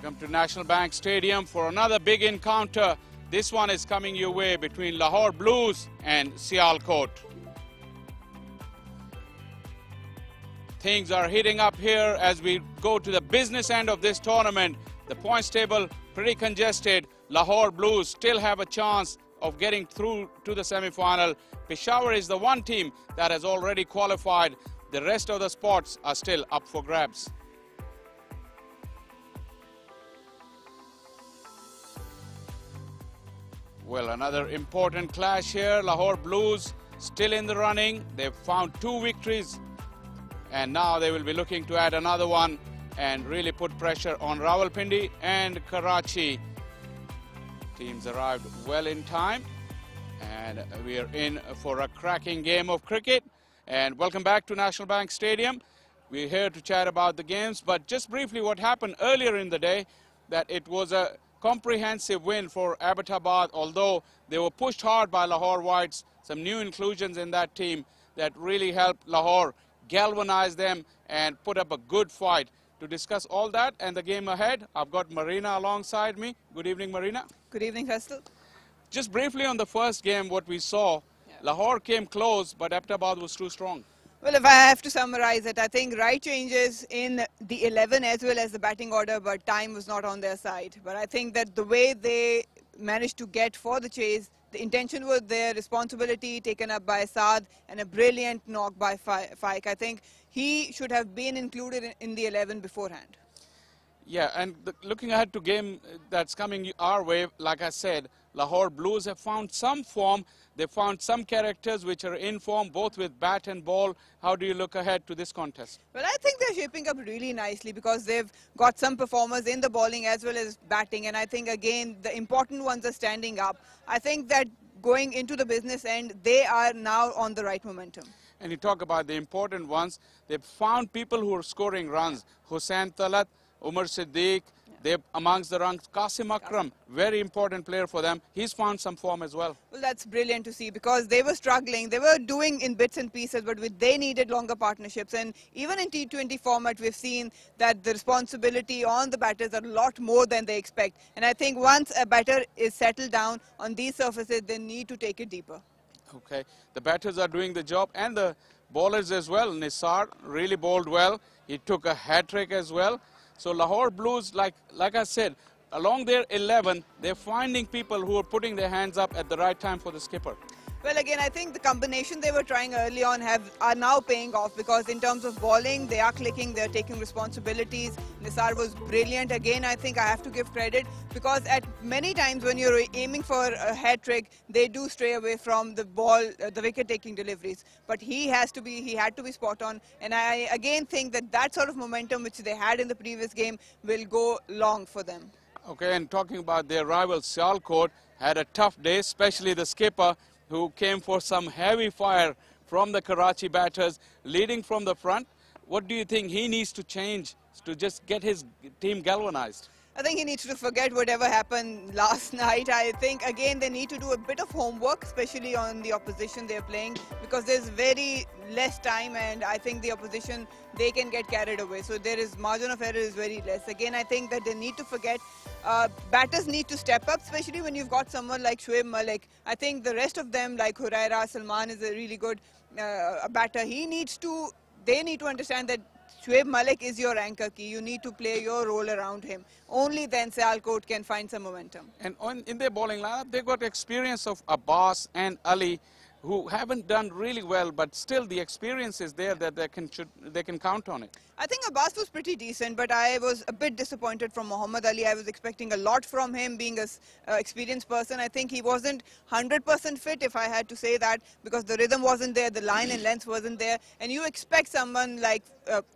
Welcome to National Bank Stadium for another big encounter. This one is coming your way between Lahore Blues and Sialkot. Things are heating up here as we go to the business end of this tournament. The points table pretty congested. Lahore Blues still have a chance of getting through to the semi-final. Peshawar is the one team that has already qualified. The rest of the spots are still up for grabs. Well, another important clash here. Lahore Blues still in the running. They've found 2 victories and now they will be looking to add another one and really put pressure on Rawalpindi and Karachi. Teams arrived well in time and we are in for a cracking game of cricket. And welcome back to National Bank Stadium. We're here to chat about the games, but just briefly what happened earlier in the day, that it was a comprehensive win for Abbottabad, although they were pushed hard by Lahore Whites. Some new inclusions in that team that really helped Lahore galvanize them and put up a good fight. To discuss all that and the game ahead, I've got Marina alongside me. Good evening, Marina. Good evening, Faisal. Just briefly on the first game, what we saw, Lahore came close, but Abbottabad was too strong. Well, if I have to summarize it, I think right changes in the 11 as well as the batting order, but time was not on their side. But I think that the way they managed to get for the chase, the intention was there, responsibility taken up by Saad, and a brilliant knock by Faik. I think he should have been included in the 11 beforehand. Yeah, and looking ahead to game that's coming our way, like I said, Lahore Blues have found some form. They found some characters which are in form, both with bat and ball. How do you look ahead to this contest? Well, I think they're shaping up really nicely because they've got some performers in the bowling as well as batting. And I think, again, the important ones are standing up. I think that going into the business end, they are now on the right momentum. And you talk about the important ones. They've found people who are scoring runs. Hussain Talat, Umar Siddiq, they're amongst the ranks. Qasim Akram, very important player for them. He's found some form as well. Well, that's brilliant to see because they were struggling. They were doing in bits and pieces, but they needed longer partnerships. And even in T20 format, we've seen that the responsibility on the batters are a lot more than they expect. And I think once a batter is settled down on these surfaces, they need to take it deeper. Okay, the batters are doing the job and the bowlers as well. Nisar really bowled well. He took a hat-trick as well. So Lahore Blues, like I said, along their 11, they're finding people who are putting their hands up at the right time for the skipper. Well, again, I think the combination they were trying early on are now paying off because in terms of bowling, they are clicking, they're taking responsibilities. Nisar was brilliant. Again, I think I have to give credit because at many times when you're aiming for a hat trick, they do stray away from the ball, the wicket-taking deliveries. But he had to be spot on. And I again think that sort of momentum which they had in the previous game will go long for them. Okay, and talking about their rival, Sialkot had a tough day, especially the skipper, who came for some heavy fire from the Karachi batters, leading from the front. What do you think he needs to change to just get his team galvanized? I think he needs to forget whatever happened last night. I think, again, they need to do a bit of homework, especially on the opposition they're playing, because there's very less time and I think the opposition, they can get carried away. So there is margin of error is very less. Again, I think that they need to forget. Batters need to step up, especially when you've got someone like Shoaib Malik. I think the rest of them, like Huraira, Salman is a really good batter. They need to understand that Shoaib Malik is your anchor key. You need to play your role around him. Only then Sialkot can find some momentum. And in their bowling lineup, they've got experience of Abbas and Ali, who haven't done really well, but still the experience is there that they can count on it. I think Abbas was pretty decent, but I was a bit disappointed from Muhammad Ali. I was expecting a lot from him, being an experienced person. I think he wasn't 100% fit, if I had to say that, because the rhythm wasn't there, the line and length wasn't there. And you expect someone like,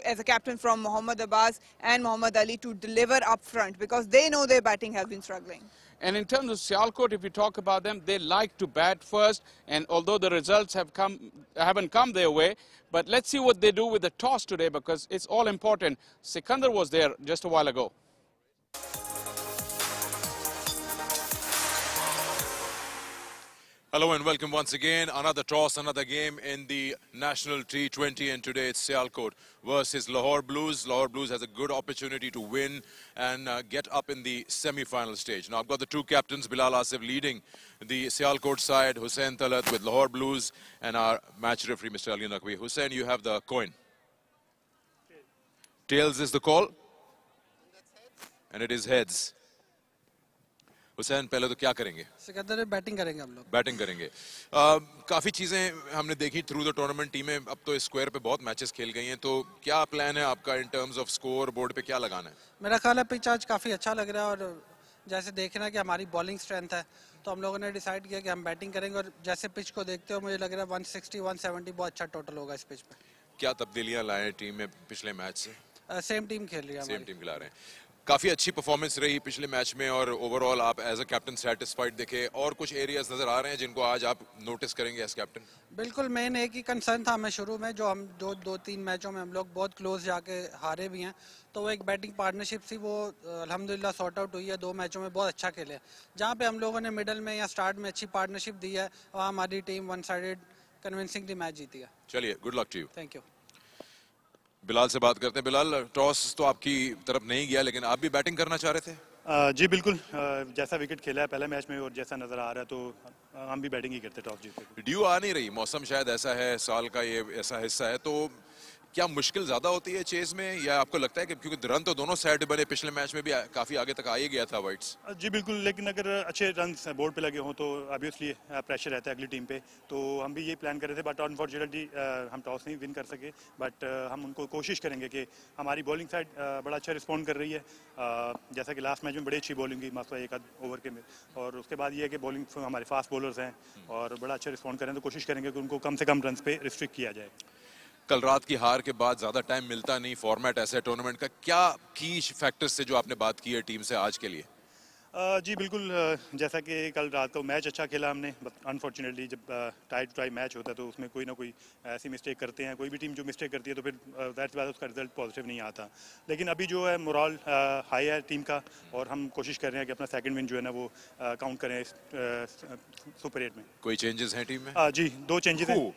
as a captain from Muhammad Abbas and Muhammad Ali to deliver up front, because they know their batting has been struggling. And in terms of Sialkot, if you talk about them, they like to bat first. And although the results haven't come their way, but let's see what they do with the toss today because it's all important. Sikandar was there just a while ago. Hello and welcome once again. Another toss, another game in the National T20, and today it's Sialkot versus Lahore Blues. Lahore Blues has a good opportunity to win and get up in the semi-final stage. Now I've got the two captains, Bilal Asif leading the Sialkot side, Hussain Talat with Lahore Blues, and our match referee, Mr. Ali Naqvi. Hussain, you have the coin. Tails is the call, and it is heads. Hussain पहले तो क्या करेंगे? Sikandar batting करेंगे हम लोग. Batting करेंगे. काफी चीजें हमने देखी थ्रू द टूर्नामेंट. टीमें अब तो इस स्क्वायर पे बहुत मैचेस खेल गई हैं, तो क्या प्लान है आपका in terms off score board पे क्या लगाना है? मेरा ख्याल है पिच आज काफी अच्छा लग रहा है, और जैसे देखना कि हमारी बॉलिंग स्ट्रेंथ है, तो हम लोगों ने डिसाइड किया कि हम बैटिंग करेंगे, और जैसे पिच को देखते हो मुझे लग रहा है 160 170 बहुत अच्छा टोटल होगा इस पिच पे. क्या तब्दीलियां लाए टीम में पिछले मैच से? सेम टीम खेल रही है. सेम टीम खिला रहे हैं. काफी अच्छी परफॉर्मेंस रही पिछले मैच में, और ओवरऑल आप एज अ कैप्टन सेटिस्फाइड दिखे. और कुछ एरियाज नजर आ रहे हैं जिनको आज आप नोटिस करेंगे एज कैप्टन? बिल्कुल, मेन एक ही कंसर्न था हमें शुरू में, जो हम दो तीन मैचों में हम लोग बहुत क्लोज जाके हारे भी हैं, तो वो एक बैटिंग पार्टनरशिप थी, वो अल्हम्दुलिल्लाह सॉर्ट आउट हुई है. 2 मैचों में बहुत अच्छा खेले. जहाँ पे हम लोगों ने मिडल में या स्टार्ट में अच्छी पार्टनरशिप दी है, वहाँ हमारी team one sided convincingly match जीती है. चलिए, good luck to you. Thank you. Bilal से बात करते हैं. बिलाल, टॉस तो आपकी तरफ नहीं गया, लेकिन आप भी बैटिंग करना चाह रहे थे? जी बिल्कुल. जैसा विकेट खेला है पहले मैच में और जैसा नज़र आ रहा है, तो हम भी बैटिंग ही करते टॉस जीते. ड्यू आ नहीं रही, मौसम शायद ऐसा है, साल का ये ऐसा हिस्सा है, तो क्या मुश्किल ज्यादा होती है चेज में, या आपको लगता है कि क्योंकि रन तो दोनों साइड बने, पिछले मैच में भी काफी आगे तक आ ही गया था वाइट्स? जी बिल्कुल, लेकिन अगर अच्छे रन बोर्ड पे लगे हों तो ऑब्वियसली प्रेशर रहता है अगली टीम पे. तो हम भी ये प्लान कर रहे थे, बट अनफॉर्चुनेटली हम टॉस नहीं विन कर सके. बट हम उनको कोशिश करेंगे कि हमारी बॉलिंग साइड बड़ा अच्छा रिस्पॉन्ड कर रही है. जैसा कि लास्ट मैच में बड़ी अच्छी बॉलिंग की, मात्र एक आध ओवर के में, और उसके बाद ये है कि बॉलिंग हमारे फास्ट बॉलर्स हैं और बड़ा अच्छा रिस्पॉन्ड करें, तो कोशिश करेंगे कि उनको कम से कम रन पे रिस्ट्रिक्ट किया जाए. कल रात की हार के बाद ज्यादा टाइम मिलता नहीं, फॉर्मेट ऐसा है टूर्नामेंट का. क्या की फैक्टर्स से जो आपने बात की है टीम से आज के लिए? जी बिल्कुल, जैसा कि कल रात को मैच अच्छा खेला हमने, बट अनफॉर्चुनेटली जब टाई टू टाई मैच होता है तो उसमें कोई ना कोई ऐसी मिस्टेक करते हैं. कोई भी टीम जो मिस्टेक करती है तो फिर दैट्स वाई उसका रिजल्ट पॉजिटिव नहीं आता. लेकिन अभी जो है मोरल हाई है टीम का, और हम कोशिश कर रहे हैं कि अपना सेकंड विन जो है ना वो काउंट करें सुपर 8 में. कोई चेंजेस हैं टीम में? जी, 2 चेंजेस हैं.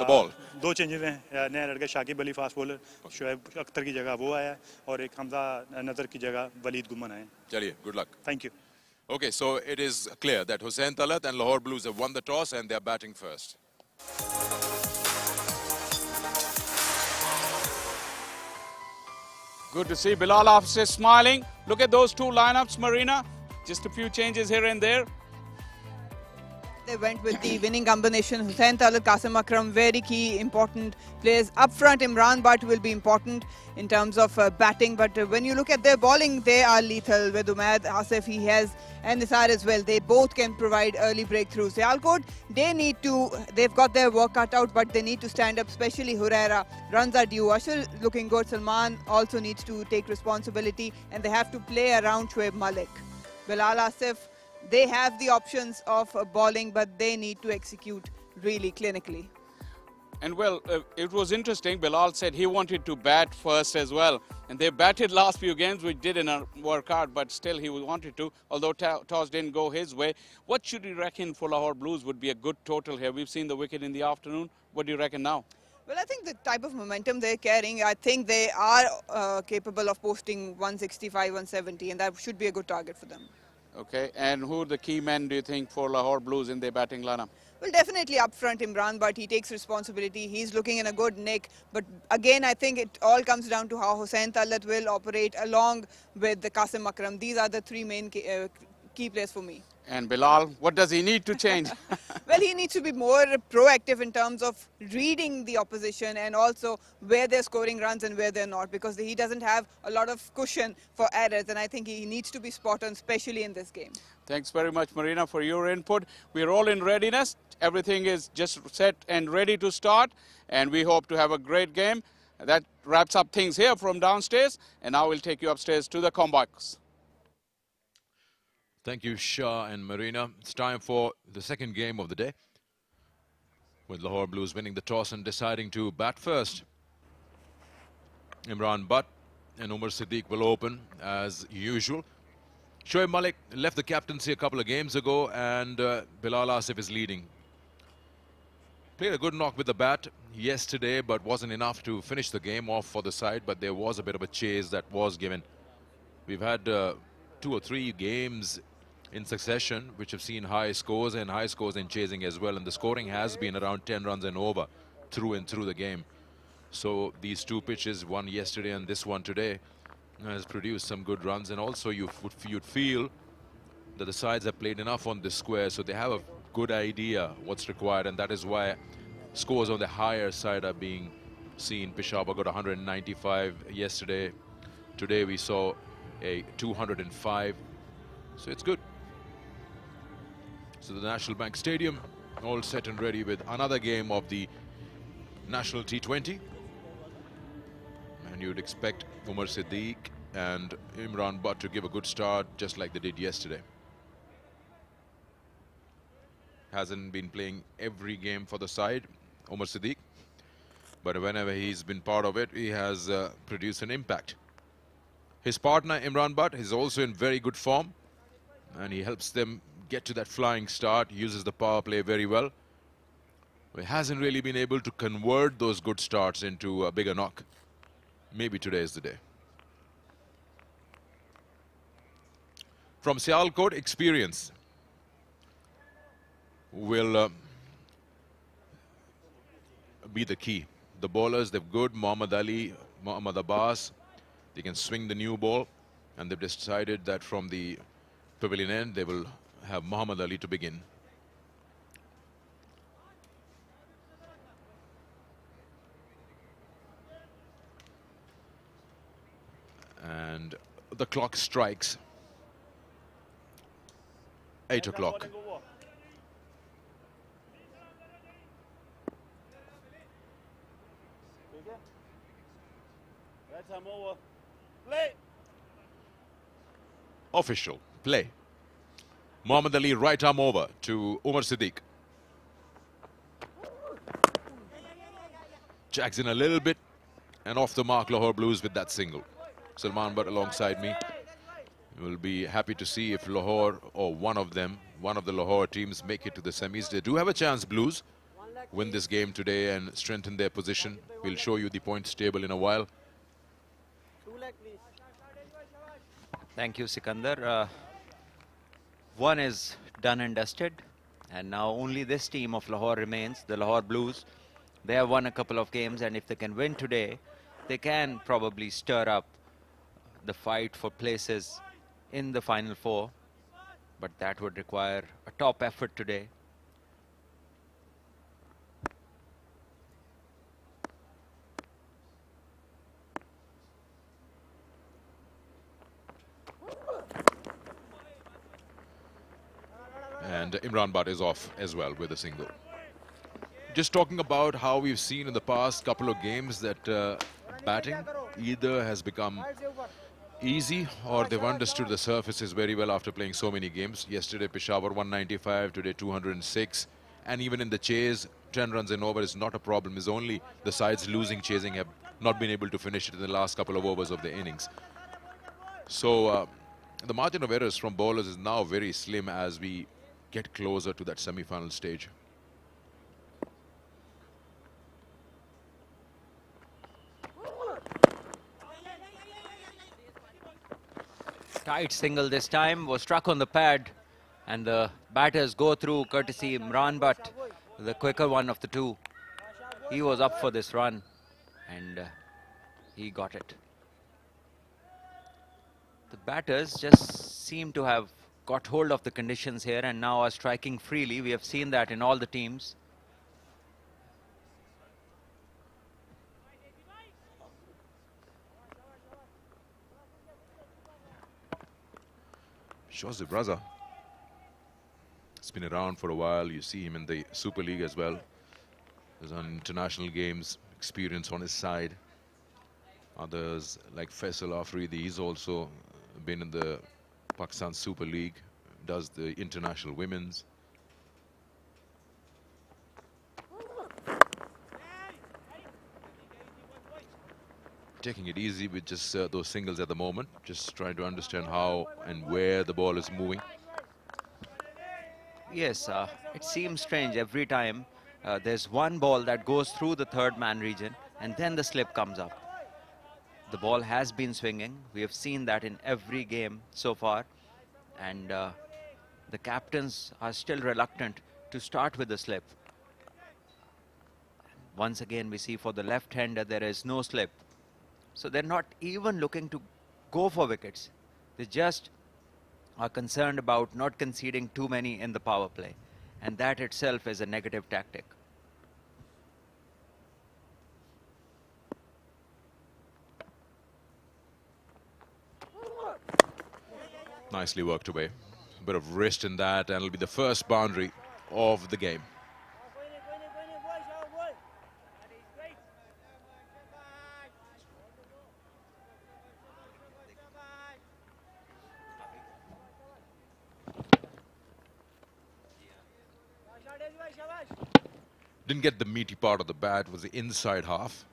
बॉल 2 चेंजेस हैं. नया लड़का शाकिब अली फास्ट बॉलर, शोएब अख्तर की जगह वो आया, और एक हमजा नजर की जगह वलीद गुमन आए. चलिए, good luck. Thank you. Okay, so it is clear that Hussain Talat and Lahore Blues have won the toss and they are batting first. Good to see Bilal Asif smiling. Look at those two lineups, Marina. Just a few changes here and there. They went with the winning combination. Hussain Talat, Qasim Akram, very key, important players. Up front, Imran Butt will be important in terms of batting. But when you look at their bowling, they are lethal. With Umaid Asif, he has, and Nisar as well. They both can provide early breakthroughs. Sialkot, they've got their work cut out, but they need to stand up, especially Huraira. Runs are due. Ashar looking good. Salman also needs to take responsibility, and they have to play around Shoaib Malik. Bilal Asif, they have the options of bowling, but they need to execute really clinically. And well, it was interesting. Bilal said he wanted to bat first as well. And they batted last few games, which didn't work out, but still he wanted to, although toss didn't go his way. What should you reckon for Lahore Blues would be a good total here? We've seen the wicket in the afternoon. What do you reckon now? Well, I think the type of momentum they're carrying, I think they are capable of posting 165, 170, and that should be a good target for them. Okay, and who are the key men, do you think, for Lahore Blues in their batting lineup? Well, definitely up front, Imran, but he takes responsibility. He's looking in a good nick. But again, I think it all comes down to how Hussain Talat will operate along with the Qasim Akram. These are the 3 main key players for me. And Bilal, what does he need to change? Well, he needs to be more proactive in terms of reading the opposition and also where they're scoring runs and where they're not, because he doesn't have a lot of cushion for errors, and I think he needs to be spot on, especially in this game. Thanks very much, Marina, for your input. We're all in readiness. Everything is just set and ready to start, and we hope to have a great game. That wraps up things here from downstairs, and now we'll take you upstairs to the combox. Thank you, Shah and Marina. It's time for the second game of the day, with Lahore Blues winning the toss and deciding to bat first. Imran Butt and Umar Siddique will open as usual. Shoaib Malik left the captaincy a couple of games ago, and Bilal Asif is leading Played a good knock with the bat yesterday, but wasn't enough to finish the game off for the side. But there was a bit of a chase that was given. We've had 2 or 3 games in succession which have seen high scores and high scores in chasing as well. And the scoring has been around 10 runs and over through and through the game. So these 2 pitches, one yesterday and this one today, has produced some good runs. And also you'd feel that the sides have played enough on this square, so they have a good idea what's required, and that is why scores on the higher side are being seen. Peshawar got 195 yesterday. Today we saw a 205, so it's good. So the National Bank Stadium all set and ready with another game of the National T20. And you'd expect Umar Siddiq and Imran Butt to give a good start, just like they did yesterday. Hasn't been playing every game for the side, Umar Siddiq, but whenever he's been part of it, he has produced an impact. His partner Imran Butt is also in very good form, and he helps them get to that flying start, uses the power play very well. He hasn't really been able to convert those good starts into a bigger knock. Maybe today is the day. From Sialkot, experience will be the key. The bowlers, they've good. Muhammad Ali, Muhammad Abbas, they can swing the new ball, and they've decided that from the pavilion end they will have Muhammad Ali to begin. And the clock strikes 8 o'clock. Official play. Muhammad Ali right arm over to Umar Siddiq. Jags in a little bit and off the mark. Lahore Blues with that single. Salman Butt alongside me. We'll be happy to see if Lahore or one of the Lahore teams make it to the semis. They do have a chance, Blues, win this game today and strengthen their position. We'll show you the points table in a while. Thank you, Sikandar. One is done and dusted, and now only this team of Lahore remains, the Lahore Blues. They have won a couple of games, and if they can win today, they can probably stir up the fight for places in the Final Four, but that would require a top effort today. And Imran Butt is off as well with a single. Just talking about how we've seen in the past couple of games that batting either has become easy or they've understood the surfaces very well after playing so many games. Yesterday Peshawar 195, today 206, and even in the chase 10 runs and over is not a problem. It's only the sides losing chasing have not been able to finish it in the last couple of overs of the innings. So the margin of errors from bowlers is now very slim as we get closer to that semi-final stage. Tight single this time, was struck on the pad, and the batters go through courtesy Imran Butt, the quicker one of the two. He was up for this run, and he got it. The batters just seem to have got hold of the conditions here and now are striking freely. We have seen that in all the teams. Shazib Raza. It's been around for a while. You see him in the Super League as well. There's on international games, experience on his side. Others like Faisal Afridi, he's also been in the Pakistan Super League, does the international women's. Taking it easy with just those singles at the moment, just trying to understand how and where the ball is moving. Yes, it seems strange every time there's one ball that goes through the third man region and then the slip comes up. The ball has been swinging. We have seen that in every game so far. And the captains are still reluctant to start with the slip. Once again, we see for the left-hander, there is no slip. So they're not even looking to go for wickets. They just are concerned about not conceding too many in the power play. And that itself is a negative tactic. Nicely worked away. A bit of wrist in that, and it'll be the first boundary of the game. Didn't get the meaty part of the bat, was the inside half.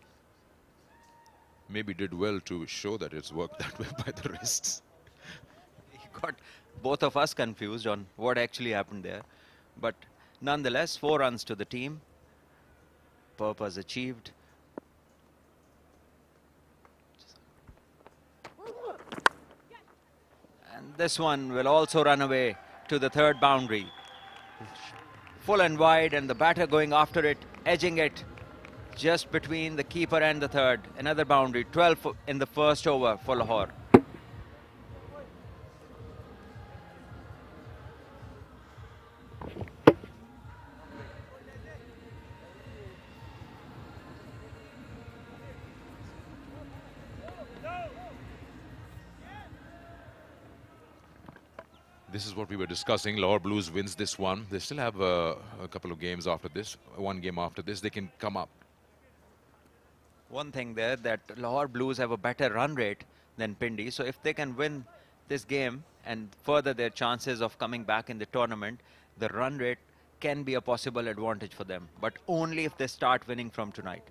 Maybe did well to show that it's worked that way by the wrists. He got both of us confused on what actually happened there. But nonetheless, 4 runs to the team. Purpose achieved. And this one will also run away to the third boundary. Full and wide, and the batter going after it, edging it just between the keeper and the third. Another boundary, 12 in the first over for Lahore. This is what we were discussing. Lahore Blues wins this one. They still have a couple of games after this. One game after this, they can come up. One thing there, that Lahore Blues have a better run rate than Pindi. So if they can win this game and further their chances of coming back in the tournament, the run rate can be a possible advantage for them. But only if they start winning from tonight.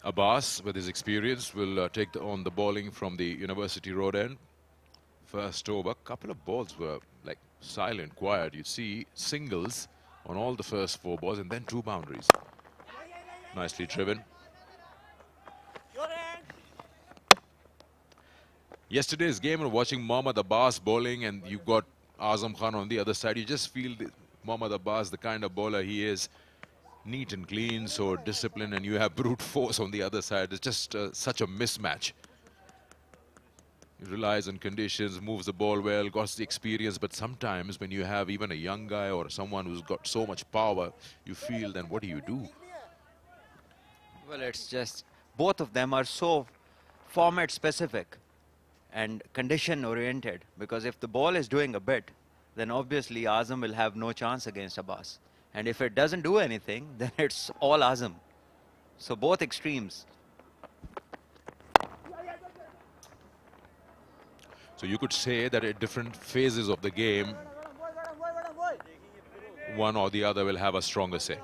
Abbas, with his experience, will take on the bowling from the University Road end. First over, couple of balls were like silent, quiet. You see singles on all the first 4 balls and then 2 boundaries. Nicely driven. Yesterday's game, watching Mohammad Abbas bowling, and you got Azam Khan on the other side, you just feel that Mohammad Abbas, the kind of bowler he is, neat and clean, so disciplined, and you have brute force on the other side. It's just such a mismatch. He relies on conditions, moves the ball well, got the experience, but sometimes when you have even a young guy or someone who's got so much power, you feel, then what do you do? Well, it's just both of them are so format specific and condition oriented, because if the ball is doing a bit, then obviously Azam will have no chance against Abbas. And if it doesn't do anything, then it's all Azam. So both extremes. So you could say that at different phases of the game, one or the other will have a stronger say.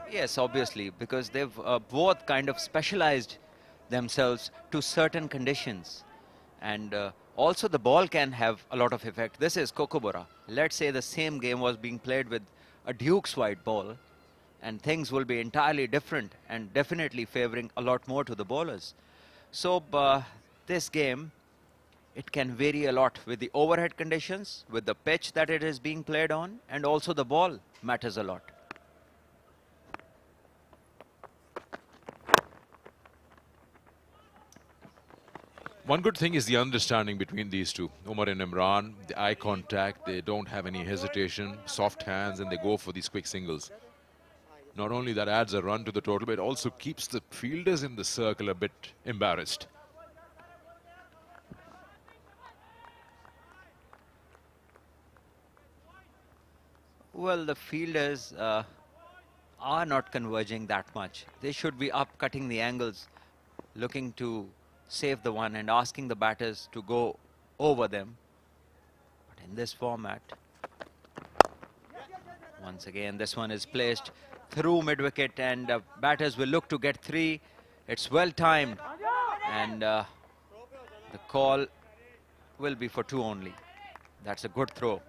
Yes, obviously, because they've both kind of specialized themselves to certain conditions. And also the ball can have a lot of effect. This is Kokobora. Let's say the same game was being played with a Duke's white ball, and things will be entirely different and definitely favoring a lot more to the bowlers. So this game, it can vary a lot with the overhead conditions, with the pitch that it is being played on, and also the ball matters a lot. One good thing is the understanding between these two, Umar and Imran, the eye contact, they don't have any hesitation, soft hands, and they go for these quick singles. Not only that adds a run to the total, but it also keeps the fielders in the circle a bit embarrassed. Well, the fielders are not converging that much. They should be up cutting the angles, looking to save the one and asking the batters to go over them. But in this format, once again, this one is placed through mid-wicket, and batters will look to get 3. It's well timed. And the call will be for 2 only. That's a good throw.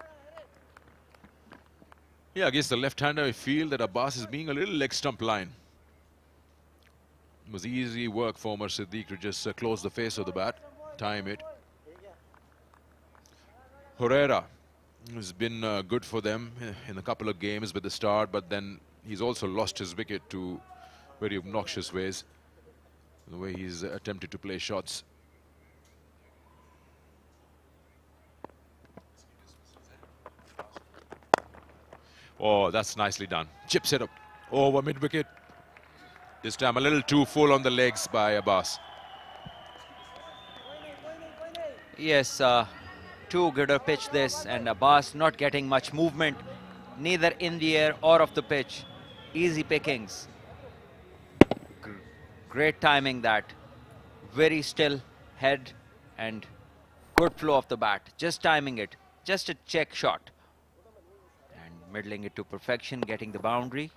Yeah, against the left-hander, I feel that Abbas is being a little leg stump line. It was easy work for Umar Siddiq to just close the face of the bat, time it. Herrera has been good for them in a couple of games with the start, but then he's also lost his wicket to very obnoxious ways, the way he's attempted to play shots. Oh, that's nicely done. Chips it up over mid-wicket. This time a little too full on the legs by Abbas. Yes, too good a pitch this, and Abbas not getting much movement, neither in the air or off the pitch. Easy pickings. Great timing that. Very still head and good flow of the bat. Just timing it. Just a check shot. And middling it to perfection, getting the boundary.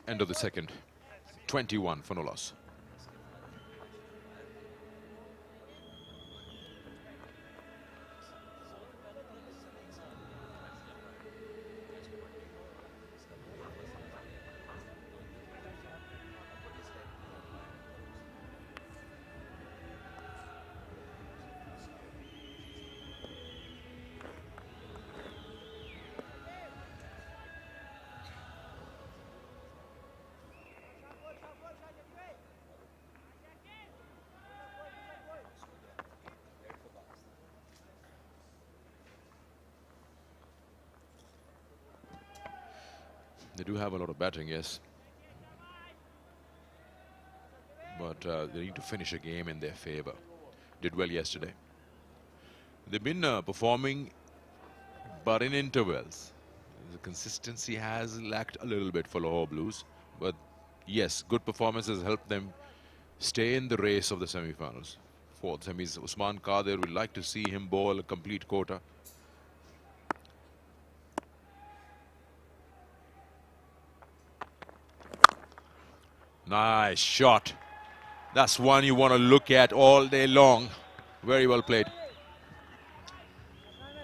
End of the second. 21 for no loss. They do have a lot of batting, yes. But they need to finish a game in their favor. Did well yesterday. They've been performing, but in intervals. The consistency has lacked a little bit for Lahore Blues. But yes, good performances helped them stay in the race of the semi-finals. Fourth semis, Usman Qadir, would like to see him bowl a complete quota. Nice shot. That's one you want to look at all day long. Very well played.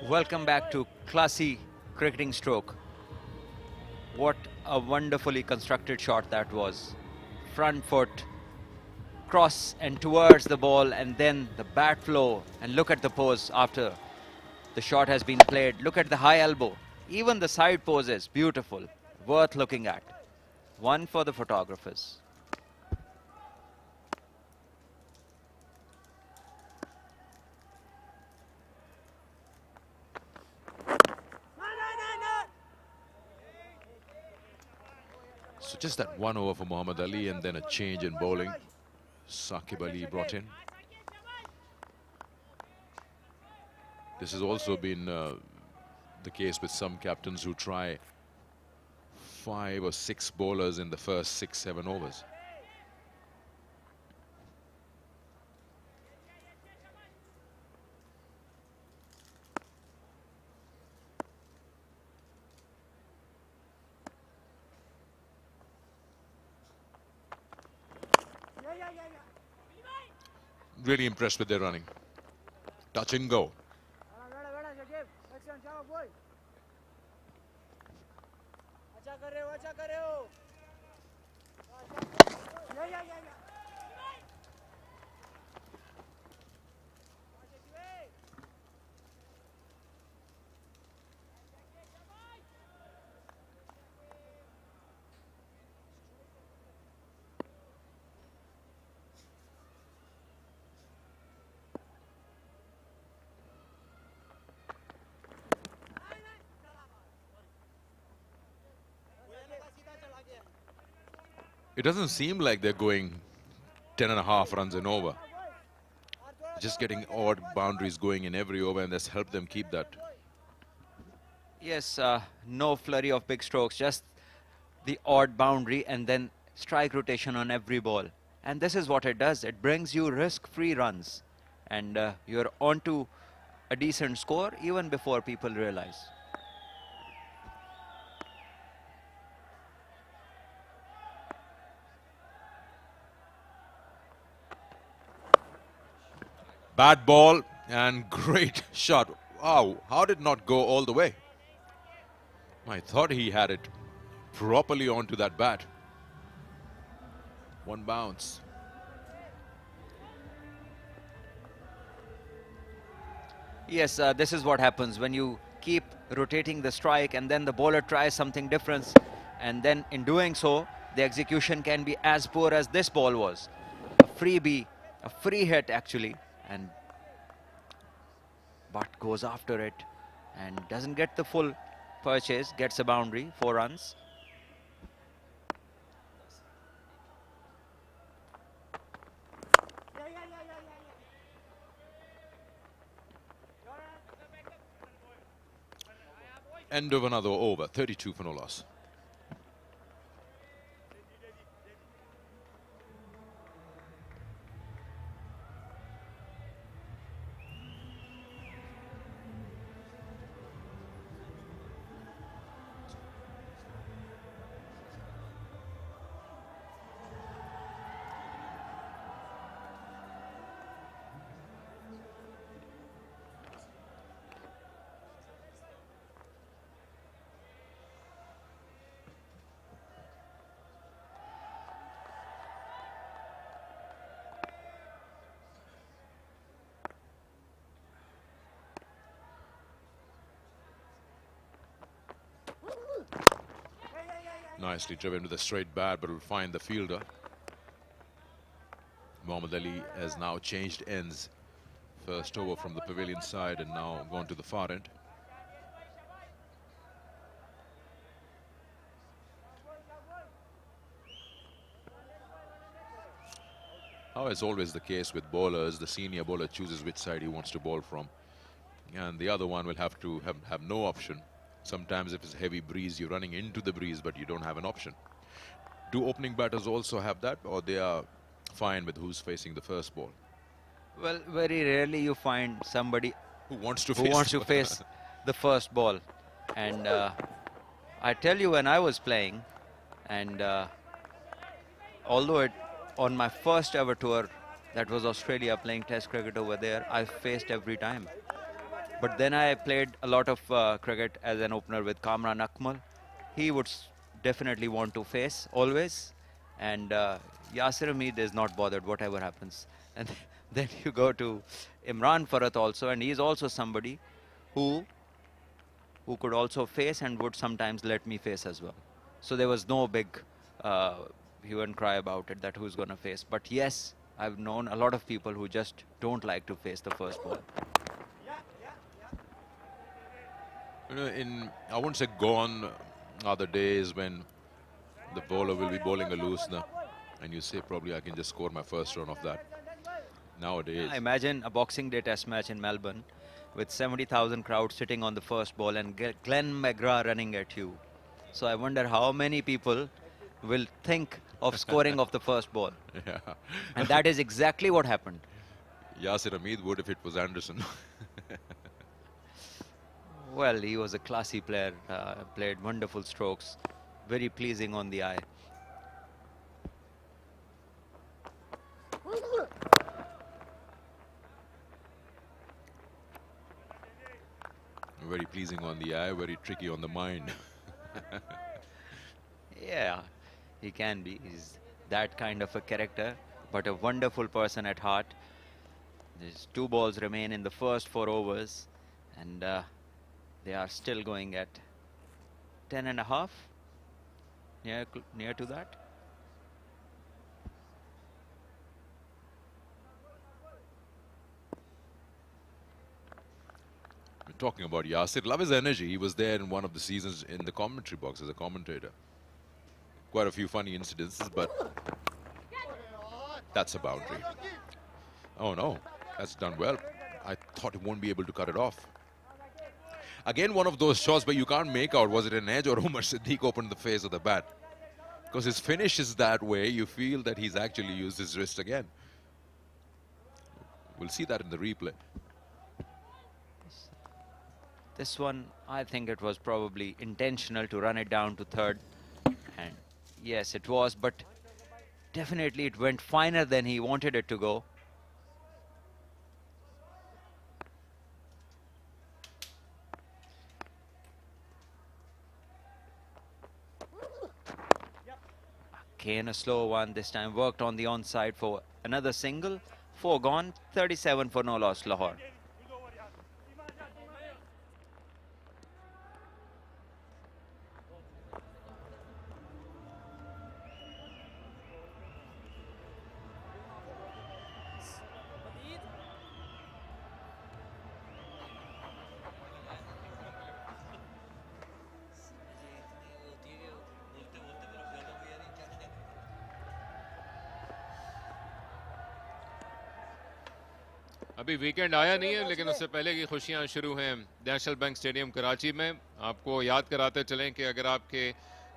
Welcome back to classy cricketing stroke. What a wonderfully constructed shot that was. Front foot, cross and towards the ball, and then the bat flow. And look at the pose after the shot has been played. Look at the high elbow. Even the side poses, beautiful. Worth looking at. One for the photographers. So just that one over for Muhammad Ali and then a change in bowling. Saqib Ali brought in. This has also been the case with some captains who try 5 or 6 bowlers in the first 6-7 overs. Really impressed with their running. Touch and go. It doesn't seem like they're going 10.5 runs and over. Just getting odd boundaries going in every over, and that's helped them keep that. Yes, no flurry of big strokes, just the odd boundary and then strike rotation on every ball. And this is what it does. It brings you risk-free runs. And you're on to a decent score even before people realize. Bad ball and great shot. Wow, how did it not go all the way? I thought he had it properly onto that bat. One bounce. Yes, this is what happens when you keep rotating the strike and then the bowler tries something different, and then in doing so the execution can be as poor as this ball was. A freebie, a free hit actually, and Butt goes after it and doesn't get the full purchase, gets a boundary, 4 runs. End of another over, 32 for no loss. Nicely driven with a straight bat, but will find the fielder. Muhammad Ali has now changed ends. First over from the pavilion side and now gone to the far end. How is always the case with bowlers, the senior bowler chooses which side he wants to bowl from, and the other one will have to have no option. Sometimes if it's a heavy breeze, you're running into the breeze, but you don't have an option. Do opening batters also have that, or they are fine with who's facing the first ball? Well, very rarely you find somebody Who wants to face the first ball. And I tell you, when I was playing, and although on my first ever tour, that was Australia, playing Test cricket over there, I faced every time. But then I played a lot of cricket as an opener with Kamran Akmal. He would definitely want to face always. And Yasir Hamid is not bothered whatever happens. And then you go to Imran Farhat also, and he's also somebody who could also face and would sometimes let me face as well. So there was no big hue and cry about it, that who's going to face. But yes, I've known a lot of people who just don't like to face the first ball. You know, I wouldn't say gone are the days when the bowler will be bowling a loosener and you say probably I can just score my first run of that. Nowadays. Yeah, imagine a Boxing Day test match in Melbourne with 70,000 crowd sitting on the first ball and Glenn McGrath running at you. So I wonder how many people will think of scoring off the first ball. Yeah. And that is exactly what happened. Yasir Hamid would if it was Anderson. Well, he was a classy player, played wonderful strokes, very pleasing on the eye. Very pleasing on the eye, very tricky on the mind. Yeah, he can be. He's that kind of a character, but a wonderful person at heart. There's 2 balls remain in the first 4 overs, and they are still going at 10.5, near to that. We're talking about Yasir. Love his energy. He was there in one of the seasons in the commentary box as a commentator. Quite a few funny incidences, but that's a boundary. Oh no, that's done well. I thought he won't be able to cut it off. Again, one of those shots where you can't make out, was it an edge or Umar Siddiq opened the face of the bat? Because his finish is that way, you feel that he's actually used his wrist again. We'll see that in the replay. This one, I think it was probably intentional to run it down to third. And yes, it was, but definitely it went finer than he wanted it to go. Again, a slow one. This time worked on the onside for another single. 4 gone, 37 for no loss, Lahore. अभी weekend आया नहीं है, लेकिन उससे पहले की खुशियां शुरू हैं नेशनल बैंक स्टेडियम कराची में। आपको याद कराते चलें कि अगर आपके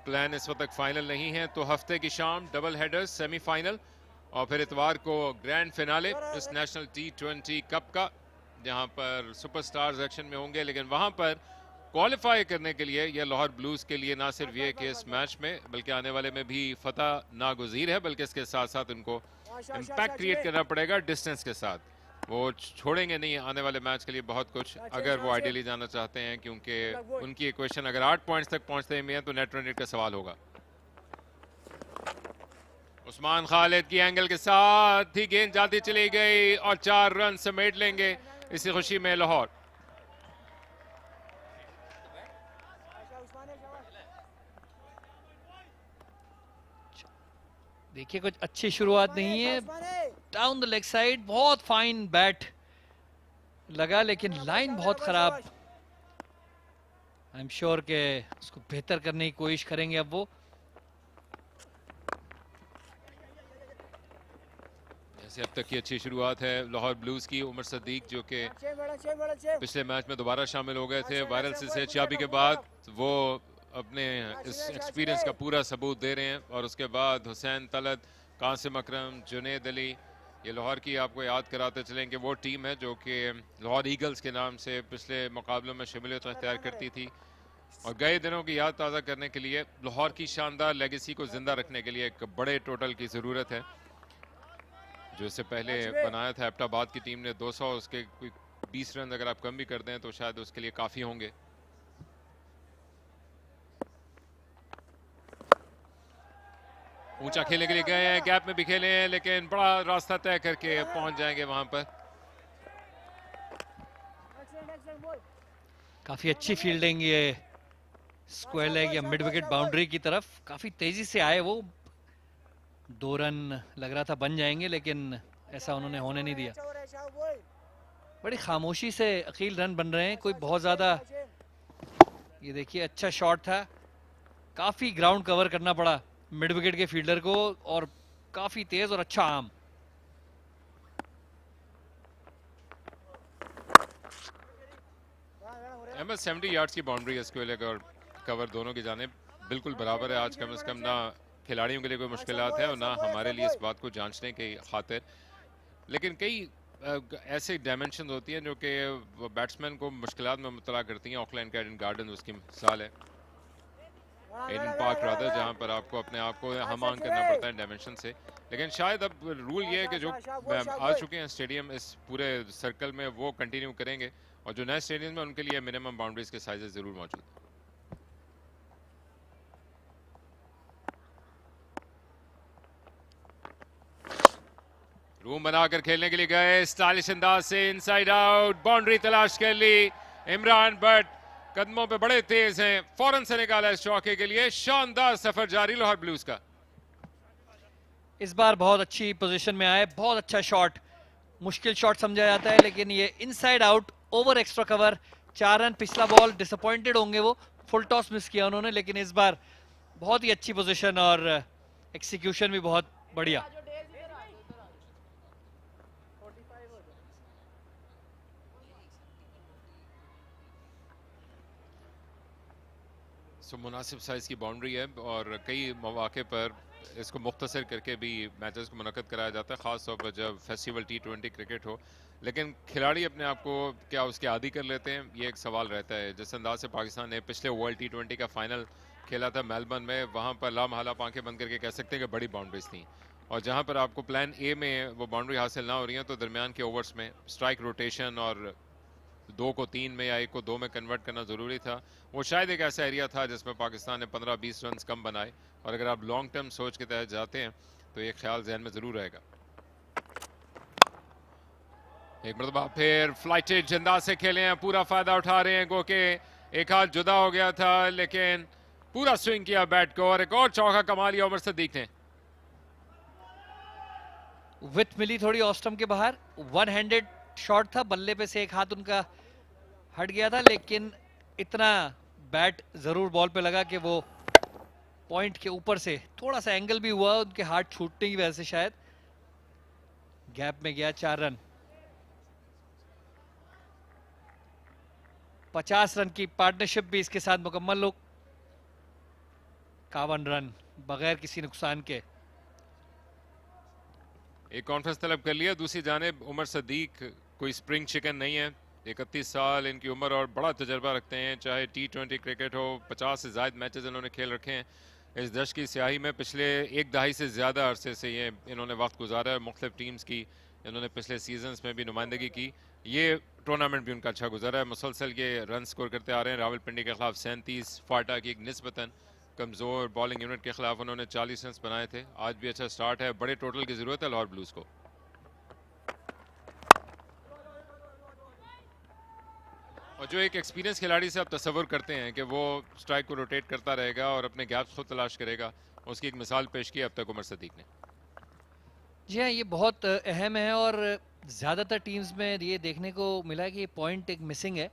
प्लान इस वक्त तक फाइनल नहीं है तो हफ्ते की शाम डबल हेडर्स सेमीफाइनल और फिर इतवार को ग्रैंड फिनाले इस नेशनल T20 कप का, जहां पर सुपरस्टार्स एक्शन में होंगे। लेकिन वहां पर क्वालिफाई करने के लिए यह लाहौर ब्लूज के लिए ना सिर्फ ये कि इस मैच में बल्कि आने वाले में भी फतह नागुज़ीर है, बल्कि इसके साथ साथ उनको इम्पैक्ट क्रिएट करना पड़ेगा डिस्टेंस के साथ। वो छोड़ेंगे नहीं आने वाले मैच के लिए बहुत कुछ, अगर वो आइडियली जाना चाहते हैं, क्योंकि उनकी इक्वेशन अगर 8 पॉइंट्स तक पहुंचते हैं तो नेट रन रेट का सवाल होगा। उस्मान खालिद की एंगल के साथ ही गेंद जाती चली गई और 4 रन समेट लेंगे इसी खुशी में लाहौर। देखिए कुछ अच्छी शुरुआत नहीं है, डाउन द लेग साइड बहुत फाइन बैट लगा, लेकिन लाइन बहुत खराब। आई एम श्योर के उसको बेहतर करने की कोशिश करेंगे अब वो। जैसे अब तक की अच्छी शुरुआत है लाहौर ब्लूज की। उमर सदीक जो कि पिछले मैच में दोबारा शामिल हो गए थे वायरल सेहतयाबी के बाद, वो अपने इस एक्सपीरियंस का पूरा सबूत दे रहे हैं। और उसके बाद हुसैन तलत, कासिम अकरम, जुनेद अली, ये लाहौर की आपको याद कराते चलें कि वो टीम है जो कि लाहौर ईगल्स के नाम से पिछले मुकाबलों में शमूलियत अख्तियार करती थी। और गए दिनों की याद ताज़ा करने के लिए, लाहौर की शानदार लेगेसी को जिंदा रखने के लिए एक बड़े टोटल की ज़रूरत है, जो इससे पहले बनाया था एबटाबाद की टीम ने 200, उसके कोई 20 रन अगर आप कम भी कर दें तो शायद उसके लिए काफ़ी होंगे। ऊंचा खेलने के लिए गए हैं, गैप में भी खेले हैं, लेकिन बड़ा रास्ता तय करके पहुंच जाएंगे वहां पर। काफी अच्छी फील्डिंग, ये स्क्वायर लेग या मिड विकेट बाउंड्री की तरफ काफी तेजी से आए वो। 2 रन लग रहा था बन जाएंगे, लेकिन ऐसा उन्होंने होने नहीं दिया। बड़ी खामोशी से अकील रन बन रहे हैं, कोई बहुत ज्यादा। ये देखिए अच्छा शॉट था, काफी ग्राउंड कवर करना पड़ा मिड विकेट के फील्डर को, और काफी तेज और अच्छा आर्म। एमएस 70 यार्ड्स की बाउंड्री है, स्क्वायर लेग और कवर दोनों की जानिब बिल्कुल बराबर है। आज कम से कम ना खिलाड़ियों के लिए कोई मुश्किलात है और ना हमारे लिए इस बात को जांचने की खातिर। लेकिन कई ऐसे डायमेंशन होती हैं जो कि बैट्समैन को मुश्किलात में मुब्तला करती हैं। ऑकलैंड का एडन गार्डन उसकी मिसाल है, एडन पार्क रादर, जहां पर आपको अपने आप को हमान करना पड़ता है डायमेंशन से। लेकिन शायद अब रूल ये है कि जो आ चुके हैं स्टेडियम इस पूरे सर्कल में, वो कंटिन्यू करेंगे, और जो नए स्टेडियम में उनके लिए मिनिमम बाउंड्रीज के साइजेस जरूर मौजूद हैं। रूम बनाकर खेलने के लिए गए, स्टाइलिश अंदाज से इनसाइड आउट, बाउंड्री तलाश कर ली इमरान, बट कदमों पे बड़े तेज हैं, फौरन से निकाला इस चौके के लिए। शानदार सफर जारी लाहौर ब्लूज का। इस बार बहुत अच्छी पोजीशन में आए, बहुत अच्छा शॉट। मुश्किल शॉट समझा जाता है, लेकिन ये inside out over extra cover, 4 run. पिछला बॉल डिसअपॉइंटेड होंगे वो, फुल टॉस मिस किया उन्होंने, लेकिन इस बार बहुत ही अच्छी पोजीशन और एक्सिक्यूशन भी बहुत बढ़िया। सो मुनासिब साइज़ की बाउंड्री है और कई मौके पर इसको मुख्तसर करके भी मैचेस को मुनक़्क़द कराया जाता है, ख़ास तौर पर जब फेस्टिवल T20 क्रिकेट हो। लेकिन खिलाड़ी अपने आप को क्या उसके आदी कर लेते हैं, ये एक सवाल रहता है। जिस अंदाज से पाकिस्तान ने पिछले वर्ल्ड T20 का फाइनल खेला था मेलबर्न में, वहाँ पर लामहला आंखें बंद करके कह सकते हैं कि बड़ी बाउंड्रीज थी, और जहाँ पर आपको प्लान ए में वो बाउंड्री हासिल ना हो रही है तो दरमियान के ओवर्स में स्ट्राइक रोटेशन और 2 को 3 में या 1 को 2 में कन्वर्ट करना ज़रूरी था। वो शायद एक ऐसा एरिया था जिसमें पाकिस्तान ने 15-20 रन कम बनाए, और अगर आप लॉन्ग टर्म सोच के तहत जाते हैं तो एक ख्याल जहन में ज़रूर रहेगा। एक मरतबा फिर फ्लाइटेड अंदाज से खेले हैं, पूरा फ़ायदा उठा रहे हैं। गो के एक हाथ जुदा हो गया था लेकिन पूरा स्विंग किया बैट को, और एक और चौका कमा लिया उमर सदीक ने। विथ मिली थोड़ी ऑस्टम के बाहर, वन हैंडेड शॉट था, बल्ले पे से एक हाथ उनका हट गया था, लेकिन इतना बैट जरूर बॉल पे लगा कि वो पॉइंट के ऊपर से थोड़ा सा एंगल भी हुआ, उनके हाथ छूटने की वजह से शायद गैप में गया। 4 रन, 50 रन की पार्टनरशिप भी इसके साथ मुकम्मल हो, 51 रन बगैर किसी नुकसान के। एक कॉन्फ्रेंस तलब कर लिया। दूसरी जानिब उमर सदीक कोई स्प्रिंग चिकन नहीं है, 31 साल इनकी उम्र और बड़ा तजर्बा रखते हैं। चाहे T20 क्रिकेट हो, 50 से ज़ायद मैचेस इन्होंने खेल रखे हैं। इस दश की स्याही में पिछले एक दहाई से ज़्यादा अरसे से ये इन्होंने वक्त गुजारा है। मुख्तलिफ टीम्स की इन्होंने पिछले सीजन्स में भी नुमाइंदगी की। ये टूर्नामेंट भी उनका अच्छा गुजारा है, मुसलसल ये रन स्कोर करते आ रहे हैं। रावलपिंडी के खिलाफ 37, फाटा की एक निस्बतन कमज़ोर बॉलिंग यूनिट के खिलाफ उन्होंने 40 रन बनाए थे। आज भी अच्छा स्टार्ट है, बड़े टोटल की ज़रूरत है लाहौर ब्लूज़ को। और जो एक एक्सपीरियंस खिलाड़ी से आप तस्वुर करते हैं कि वो स्ट्राइक को रोटेट करता रहेगा और अपने गैप्स खुद तलाश करेगा, उसकी एक मिसाल पेश की अब तक उमर सदीक ने। जी हाँ, ये बहुत अहम है और ज़्यादातर टीम्स में ये देखने को मिला कि ये पॉइंट एक मिसिंग है।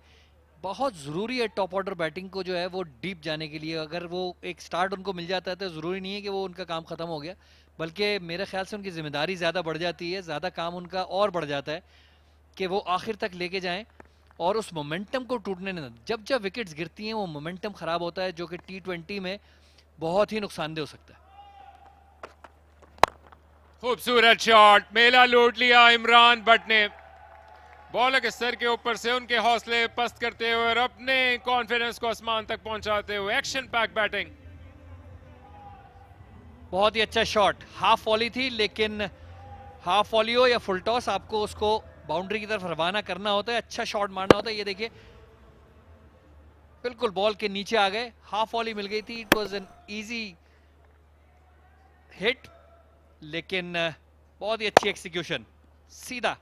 बहुत ज़रूरी है टॉप ऑर्डर बैटिंग को जो है वो डीप जाने के लिए। अगर वो एक स्टार्ट उनको मिल जाता है तो ज़रूरी नहीं है कि वो उनका काम ख़त्म हो गया, बल्कि मेरे ख्याल से उनकी जिम्मेदारी ज़्यादा बढ़ जाती है, ज़्यादा काम उनका और बढ़ जाता है कि वो आखिर तक लेके जाएं और उस मोमेंटम को टूटने न दें। जब जब विकेट्स गिरती हैं वो मोमेंटम ख़राब होता है, जो कि T20 में बहुत ही नुकसानदेह हो सकता है। खूबसूरत शॉट, मेला लूट लिया इमरान भट्ट ने। बॉलर के सर के ऊपर से उनके हौसले पस्त करते हुए और अपने कॉन्फिडेंस को आसमान तक पहुंचाते हुए एक्शन पैक बैटिंग। बहुत ही अच्छा शॉट, हाफ वॉली थी, लेकिन हाफ वॉली हो या फुल टॉस, आपको उसको बाउंड्री की तरफ रवाना करना होता है, अच्छा शॉट मारना होता है। ये देखिए बिल्कुल बॉल के नीचे आ गए, हाफ वॉली मिल गई थी, it was an easy hit, लेकिन बहुत ही अच्छी एक्सिक्यूशन, सीधा।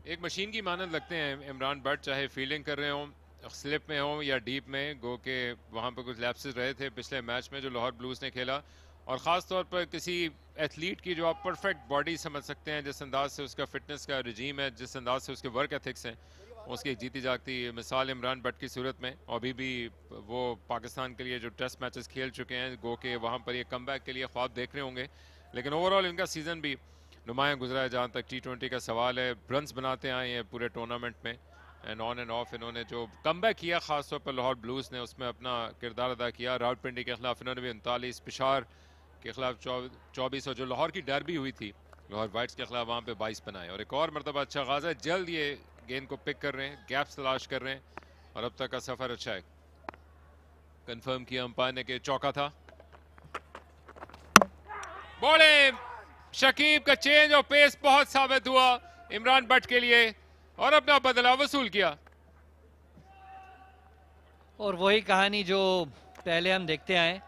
एक मशीन की मानद लगते हैं इमरान भट्ट, चाहे फील्डिंग कर रहे हों, स्लिप में हो या डीप में। गो के वहाँ पर कुछ लैप्सेस रहे थे पिछले मैच में जो लाहौर ब्लूज़ ने खेला, और ख़ास तौर पर किसी एथलीट की जो आप परफेक्ट बॉडी समझ सकते हैं, जिस अंदाज से उसका फिटनेस का रिजीम है, जिस अंदाज से उसके वर्क एथिक्स हैं, उसकी एक जीती जागती मिसाल इमरान भट्ट की सूरत में। और अभी भी वो पाकिस्तान के लिए जो टेस्ट मैचेस खेल चुके हैं, गो के वहाँ पर ये कमबैक के लिए ख्वाब देख रहे होंगे, लेकिन ओवरऑल इनका सीज़न भी नुमाया गुजरा है जहाँ तक T20 का सवाल है। रन्स बनाते आए हैं पूरे टूर्नामेंट में, एंड ऑन एंड ऑफ इन्होंने जो कमबैक किया खासतौर पर लाहौर ब्लूज़ ने, उसमें अपना किरदार अदा किया। रावलपिंडी के खिलाफ इन्होंने भी 39, पिशावर के खिलाफ 24, और जो लाहौर की डर्बी हुई थी लाहौर वाइट्स के खिलाफ, वहाँ पे 22 बनाए। और एक और मरतबा अच्छा गाज़ा है, जल्द ये गेंद को पिक कर रहे हैं, गैप्स तलाश कर रहे हैं, और अब तक का सफ़र अच्छा है। कंफर्म किया अंपायर ने कि चौका था। बॉले शकीब का चेंज और पेस बहुत साबित हुआ इमरान भट्ट के लिए, और अपना बदला वसूल किया। और वही कहानी जो पहले हम देखते आए,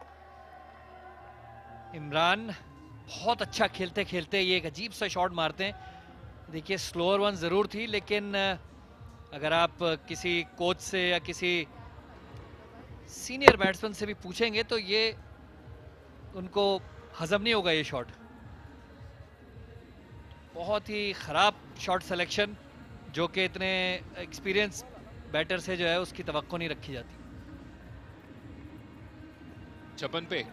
इमरान बहुत अच्छा खेलते खेलते ये एक अजीब सा शॉट मारते हैं। देखिए स्लोअर वन ज़रूर थी, लेकिन अगर आप किसी कोच से या किसी सीनियर बैट्समैन से भी पूछेंगे तो ये उनको हजम नहीं होगा ये शॉट। बहुत ही ख़राब शॉट सिलेक्शन, जो कि इतने एक्सपीरियंस बैटर से जो है उसकी तवक्को नहीं रखी जाती। 56 पे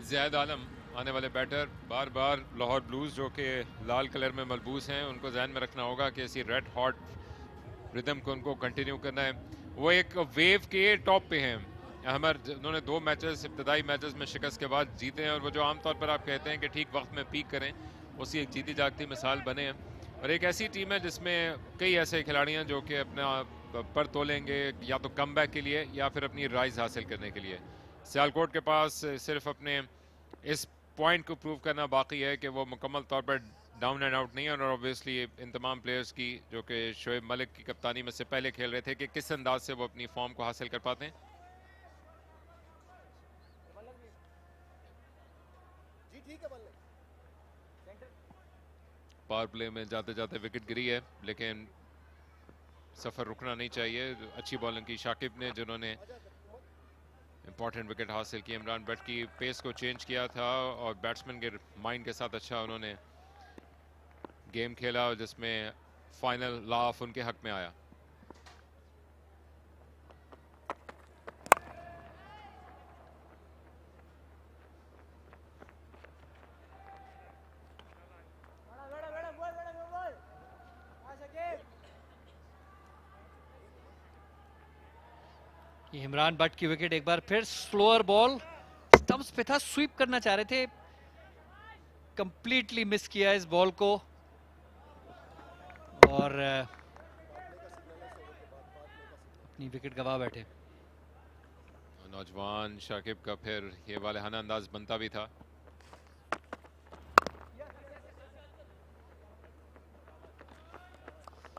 ज़ैद आलम आने वाले बैटर। बार बार लाहौर ब्लूज़ जो कि लाल कलर में मलबूस हैं, उनको जहन में रखना होगा कि इसी रेड हॉट रिदम को उनको कंटिन्यू करना है। वो एक वेव के टॉप पे हैं। उन्होंने 2 मैचेस इब्तदाई मैचेस में शिकस्त के बाद जीते हैं, और वो जो आमतौर पर आप कहते हैं कि ठीक वक्त में पीक करें, उसी एक जीती जागती मिसाल बने हैं। और एक ऐसी टीम है जिसमें कई ऐसे खिलाड़ी हैं जो कि अपना पर तोलेंगे या तो कमबैक के लिए या फिर अपनी राइज हासिल करने के लिए। सियालकोट के पास सिर्फ अपने इस पॉइंट को प्रूव करना बाकी है कि वो मुकम्मल तौर पर डाउन एंड आउट नहीं है। और ऑब्वियसली इन तमाम प्लेयर्स की, जो कि शोएब मलिक की कप्तानी में से पहले खेल रहे थे, कि किस अंदाज से वो अपनी फॉर्म को हासिल कर पाते हैं। पावर प्ले में जाते जाते विकेट गिरी है, लेकिन सफर रुकना नहीं चाहिए। अच्छी बॉलिंग की शाकिब ने, जिन्होंने इंपॉर्टेंट विकेट हासिल की। इमरान भट्ट की पेस को चेंज किया था और बैट्समैन के माइंड के साथ अच्छा उन्होंने गेम खेला, जिसमें फाइनल लाफ उनके हक में आया। ये इमरान भट्ट की विकेट। एक बार फिर स्लोअर बॉल स्टंप्स पे था, स्वीप करना चाह रहे थे, कंप्लीटली मिस किया इस बॉल को। और अपनी विकेट गवा बैठे। नौजवान शाकिब का फिर ये वाले अंदाज बनता भी था।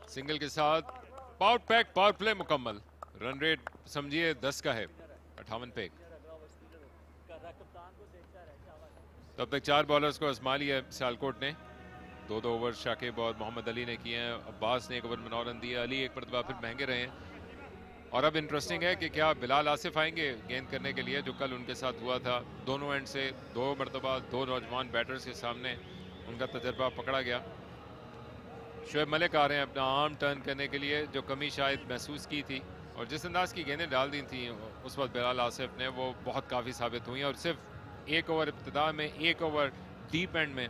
सिंगल के साथ पावर प्ले मुकम्मल। रन रेट समझिए 10 का है, 58 पे। तब तक 4 बॉलर्स को आजमा लिया सियालकोट ने। 2 ओवर शाकिब और मोहम्मद अली ने किए हैं। अब्बास ने 1 ओवर में 9 रन दिए। अली एक मरतबा फिर महंगे रहे हैं। और अब इंटरेस्टिंग है कि क्या बिलाल आसिफ आएंगे गेंद करने के लिए, जो कल उनके साथ हुआ था। दोनों एंड से 2 मरतबा 2 नौजवान बैटर्स के सामने उनका तजर्बा पकड़ा गया। शोएब मलिक आ रहे हैं अपना आर्म टर्न करने के लिए, जो कमी शायद महसूस की थी, और जिस अंदाज की गेंदें डाल दी थी उस वक्त बिलाल आसिफ ने, वो बहुत काफ़ी साबित हुई। और सिर्फ 1 ओवर इब्तिदा में, 1 ओवर डीप एंड में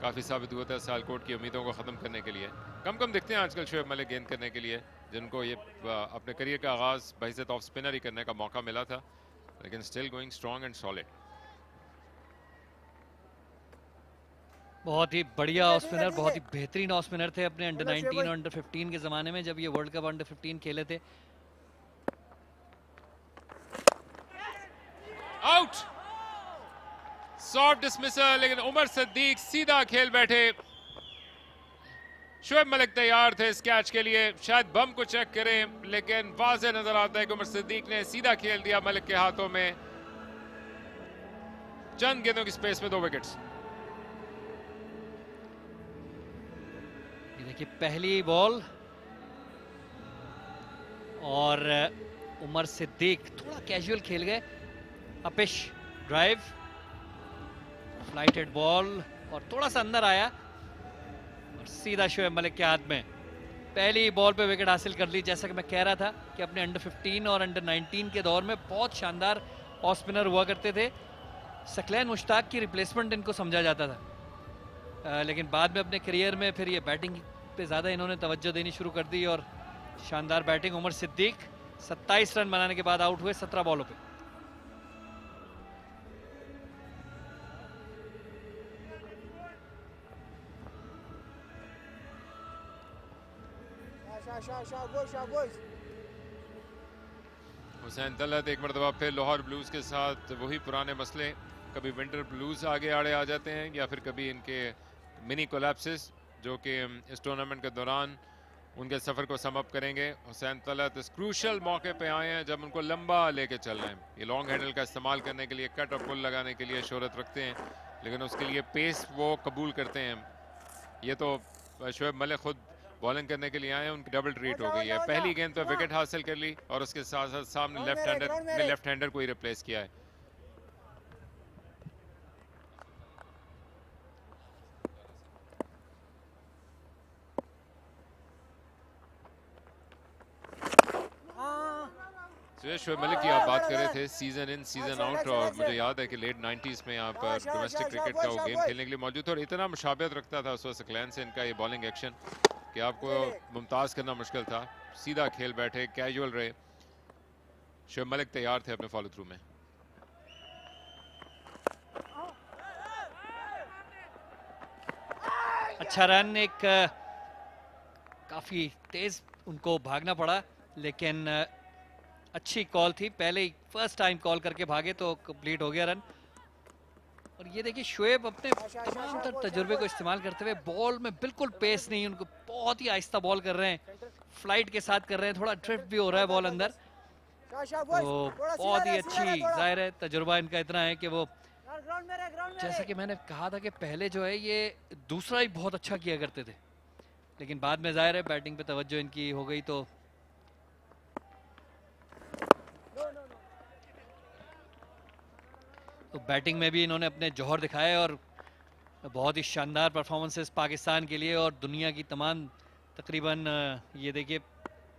काफ़ी साबित हुआ था सियालकोट की उम्मीदों को ख़त्म करने के लिए। कम दिखते हैं आजकल शोएब मलिक गेंद करने के लिए, जिनको ये अपने करियर का आगाज़ बहिज़त ऑफ स्पिनर ही करने का मौका मिला था, लेकिन still going strong and solid. बहुत ही बढ़िया ऑफ स्पिनर, बहुत ही बेहतरीन ऑफ स्पिनर थे अपने अंडर 19 और अंडर 15 के ज़माने में, जब ये वर्ल्ड कप अंडर 15 खेले थे। आउट, सॉफ्ट डिसमिसल, लेकिन उमर सिद्दीक सीधा खेल बैठे। शोएब मलिक तैयार थे इस कैच के लिए, शायद बम को चेक करें, लेकिन वाज़े नजर आता है कि उमर सिद्दीक ने सीधा खेल दिया मलिक के हाथों में। चंद गेंदों की स्पेस में 2 विकेट्स। ये देखिए पहली बॉल, और उमर सिद्दीक थोड़ा कैजुअल खेल गए। अपिश ड्राइव, फ्लाइटेड बॉल, और थोड़ा सा अंदर आया और सीधा शोएब मलिक के हाथ में। पहली बॉल पे विकेट हासिल कर ली। जैसा कि मैं कह रहा था कि अपने अंडर 15 और अंडर 19 के दौर में बहुत शानदार ऑफ स्पिनर हुआ करते थे। सकलैन मुश्ताक की रिप्लेसमेंट इनको समझा जाता था, लेकिन बाद में अपने करियर में फिर ये बैटिंग पे ज़्यादा इन्होंने तवज्जो देनी शुरू कर दी, और शानदार बैटिंग। उमर सिद्दीक 27 रन बनाने के बाद आउट हुए 17 बॉलों पे। हुसैन तलत एक मरतबा फिर लाहौर ब्लूज़ के साथ वही पुराने मसले, कभी विंटर ब्लूज़ आगे आड़े आ जाते हैं, या फिर कभी इनके मिनी कोलैप्सेस, जो कि इस टूर्नामेंट के दौरान उनके सफ़र को सम अप करेंगे। हुसैन तलत इस क्रूशल मौके पे आए हैं जब उनको लंबा लेके चल रहे हैं। ये लॉन्ग हैंडल का इस्तेमाल करने के लिए, कट और पुल लगाने के लिए शोहरत रखते हैं, लेकिन उसके लिए पेस वो कबूल करते हैं। ये तो शोएब मलिक खुद बॉलिंग करने के लिए आए हैं, उनकी डबल ट्रीट हो गई है। पहली गेंद पे विकेट हासिल कर ली, और उसके साथ साथ सामने लेफ्ट हैंडर को ही रिप्लेस किया है। तो शोएब मलिक की आप बात कर रहे थे सीजन इन सीजन आउट, और मुझे याद है कि लेट 90s में यहाँ पर डोमेस्टिक क्रिकेट का वो गेम खेलने के लिए मौजूद था और इतना मुशाबहत रखता था उस वक्त क्लैन से इनका ये बॉलिंग एक्शन कि आपको मुमताज़ करना मुश्किल था। सीधा खेल बैठे, कैजुअल रहे। शोएब मलिक तैयार थे अपने फॉलो थ्रू में। अच्छा रन, एक काफी तेज उनको भागना पड़ा, लेकिन अच्छी कॉल थी। पहले ही फर्स्ट टाइम कॉल करके भागे तो कंप्लीट हो गया रन। और ये देखिए शोएब अपने तमाम तर तजुर्बे को इस्तेमाल करते हुए बॉल में बिल्कुल पेस नहीं, उनको बहुत ही आहिस्ता बॉल कर रहे हैं, फ्लाइट के साथ कर रहे हैं, थोड़ा ड्रिफ्ट भी हो रहा है बॉल अंदर। तो बहुत ही अच्छी, जाहिर है तजुर्बा इनका इतना है कि वो, जैसा कि मैंने कहा था कि पहले जो है ये दूसरा ही बहुत अच्छा किया करते थे, लेकिन बाद में जाहिर है बैटिंग पे तवज्जो इनकी हो गई तो बैटिंग में भी इन्होंने अपने जौहर दिखाए और बहुत ही शानदार परफॉर्मेंसेस पाकिस्तान के लिए और दुनिया की तमाम, तकरीबन ये देखिए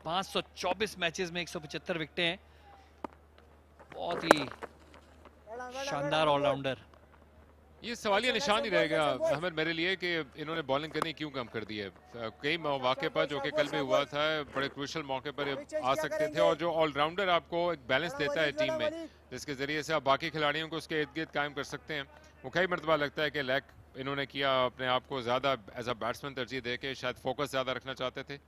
524 मैचेस में 175 विकेटें हैं। बहुत ही शानदार ऑलराउंडर। ये सवालिया निशान ही रहेगा अहमद मेरे लिए कि इन्होंने बॉलिंग करनी क्यों कम कर दी है। कई मौके पर, जो कि कल भी हुआ था, बड़े क्रूशल मौके पर आ सकते थे, और जो ऑलराउंडर आपको एक बैलेंस देता है टीम में, जिसके जरिए से आप बाकी खिलाड़ियों को उसके इर्द गिर्द कायम कर सकते हैं, वो कई मरतबा लगता है कि लैक इन्होंने किया। अपने आप को ज़्यादा एज अ बैट्समैन तरजीह दे के शायद फोकस ज़्यादा रखना चाहते थे।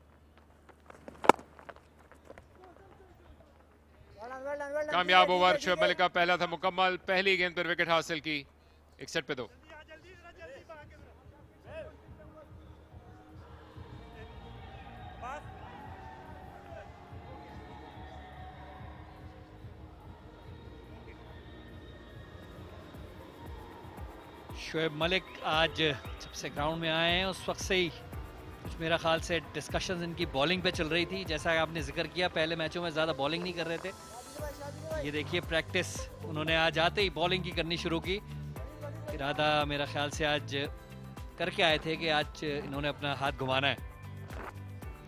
कामयाब ओवर, शोएब मलिक का पहला था मुकम्मल। पहली गेंद पर विकेट हासिल की, 61 पे 2। शोएब मलिक आज जब से ग्राउंड में आए हैं उस वक्त से ही कुछ मेरा ख्याल से डिस्कशंस इनकी बॉलिंग पे चल रही थी। जैसा कि आपने जिक्र किया, पहले मैचों में ज़्यादा बॉलिंग नहीं कर रहे थे। ये देखिए प्रैक्टिस उन्होंने आज आते ही बॉलिंग की करनी शुरू की। इरादा मेरा ख्याल से आज करके आए थे कि आज इन्होंने अपना हाथ घुमाना है।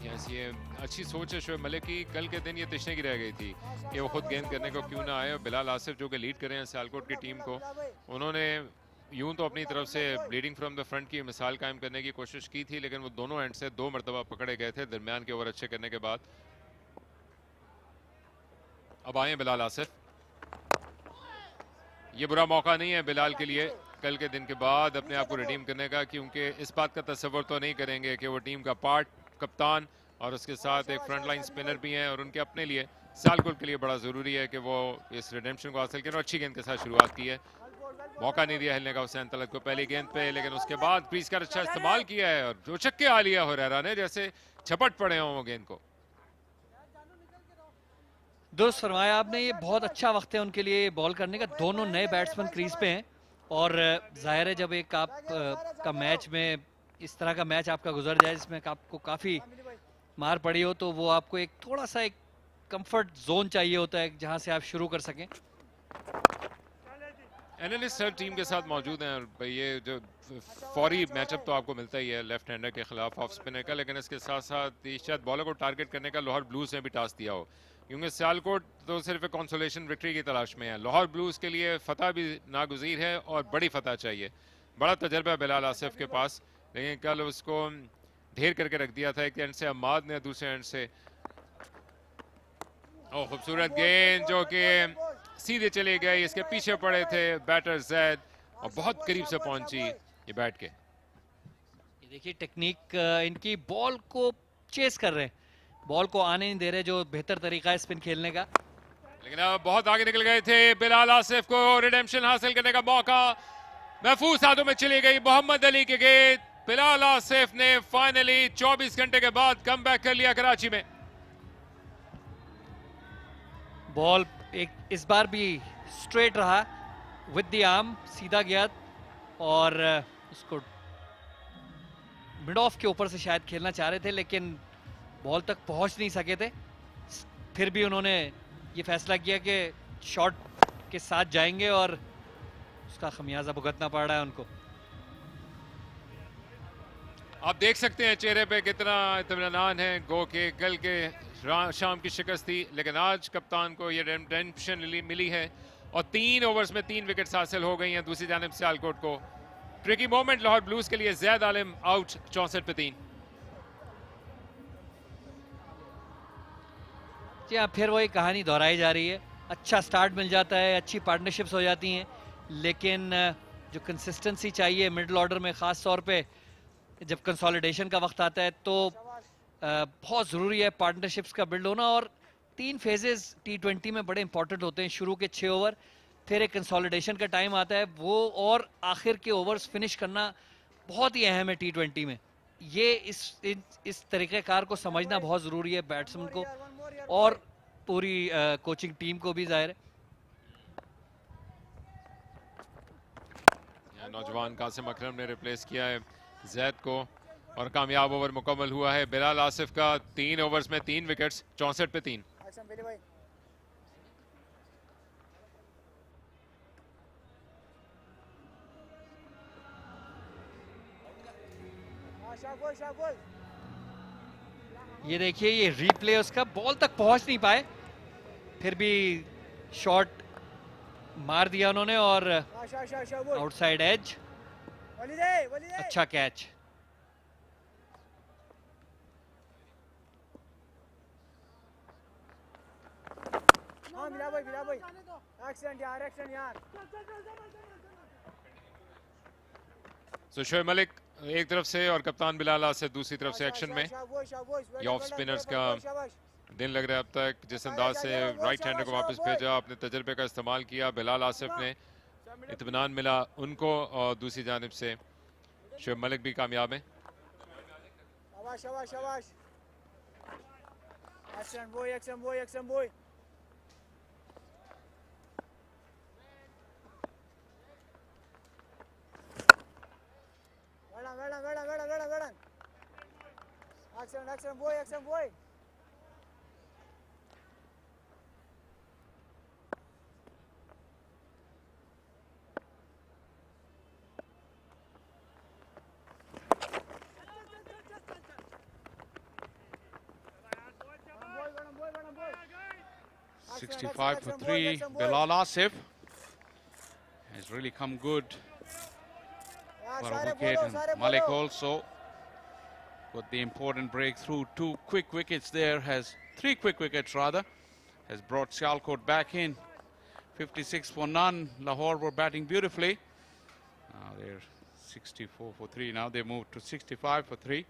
यस, ये अच्छी सोच है शोएब मलिक की। कल के दिन ये तशने की रह गई थी कि वो खुद गेंद करने को क्यों ना आए। और बिलाल आसिफ जो कि लीड कर रहे हैं सियालकोट की टीम को, उन्होंने यूं तो अपनी तरफ से लीडिंग फ्रॉम द फ्रंट की मिसाल कायम करने की कोशिश की थी, लेकिन वो दोनों एंड से 2 मरतबा पकड़े गए थे दरमियान के ओवर अच्छे करने के बाद। अब आए बिलाल आसिफ। ये बुरा मौका नहीं है बिलाल के लिए कल के दिन के बाद अपने आप को रिडीम करने का, क्योंकि इस बात का तस्वर तो नहीं करेंगे कि वो टीम का पार्ट, कप्तान और उसके साथ एक फ्रंट लाइन स्पिनर भी हैं, और उनके अपने लिए, सियालकोट के लिए बड़ा ज़रूरी है कि वो इस रिडेम्पशन को हासिल करें। और अच्छी गेंद के साथ शुरुआत की है, मौका नहीं दिया हिलने का हुसैन तलत को पहली गेंद पे, लेकिन उसके बाद क्रीज का अच्छा इस्तेमाल किया है और जो छक्के आ लिया हुरैरा ने, जैसे झपट पड़े हों वो गेंद को। दुरुस्त फरमाया आपने, ये बहुत अच्छा वक्त है उनके लिए बॉल करने का। दोनों नए बैट्समैन क्रीज पे हैं और जाहिर है जब एक आप का मैच में इस तरह का मैच आपका गुजर जाए जिसमें आपको काफ़ी मार पड़ी हो, तो वो आपको एक थोड़ा सा एक कंफर्ट जोन चाहिए होता है जहां से आप शुरू कर सकें। एनालिस्ट हर टीम के साथ मौजूद हैं, और ये जो फौरी मैचअप तो आपको मिलता ही है लेफ्ट हैंडर के खिलाफ ऑफ स्पिनर का, लेकिन इसके साथ साथ शायद बॉलर को टारगेट करने का लाहौर ब्लूज ने भी टास्क दिया हो, क्योंकि सियालकोट तो सिर्फ एक कंसोलेशन विक्ट्री की तलाश में है। लाहौर ब्लूज के लिए फतह भी नागुज़ीर है और बड़ी फतह चाहिए। बड़ा तजर्बा है बिलाल आसिफ के पास, लेकिन कल उसको ढेर करके रख दिया था एक एंड से अम्माद ने, दूसरे एंड से खूबसूरत गेंद जो कि सीधे चले गए, इसके पीछे पड़े थे बैटर जैद और बहुत करीब से पहुंची ये बैट के। ये देखिए टेक्निक इनकी, बॉल को चेस कर रहे हैं, बॉल को आने नहीं दे रहे, जो बेहतर तरीका है स्पिन खेलने का। लेकिन अब बहुत आगे निकल गए थे बिलाल आसिफ को रिडेम्पशन हासिल करने का मौका महफूज हाथों में चली गई। मोहम्मद अली के गेंद, बिलाल आसिफ ने फाइनली 24 घंटे के बाद कम बैक कर लिया कराची में। बॉल एक इस बार भी स्ट्रेट रहा, विद द आर्म सीधा गया और उसको मिड ऑफ के ऊपर से शायद खेलना चाह रहे थे, लेकिन बॉल तक पहुंच नहीं सके थे। फिर भी उन्होंने ये फैसला किया कि शॉट के साथ जाएंगे और उसका खमियाजा भुगतना पड़ रहा है उनको। आप देख सकते हैं चेहरे पे कितना इत्मीनान है। गो के कल के शाम की शिकस्त थी, लेकिन आज कप्तान को ये रेडेम्पशन मिली है और 3 ओवर्स में 3 विकेट्स हासिल हो गई हैं। दूसरी जानिब सियालकोट को ट्रिकी मोमेंट लाहौर ब्लूज के लिए। जैद आलिम आउट 64 पे 3। जी हाँ, फिर वही कहानी दोहराई जा रही है। अच्छा स्टार्ट मिल जाता है, अच्छी पार्टनरशिप्स हो जाती हैं, लेकिन जो कंसिस्टेंसी चाहिए मिडिल ऑर्डर में, ख़ास तौर पे जब कंसोलिडेशन का वक्त आता है, तो बहुत ज़रूरी है पार्टनरशिप्स का बिल्ड होना। और 3 फेजेस T20 में बड़े इंपॉर्टेंट होते हैं। शुरू के 6 ओवर, फिर एक कंसोलिडेशन का टाइम आता है वो, और आखिर के ओवर्स फिनिश करना बहुत ही अहम है T20 में। ये इस तरीक़ेकार को समझना बहुत ज़रूरी है बैट्समैन को और पूरी कोचिंग टीम को भी ज़ाहिर है। नौजवान कासिम अकरम ने रिप्लेस किया है जैद को और कामयाब ओवर मुकम्मल हुआ है बिलाल आसिफ का। 3 ओवर्स में 3 विकेट्स, 64 पे 3। ये देखिए, ये रिप्ले उसका, बॉल तक पहुंच नहीं पाए, फिर भी शॉट मार दिया उन्होंने और आउटसाइड एज। अच्छा कैच। तो शोएब मलिक एक तरफ से और कप्तान बिलाल आसिफ दूसरी तरफ से एक्शन में। ये ऑफ स्पिनर्स का दिन लग रहा है अब तक। जिस अंदाज से राइट हैंडर को वापस भेजा, अपने तजर्बे का इस्तेमाल किया, बिलाल आसिफ ने इत्मीनान मिला उनको, और दूसरी जानिब से शोएब मलिक भी कामयाब है। $65 for 3. Bilal Asif has really come good for a wicket, and Malik also got the important breakthrough. 2 quick wickets there, has 3 quick wickets rather, has brought Sialkot back in. 56 for none. Lahore were batting beautifully. Now they're 64 for 3. Now they moved to 65 for 3.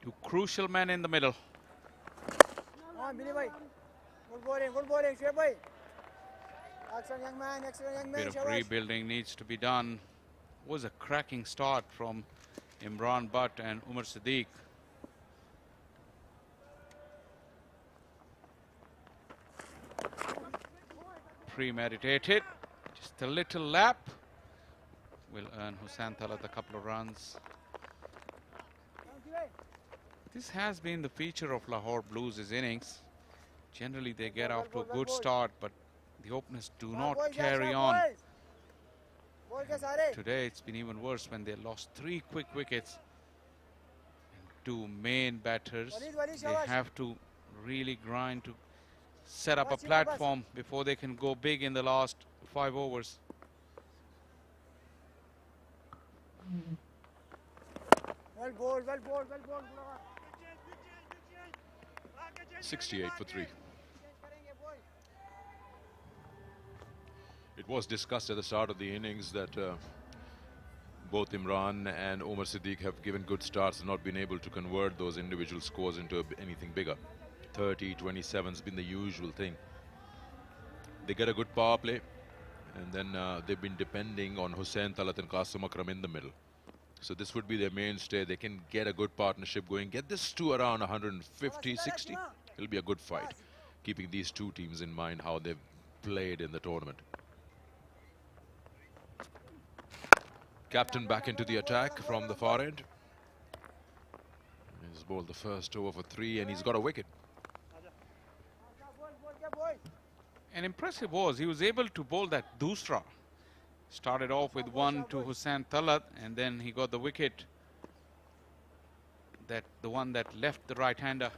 2 crucial men in the middle. Bit of rebuilding needs to be done. Was a cracking start from Imran Butt and Umar Siddiq. Premeditated, just a little lap will earn Hussain Talat a couple of runs. This has been the feature of Lahore Blues' innings. Generally they get off to a good start, but the openers do not carry on. And today it's been even worse when they lost 3 quick wickets. And 2 main batters, they have to really grind to set up a platform before they can go big in the last 5 overs. Well bowled, well bowled, well bowled. 68 for 3. It was discussed at the start of the innings that both Imran and Umar Siddiq have given good starts and not been able to convert those individual scores into anything bigger. 30, 27 has been the usual thing. They get a good power play, and then they've been depending on Hussain Talat and Qasim Akram in the middle. So this would be their mainstay. They can get a good partnership going, get this to around 150, 60. It'll be a good fight, keeping these 2 teams in mind how they've played in the tournament. Captain back into the attack from the far end. He's bowled the first over for 3 and he's got a wicket. And impressive was he was able to bowl that dusra Started off with one to Hussain Talat, and then he got the wicket. The one that left the right-hander.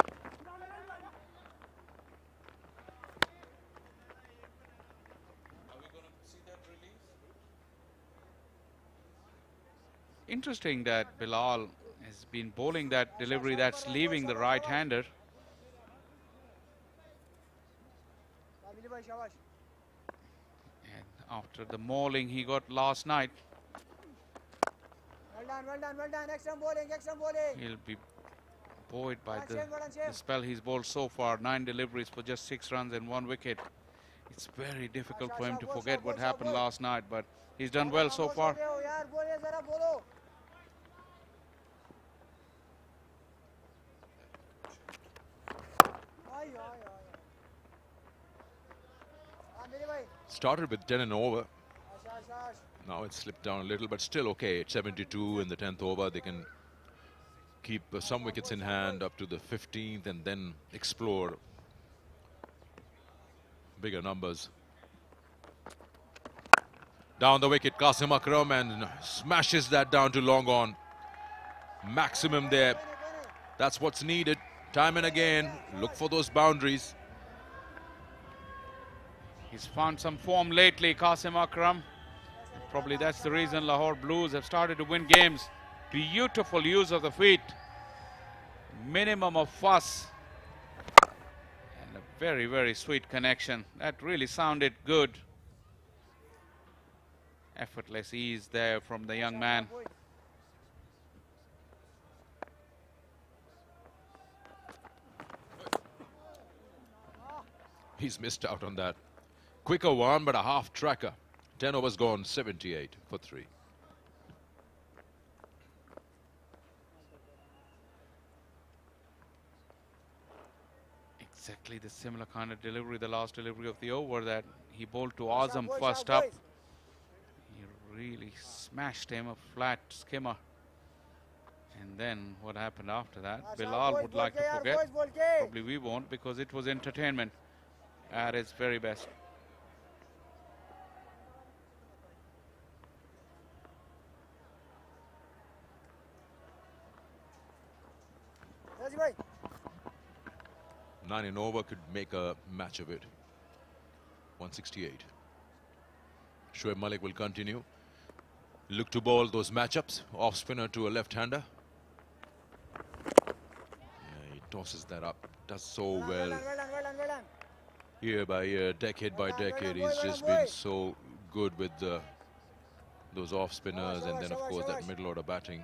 Interesting that Bilal has been bowling that delivery that's leaving the right-hander. And after the mauling he got last night, well done. Excellent bowling. he'll be buoyed by the spell he's bowled so far. 9 deliveries for just 6 runs and 1 wicket. It's very difficult for him to forget what happened last night, but he's done well so far. Started with 10 and over. Now it's slipped down a little, but still okay. It's 72 in the 10th over. They can keep some wickets in hand up to the 15th and then explore bigger numbers. Down the wicket, Qasim Akram, and smashes that down to long on. Maximum there. That's what's needed. Time and again, look for those boundaries. He's found some form lately, Qasim Akram. Probably that's the reason Lahore Blues have started to win games. Beautiful use of the feet. Minimum of fuss. And a very, very sweet connection. That really sounded good. Effortless ease there from the young man. He's missed out on that. Quicker one, but a half tracker. 10 overs gone, 78 for 3. Exactly the similar kind of delivery, the last delivery of the over that he bowled to Azam first up. He really smashed him, a flat skimmer. And then what happened after that, Bilal would like to forget. Probably we won't, because it was entertainment at its very best. Right. 9 and over could make a match of it. 168. Shoaib Malik will continue. Look to bowl those matchups. Off spinner to a left-hander. Yeah, he tosses that up. Does so well. Well done. Year by year, decade by decade, he's just been so good with those off spinners, and then of course that middle order batting.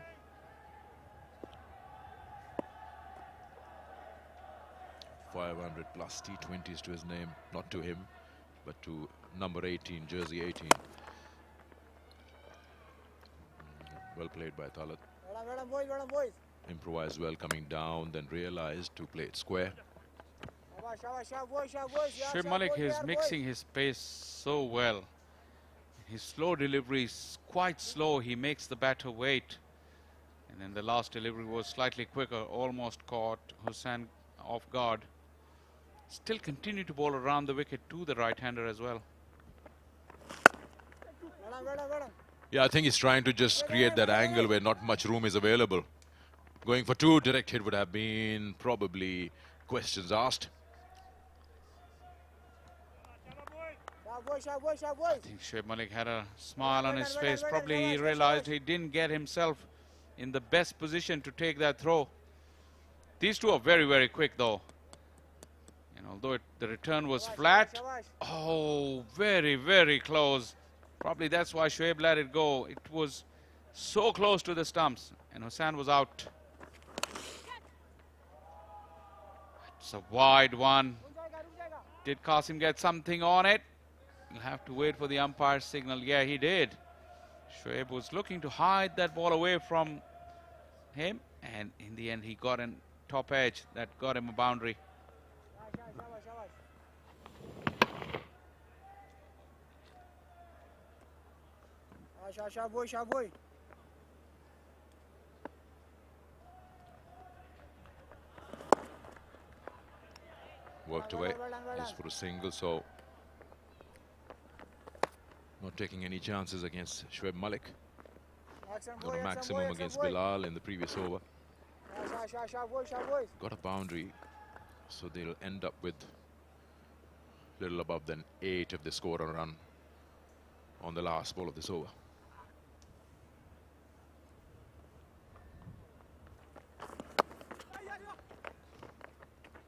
+500 T20s to his name, not to him, but to number 18, jersey 18. Well played by Talat. Well done, boys. Improvised well coming down, then realized to play it square. Shoaib Malik is mixing his pace so well. His slow delivery is quite slow. He makes the batter wait. And then the last delivery was slightly quicker, almost caught Hussain off guard. Still continue to bowl around the wicket to the right-hander as well. Well done. Yeah, I think he's trying to just create that angle where not much room is available. Going for 2 direct hit would have been probably questions asked. I think Shoaib Malik had a smile on his face. Probably he realized he didn't get himself in the best position to take that throw. These two are very, very quick though. And although the return was flat, oh, very, very close. Probably that's why Shoaib let it go. It was so close to the stumps, and Hussain was out. It's a wide one. Did Qasim get something on it? You'll have to wait for the umpire's signal. Yeah, he did. Shoaib was looking to hide that ball away from him, and in the end he got an top edge that got him a boundary. Shaboy. Worked away just for a single, so not taking any chances against Shoaib Malik. Action Got boy, a action maximum boy, action against boy. Bilal in the previous over. Sharp boy, sharp boy. Got a boundary, so they'll end up with little above than 8 if they score a run on the last ball of this over.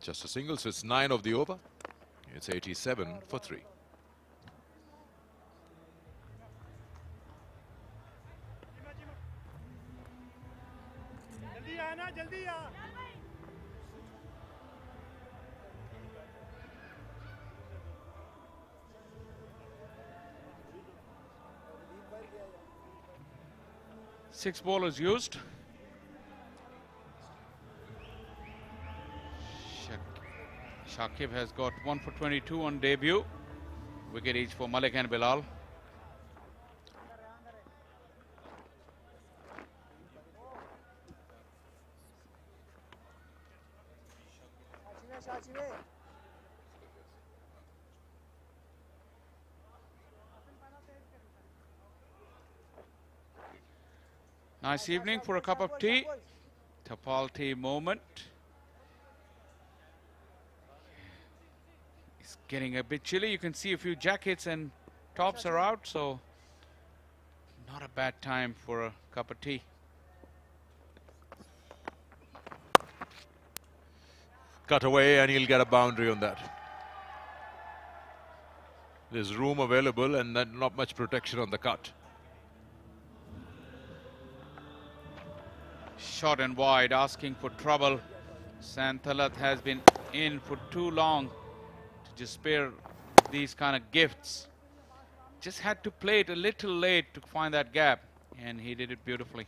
Just a single, so it's 9 of the over. It's 87 for 3. जल्दी आ ना, जल्दी आ. Six bowlers used. Shakib has got 1 for 22 on debut. Wicket each for Malik and Bilal. Nice evening for a cup of tea. Tapal tea moment. It's getting a bit chilly. You can see a few jackets and tops are out, so not a bad time for a cup of tea. Cut away and he'll get a boundary on that. There's room available and not much protection on the cut. Short and wide, asking for trouble. Santhalat has been in for too long to just spare these kind of gifts. Just had to play it a little late to find that gap, and he did it beautifully.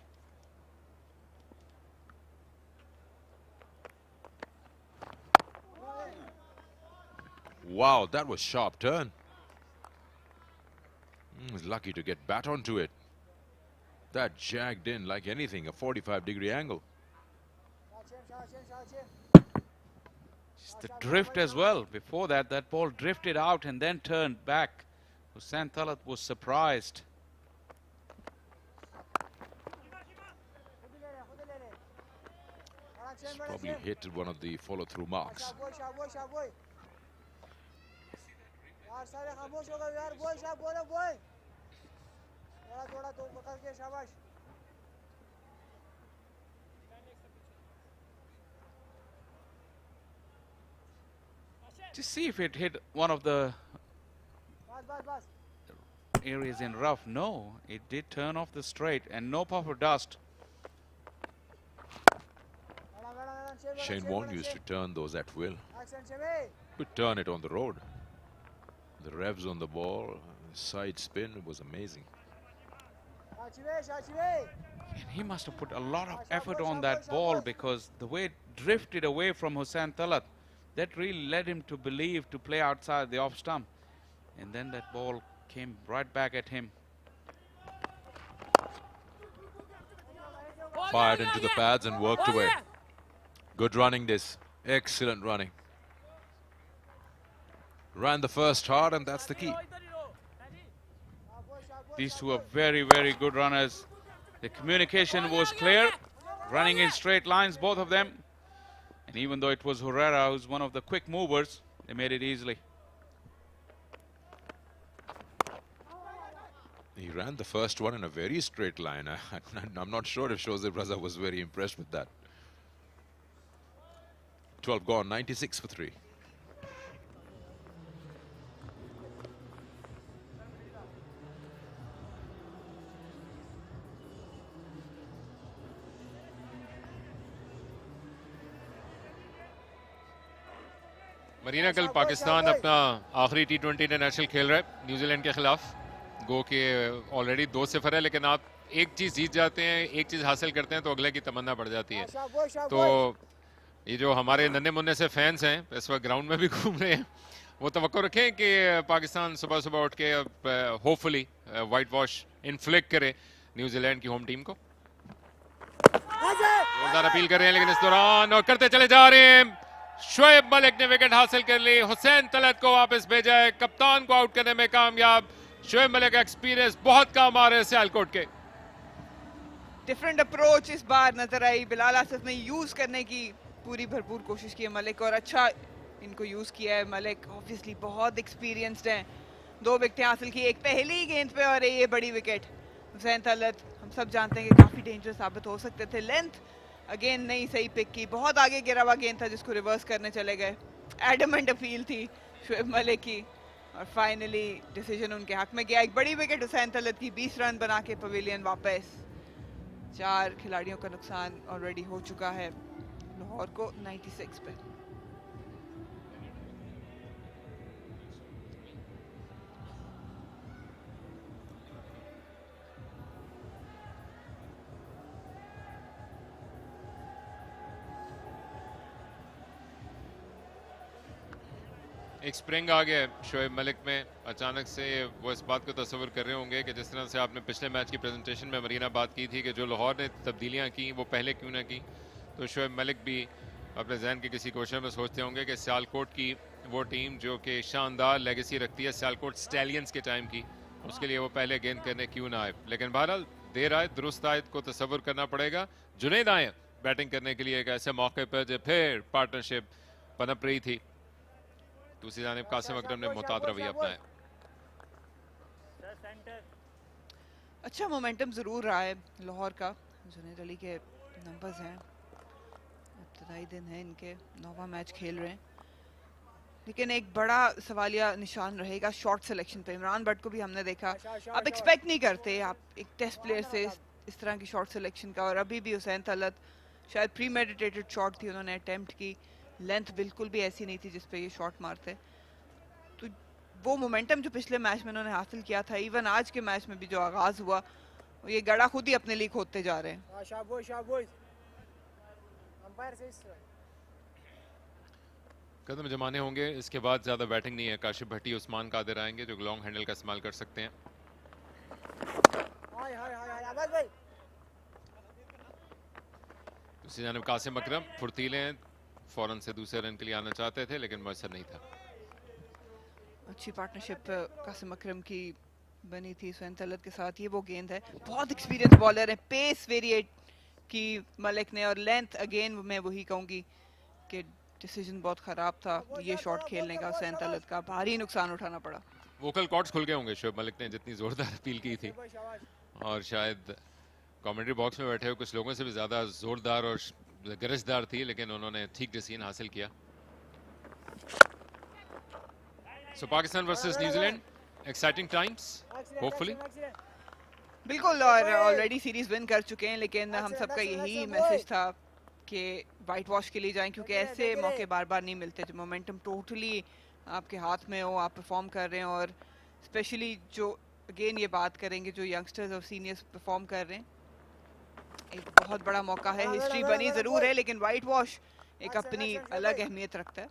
Wow, that was sharp turn. He's lucky to get bat onto it. That jagged in like anything, a 45-degree angle. Just the drift as well. Before that, that ball drifted out and then turned back. Santhalat was surprised. He's probably hit one of the follow-through marks. Just see if it hit one of the areas in rough. No, it did turn off the straight and no puff of dust. Shane Warne used to turn those at will. Could turn it on the road. The revs on the ball, the side spin, it was amazing. And he must have put a lot of effort on that ball, because the way it drifted away from Hussain Talat, that really led him to believe to play outside the off stump. And then that ball came right back at him. Fired into the pads and worked away. Good running this. Excellent running. Ran the first hard, and that's the key. These two are very, very good runners. The communication was clear, running in straight lines, both of them. And even though it was Herrera who's one of the quick movers, they made it easily. He ran the first one in a very straight line. I'm not sure if Joseph Raza was very impressed with that. 12 gone, 96 for 3. Marina, कल पाकिस्तान अपना आखिरी T20 international खेल रहा है New Zealand के खिलाफ. गो के already 2-0 है, लेकिन आप एक चीज जीत जाते हैं, एक चीज हासिल करते हैं तो अगले की तमन्ना बढ़ जाती है. तो ये जो हमारे नन्हे मुन्ने से फैंस हैं इस वक्त ग्राउंड में भी घूम रहे हैं, वो तवक्को रखें कि पाकिस्तान सुबह सुबह उठ के होपफुली वाइट वॉश इन्फ्लिक्ट करे न्यूजीलैंड की होम टीम को. जोरदार अपील कर रहे हैं, लेकिन इस दौरान और करते चले जा रहे हैं. शोएब मलिक ने विकेट हासिल कर ली. हुसैन तलत को वापस भेजा है. कप्तान को आउट करने में कामयाब. शोएब मलिक का एक्सपीरियंस बहुत काम आ रहे हैं सियालकोट के। डिफरेंट अप्रोच इस बार नजर आई, बिलाल आसिफ ने यूज करने की पूरी भरपूर कोशिश की है मलिक, और अच्छा इनको यूज किया है। मलिक ऑब्वियसली बहुत एक्सपीरियंस्ड हैं, 2 विकेटें हासिल की, एक पहली गेंद पे और ये बड़ी विकेट। हुसैन तलत हम सब जानते हैं कि काफी डेंजरस साबित हो सकते थे। लेंथ अगेन नहीं सही पिक की, बहुत आगे गिरा हुआ गेंद था जिसको रिवर्स करने चले गए। एडमेंट अपील थी शोएब मलिक की और फाइनली डिसीजन उनके हक में गया। एक बड़ी विकेट हुसैन तलत की, 20 रन बना के पवेलियन वापस। 4 खिलाड़ियों का नुकसान ऑलरेडी हो चुका है लाहौर को 96 पे। एक स्प्रिंग आ गया शोएब मलिक में। अचानक से वो इस बात को तस्वर कर रहे होंगे कि जिस तरह से आपने पिछले मैच की प्रेजेंटेशन में मरीना बात की थी कि जो लाहौर ने तब्दीलियां की वो पहले क्यों ना की, तो शोएब मलिक भी अपने जहन के किसी क्वेश्चन में सोचते होंगे कि सियालकोट की वो टीम जो कि शानदार लेगेसी रखती है सियालकोट स्टैलियंस के टाइम की, उसके लिए वो पहले गेंद करने क्यों ना आए। लेकिन बहरहाल देर आए दुरुस्त आए को तस्वर करना पड़ेगा। जुनैद आए बैटिंग करने के लिए एक ऐसे मौके पर जब फिर पार्टनरशिप पनप रही थी। दूसरी जानिब कासिम अकरम ने मुताद रवैया अपनाया। अच्छा मोमेंटम जरूर रहा है लाहौर का। जुनैद अली के नंबर्स हैं, इब्तदाई दिन है इनके, 9वां मैच खेल रहे हैं, लेकिन एक बड़ा सवालिया निशान रहेगा शॉट सिलेक्शन पे। इमरान बट को भी हमने देखा, आप एक्सपेक्ट नहीं करते आप एक टेस्ट प्लेयर से इस तरह की शॉट सिलेक्शन का, और अभी भी हुसैन तलत शायद प्री मेडिटेटेड शॉट थी, उन्होंने अटेम्प्ट की, लेंथ बिल्कुल भी ऐसी नहीं थी जिस पे ये शॉट मारते। तो वो मोमेंटम जो पिछले मैच में उन्होंने हासिल किया था, इवन आज के मैच में भी जो आगाज हुआ, ये गड़ा खुद ही अपने लिए खोदते जा रहे हैं। कदम जमाने होंगे, इसके बाद ज्यादा बैटिंग नहीं है। काशिफ भट्टी, उस्मान कादिर आएंगे जो लॉन्ग हैंडल का इस्तेमाल कर सकते हैं। दूसरी जानिब कासिम अकरम फुर्तीले हैं, फौरन से दूसरे रन के लिए आना चाहते थे लेकिन मौसर नहीं था। अच्छी पार्टनरशिप कासिम अकरम की बनी थी हुसैन तलत के साथ। ये वो गेंद है, बहुत एक्सपीरियंस बॉलर है, पेस वेरिएट की मलिक ने, और लेंथ अगेन मैं वही कहूंगी कि डिसीजन बहुत खराब था ये शॉट खेलने का हुसैन तलत का, भारी नुकसान उठाना पड़ा। वोकल कॉर्ड्स खुल गए होंगे शोएब मलिक ने जितनी जोरदार अपील की थी, और शायद कमेंट्री बॉक्स में बैठे हुए कुछ लोगों से भी ज्यादा जोरदार और गरजदार थी, लेकिन उन्होंने ठीक डिसीजन हासिल किया। So Pakistan versus New Zealand, exciting times hopefully. बिल्कुल, और ऑलरेडी सीरीज विन कर चुके हैं, लेकिन हम सबका यही मैसेज था कि वाइट वॉश के लिए जाएं, क्योंकि ऐसे मौके बार बार नहीं मिलते जो मोमेंटम टोटली आपके हाथ में हो, आप परफॉर्म कर रहे हैं, और स्पेशली जो अगेन ये बात करेंगे जो यंगस्टर्स और सीनियर्स परफॉर्म कर रहे हैं, एक बहुत बड़ा मौका है। हिस्ट्री बनी जरूर है लेकिन वाइट वॉश एक अपनी अलग अहमियत रखता है।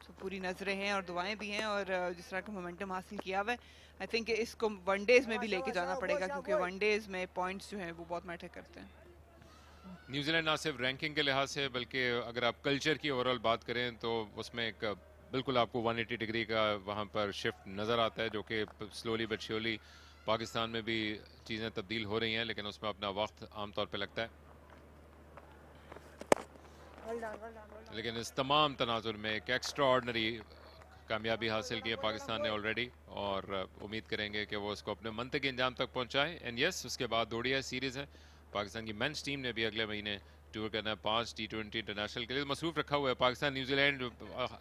तो पूरी नजरें हैं और दुआएं भी हैं, और जिस तरह का मोमेंटम हासिल किया हुआ है, आई थिंक इसको वनडेज में भी लेके जाना पड़ेगा, क्योंकि वनडेज में पॉइंट्स जो हैं वो बहुत मैटर करते हैं। न्यूजीलैंड ना सिर्फ रैंकिंग के लिहाज से बल्कि अगर आप कल्चर की ओवरऑल बात करें तो उसमें एक बिल्कुल आपको 180 डिग्री का वहाँ पर शिफ्ट नज़र आता है, जो कि स्लोली बट श्योरली पाकिस्तान में भी चीज़ें तब्दील हो रही हैं, लेकिन उसमें अपना वक्त आमतौर पे लगता है। लेकिन इस तमाम तनाजुर में एक एक्स्ट्रा ऑर्डनरी कामयाबी हासिल की है पाकिस्तान ने ऑलरेडी, और उम्मीद करेंगे कि वो उसको अपने मंतक के अंजाम तक पहुँचाएँ। एंड यस, उसके बाद ओडीआई सीरीज़ है, पाकिस्तान की मेंस टीम ने भी अगले महीने टूर करना है, 5 T20 इंटरनेशनल के लिए मसरूफ रखा हुआ है पाकिस्तान। न्यूजीलैंड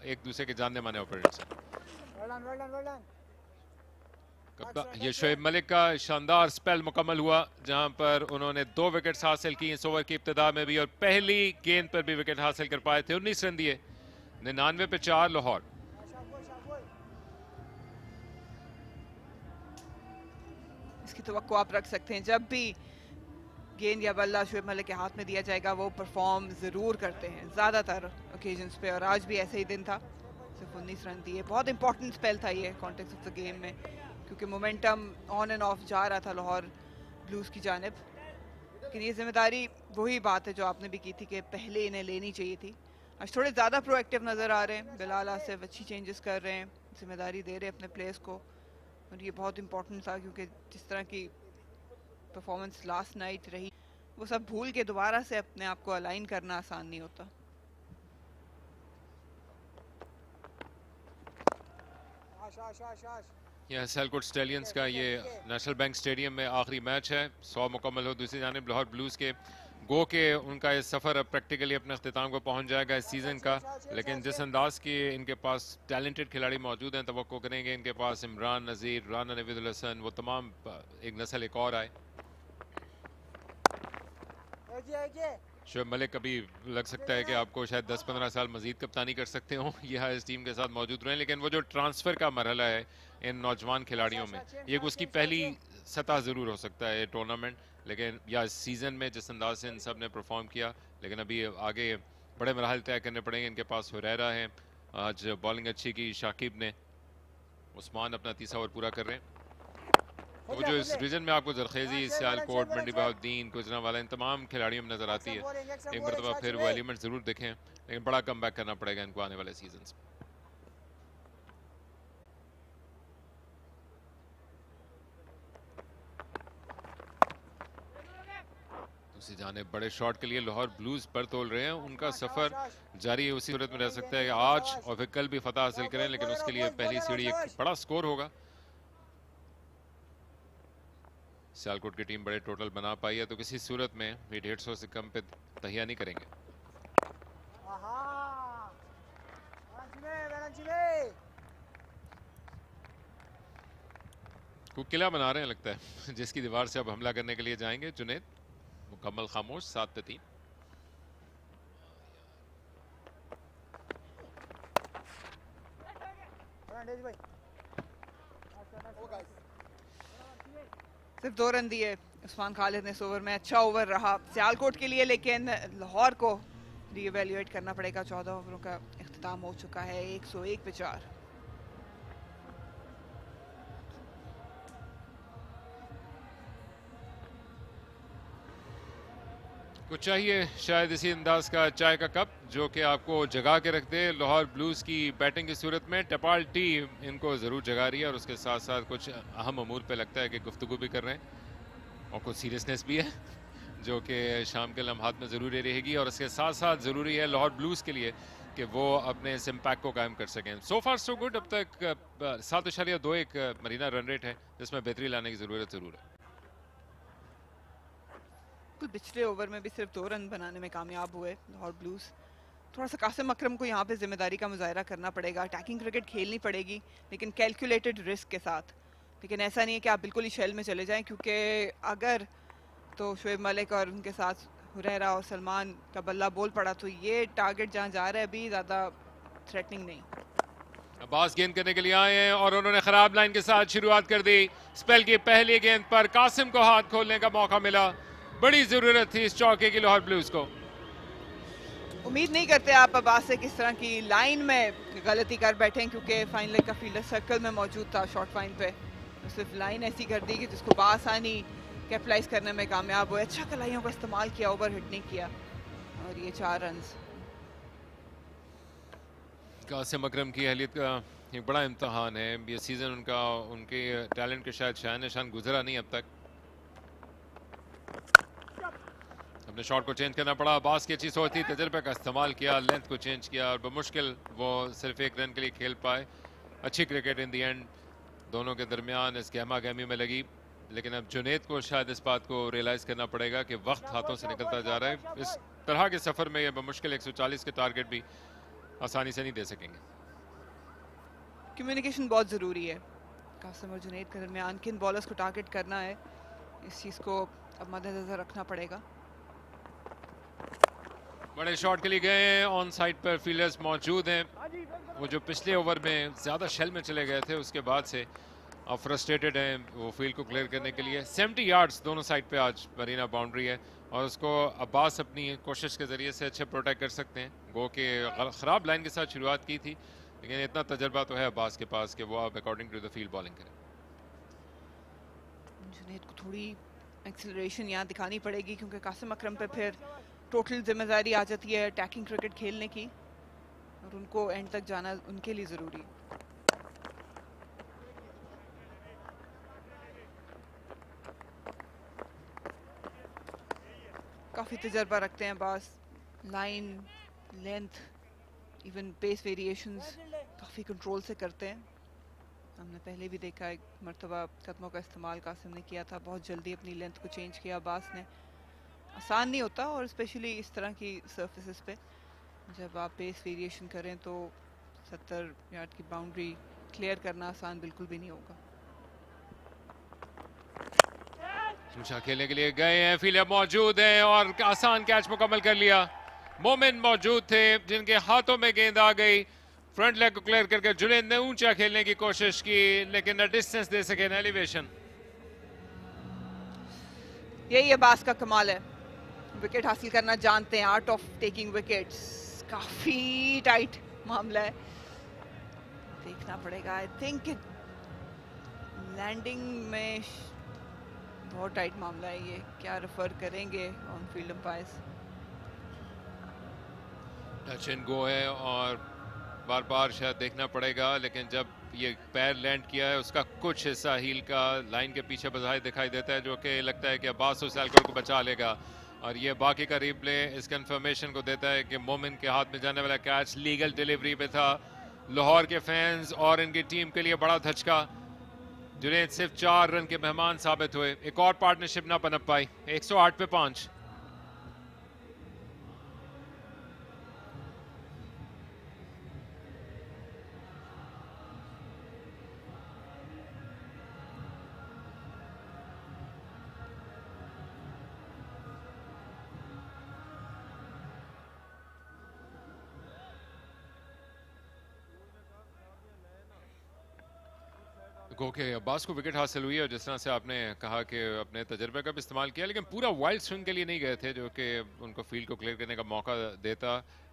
एक दूसरे के जानने माने ऑपोनेंट्स हैं। ये शोएब मलिक का शानदार स्पेल मुकम्मल हुआ जहां पर उन्होंने 2 विकेट्स हासिल की इस ओवर की इब्तिदा में भी, और पहली गेंद पर भी विकेट हासिल कर पाए थे। 19 रन दिए, 99 पे 4 लाहौर। इसकी तवक्को आप रख सकते हैं, जब भी गेंद या बल्ला शोएब मलिक के हाथ में दिया जाएगा वो परफॉर्म ज़रूर करते हैं ज़्यादातर ओकेजन्स पे, और आज भी ऐसा ही दिन था। सिर्फ 19 रन दिए, बहुत इंपॉर्टेंट स्पेल था ये कॉन्टेक्स्ट ऑफ द गेम में, क्योंकि मोमेंटम ऑन एंड ऑफ जा रहा था लाहौर ब्लूज़ की जानिब। लेकिन ये जिम्मेदारी वही बात है जो आपने भी की थी कि पहले इन्हें लेनी चाहिए थी। आज थोड़े ज़्यादा प्रोएक्टिव नज़र आ रहे हैं, बिलाल आसिफ अच्छी चेंजेस कर रहे हैं, जिम्मेदारी दे रहे हैं अपने प्लेयर्स को, और ये बहुत इम्पोर्टेंट था क्योंकि जिस तरह की परफॉर्मेंस लास्ट नाइट रही वो सब भूल के दोबारा से अपने आप को अलाइन करना आसान नहीं होता। यह सियालकोट स्टेलियंस का ये नेशनल बैंक स्टेडियम में आखिरी मैच है। 100 मुकम्मल हो। दूसरी जानिब लाहौर ब्लूज के गो के उनका ये सफ़र अब प्रैक्टिकली अपने अख्तिताम को पहुंच जाएगा इस सीज़न का, लेकिन जिस अंदाज की इनके पास टैलेंटेड खिलाड़ी मौजूद हैं, तवक्को करेंगे इनके पास इमरान नज़ीर, राना नवीदुल हसन, वो तमाम एक नस्ल एक और आए। शोएब मलिक अभी लग सकता है कि आपको शायद 10-15 साल मजीद कप्तानी कर सकते हो यह इस टीम के साथ मौजूद रहे, लेकिन वो जो ट्रांसफ़र का मरहला है इन नौजवान खिलाड़ियों में, ये उसकी पहली सतह ज़रूर हो सकता है टूर्नामेंट, लेकिन या इस सीज़न में जिस अंदाज से इन सब ने परफॉर्म किया, लेकिन अभी आगे बड़े मरहल तय करने पड़ेंगे। इनके पास हुरैरा है, आज बॉलिंग अच्छी की शाकिब ने, उस्मान अपना तीसरा ओवर पूरा कर रहे हैं। वो जो इस रीजन में आपको जरखेजी, सियालकोट, मंडी बहाउद्दीन, गुजरांवाला इन तमाम खिलाड़ियों में नजर आती है, एक मरतबा फिर वो एलिमेंट जरूर देखें, लेकिन बड़ा कम बैक करना पड़ेगा इनको आने वाले सीजन में। दूसरी जाने बड़े शॉट के लिए लाहौर ब्लूज पर तोल रहे हैं, उनका सफर जारी उसी सूरत में रह सकता है कि आज और फिर कल भी फतह हासिल करें, लेकिन उसके लिए पहली सीढ़ी एक बड़ा स्कोर होगा। सियालकोट की टीम बड़े टोटल बना पाई है, तो किसी सूरत में भी 150 से कम पे तहिया नहीं करेंगे। को किला बना रहे हैं लगता है जिसकी दीवार से अब हमला करने के लिए जाएंगे। जुनेद मुकम्मल खामोश, 7 पे 3। सिर्फ 2 रन दिए उस्मान खालिद ने इस ओवर में। अच्छा ओवर रहा सियालकोट के लिए, लेकिन लाहौर को रीएवैल्यूएट करना पड़ेगा। 14 ओवरों का इख्तिताम हो चुका है, 101 पे 4। कुछ चाहिए शायद इसी अंदाज का चाय का कप जो कि आपको जगा के रख दे। लाहौर ब्लूज की बैटिंग की सूरत में टपाल टीम इनको ज़रूर जगा रही है, और उसके साथ साथ कुछ अहम अमूर पे लगता है कि गुफ्तगू भी कर रहे हैं, और कुछ सीरियसनेस भी है जो कि शाम के लम्हात में ज़रूरी रहेगी। और इसके साथ साथ ज़रूरी है लाहौर ब्लूज के लिए कि वो अपने इस इम्पैक्ट को कायम कर सकें। सो फार सो गुड, अब तक 7.21 मरीना रन रेट है, जिसमें बेहतरी लाने की ज़रूरत ज़रूर है। पिछले ओवर में भी सिर्फ 2 रन बनाने में कामयाब हुए लाहौर ब्लूज। थोड़ा सा कासिम अकरम को यहाँ पे जिम्मेदारी का मुजाहरा करना पड़ेगा। अटैकिंग क्रिकेट खेलनी पड़ेगी, लेकिन कैलकुलेटेड रिस्क के साथ। लेकिन ऐसा नहीं है कि आप बिल्कुल ही शेल में चले जाएं, क्योंकि अगर तो शोएब मलिक और उनके साथ हुरैरा और सलमान का बल्ला बोल पड़ा तो ये टारगेट जहाँ जा रहा है अभी ज़्यादा थ्रेटनिंग नहीं। अब्बास गेंद करने के लिए आए हैं और उन्होंने खराब लाइन के साथ शुरुआत कर दी। स्पेल की पहली गेंद पर कासिम को हाथ खोलने का मौका मिला। बड़ी जरूरत थी इस चौके की लाहौर ब्लूज को। उम्मीद नहीं करते आप अब्बास से किस तरह की लाइन में गलती कर बैठे, क्योंकि फाइन लेग का फील्डर सर्कल में मौजूद था शॉर्ट फाइन पे। तो सिर्फ लाइन ऐसी कर दी कि जिसको बासानी कैपिटलाइज करने में कामयाब हुए। अच्छा कलाइयों का इस्तेमाल किया, ओवर हिट नहीं किया, और ये 4 रन। कासिम अकरम की अहलियत का एक बड़ा इम्तहान है ये सीजन। उनके टैलेंट के शायद शान निशान गुजरा नहीं अब तक। अपने शॉट को चेंज करना पड़ा। अब्बास की अच्छी सोच थी, तजर्बे का इस्तेमाल किया, लेंथ को चेंज किया, और बमुश्किल वो सिर्फ 1 रन के लिए खेल पाए। अच्छी क्रिकेट इन दी एंड दोनों के दरमियान इस गहमा गहमी में लगी, लेकिन अब जुनेद को शायद इस बात को रियलाइज़ करना पड़ेगा कि वक्त हाथों से निकलता जा रहा है। इस तरह के सफ़र में ये बमुश्किल 140 के टारगेट भी आसानी से नहीं दे सकेंगे। कम्युनिकेशन बहुत ज़रूरी है कासिम और जुनेद के दरमियान। किन बॉलर्स को टारगेट करना है, इस चीज़ को अब मद्देनजर रखना पड़ेगा। बड़े शॉट के लिए गए, ऑन साइड पर फील्डर्स मौजूद हैं। वो जो पिछले ओवर में ज़्यादा शेल में चले गए थे, उसके बाद से अब फ्रस्ट्रेटेड हैं वो फील्ड को क्लियर करने के लिए। 70 यार्ड्स दोनों साइड पे आज मरीना बाउंड्री है, और उसको अब्बास अपनी कोशिश के ज़रिए से अच्छे प्रोटेक्ट कर सकते हैं। गो के ख़राब लाइन के साथ शुरुआत की थी, लेकिन इतना तजर्बा तो है अब्बास के पास कि वो अब according to the field bowling करें। जुनेद को थोड़ी एक्सेलरेशन यहाँ दिखानी पड़ेगी, क्योंकि कासिम अकरम पे फिर टोटल जिम्मेदारी आ जाती है अटैकिंग क्रिकेट खेलने की, और उनको एंड तक जाना उनके लिए ज़रूरी है। काफ़ी तजर्बा रखते हैं बास, line length even pace variations काफ़ी कंट्रोल से करते हैं। हमने पहले भी देखा एक मरतबा कदमों का इस्तेमाल कासिम ने किया था, बहुत जल्दी अपनी लेंथ को चेंज किया बास ने। आसान नहीं होता, और स्पेशली इस तरह की सर्फेसिस पे जब आप पेस वेरिएशन करें तो 70 यार्ड की बाउंड्री क्लियर करना आसान बिल्कुल भी नहीं होगा। ऊंचा खेलने के लिए गए हैं, फील्डर मौजूद हैं और आसान कैच मुकम्मल कर लिया। मोमिन मौजूद थे जिनके हाथों में गेंद आ गई, फ्रंट लेग को क्लियर करके जुनैद ने ऊंचा खेलने की कोशिश की लेकिन न डिस्टेंस दे सके, न एलिवेशन। यही अब्बास का कमाल है, विकेट हासिल करना जानते हैं, आर्ट ऑफ टेकिंग विकेट्स। काफी टाइट मामला है, देखना पड़ेगा। आई थिंक लैंडिंग में बहुत टाइट मामला है ये, क्या रेफर करेंगे on field umpires. Touch and go है और बार बार शायद देखना पड़ेगा, लेकिन जब ये पैर लैंड किया है उसका कुछ हिस्सा हील का लाइन के पीछे बजाय दिखाई देता है, जो कि लगता है कि अब्बास और सियालकोट को बचा लेगा। और ये बाकी का रिप्ले इस कंफर्मेशन को देता है कि मोमिन के हाथ में जाने वाला कैच लीगल डिलीवरी पे था। लाहौर के फैंस और इनकी टीम के लिए बड़ा धचका। जुनैद सिर्फ 4 रन के मेहमान साबित हुए, एक और पार्टनरशिप ना पनप पाई। 108 पे 5। ओके, अब्बास को विकेट हासिल हुई है और जिस तरह से आपने कहा कि अपने तजर्बे का भी इस्तेमाल किया, लेकिन पूरा वाइल्ड स्विंग के लिए नहीं गए थे जो कि उनको फील्ड को क्लियर करने का मौका देता।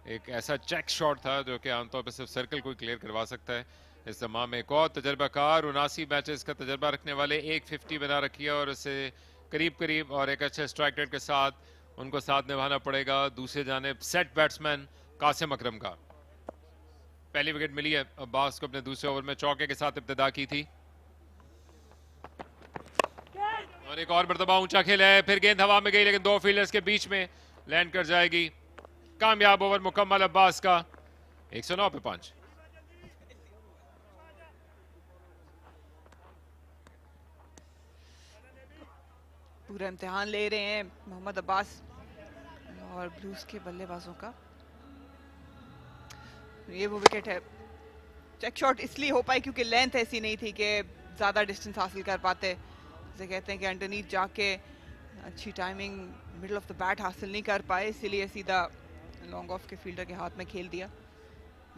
एक ऐसा चेक शॉट था जो कि आमतौर पर सिर्फ सर्कल को क्लियर करवा सकता है। इस तमाम में एक और तजर्बाकार 79 मैचेस का तजर्बा रखने वाले 150 बना रखी है और इससे करीब करीब और एक अच्छे स्ट्राइक रेट के साथ उनको साथ निभाना पड़ेगा। दूसरी जानिब सेट बैट्समैन कासिम अकरम का पहली विकेट मिली है अब्बास को, अपने दूसरे ओवर में चौके के साथ इब्तिदा की थी और एक और मरतबा ऊंचा खेला है, फिर गेंद हवा में गई लेकिन 2 फील्डर्स के बीच में लैंड कर जाएगी। कामयाब ओवर मुकम्मल अब्बास का, 109 पे 5। पूरा इम्तिहान ले रहे हैं मोहम्मद अब्बास और ब्लूज के बल्लेबाजों का। ये वो विकेट है, चेक शॉट इसलिए हो पाई क्योंकि लेंथ ऐसी नहीं थी कि ज्यादा डिस्टेंस हासिल कर पाते। जैसे कहते हैं कि अंडरनीथ जाके अच्छी timing middle of the bat हासिल नहीं कर पाए, इसीलिए सीधा लॉन्ग ऑफ के फील्डर के हाथ में खेल दिया।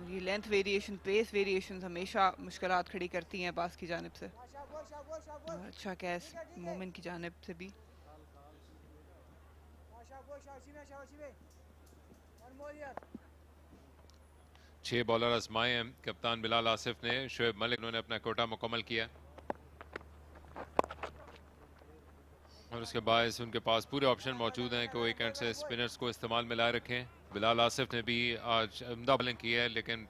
ये लेंथ वेरिएशन, पेस वेरिएशन हमेशा मुश्किलात खड़ी करती हैं अब्बास की जानिब से, और अच्छा कैच मोमिन की जानिब से भी। छह बॉलर आजमाए हैं कप्तान बिलाल आसिफ ने, शोएब मलिक उन्होंने अपना कोटा मुकम्मल किया और उसके बाद उनके पास पूरे ऑप्शन मौजूद हैं कि वो एक एंड से स्पिनर्स को इस्तेमाल में लाए रखें। बिलाल आसिफ ने भी आज उम्दा बॉलिंग की है, लेकिन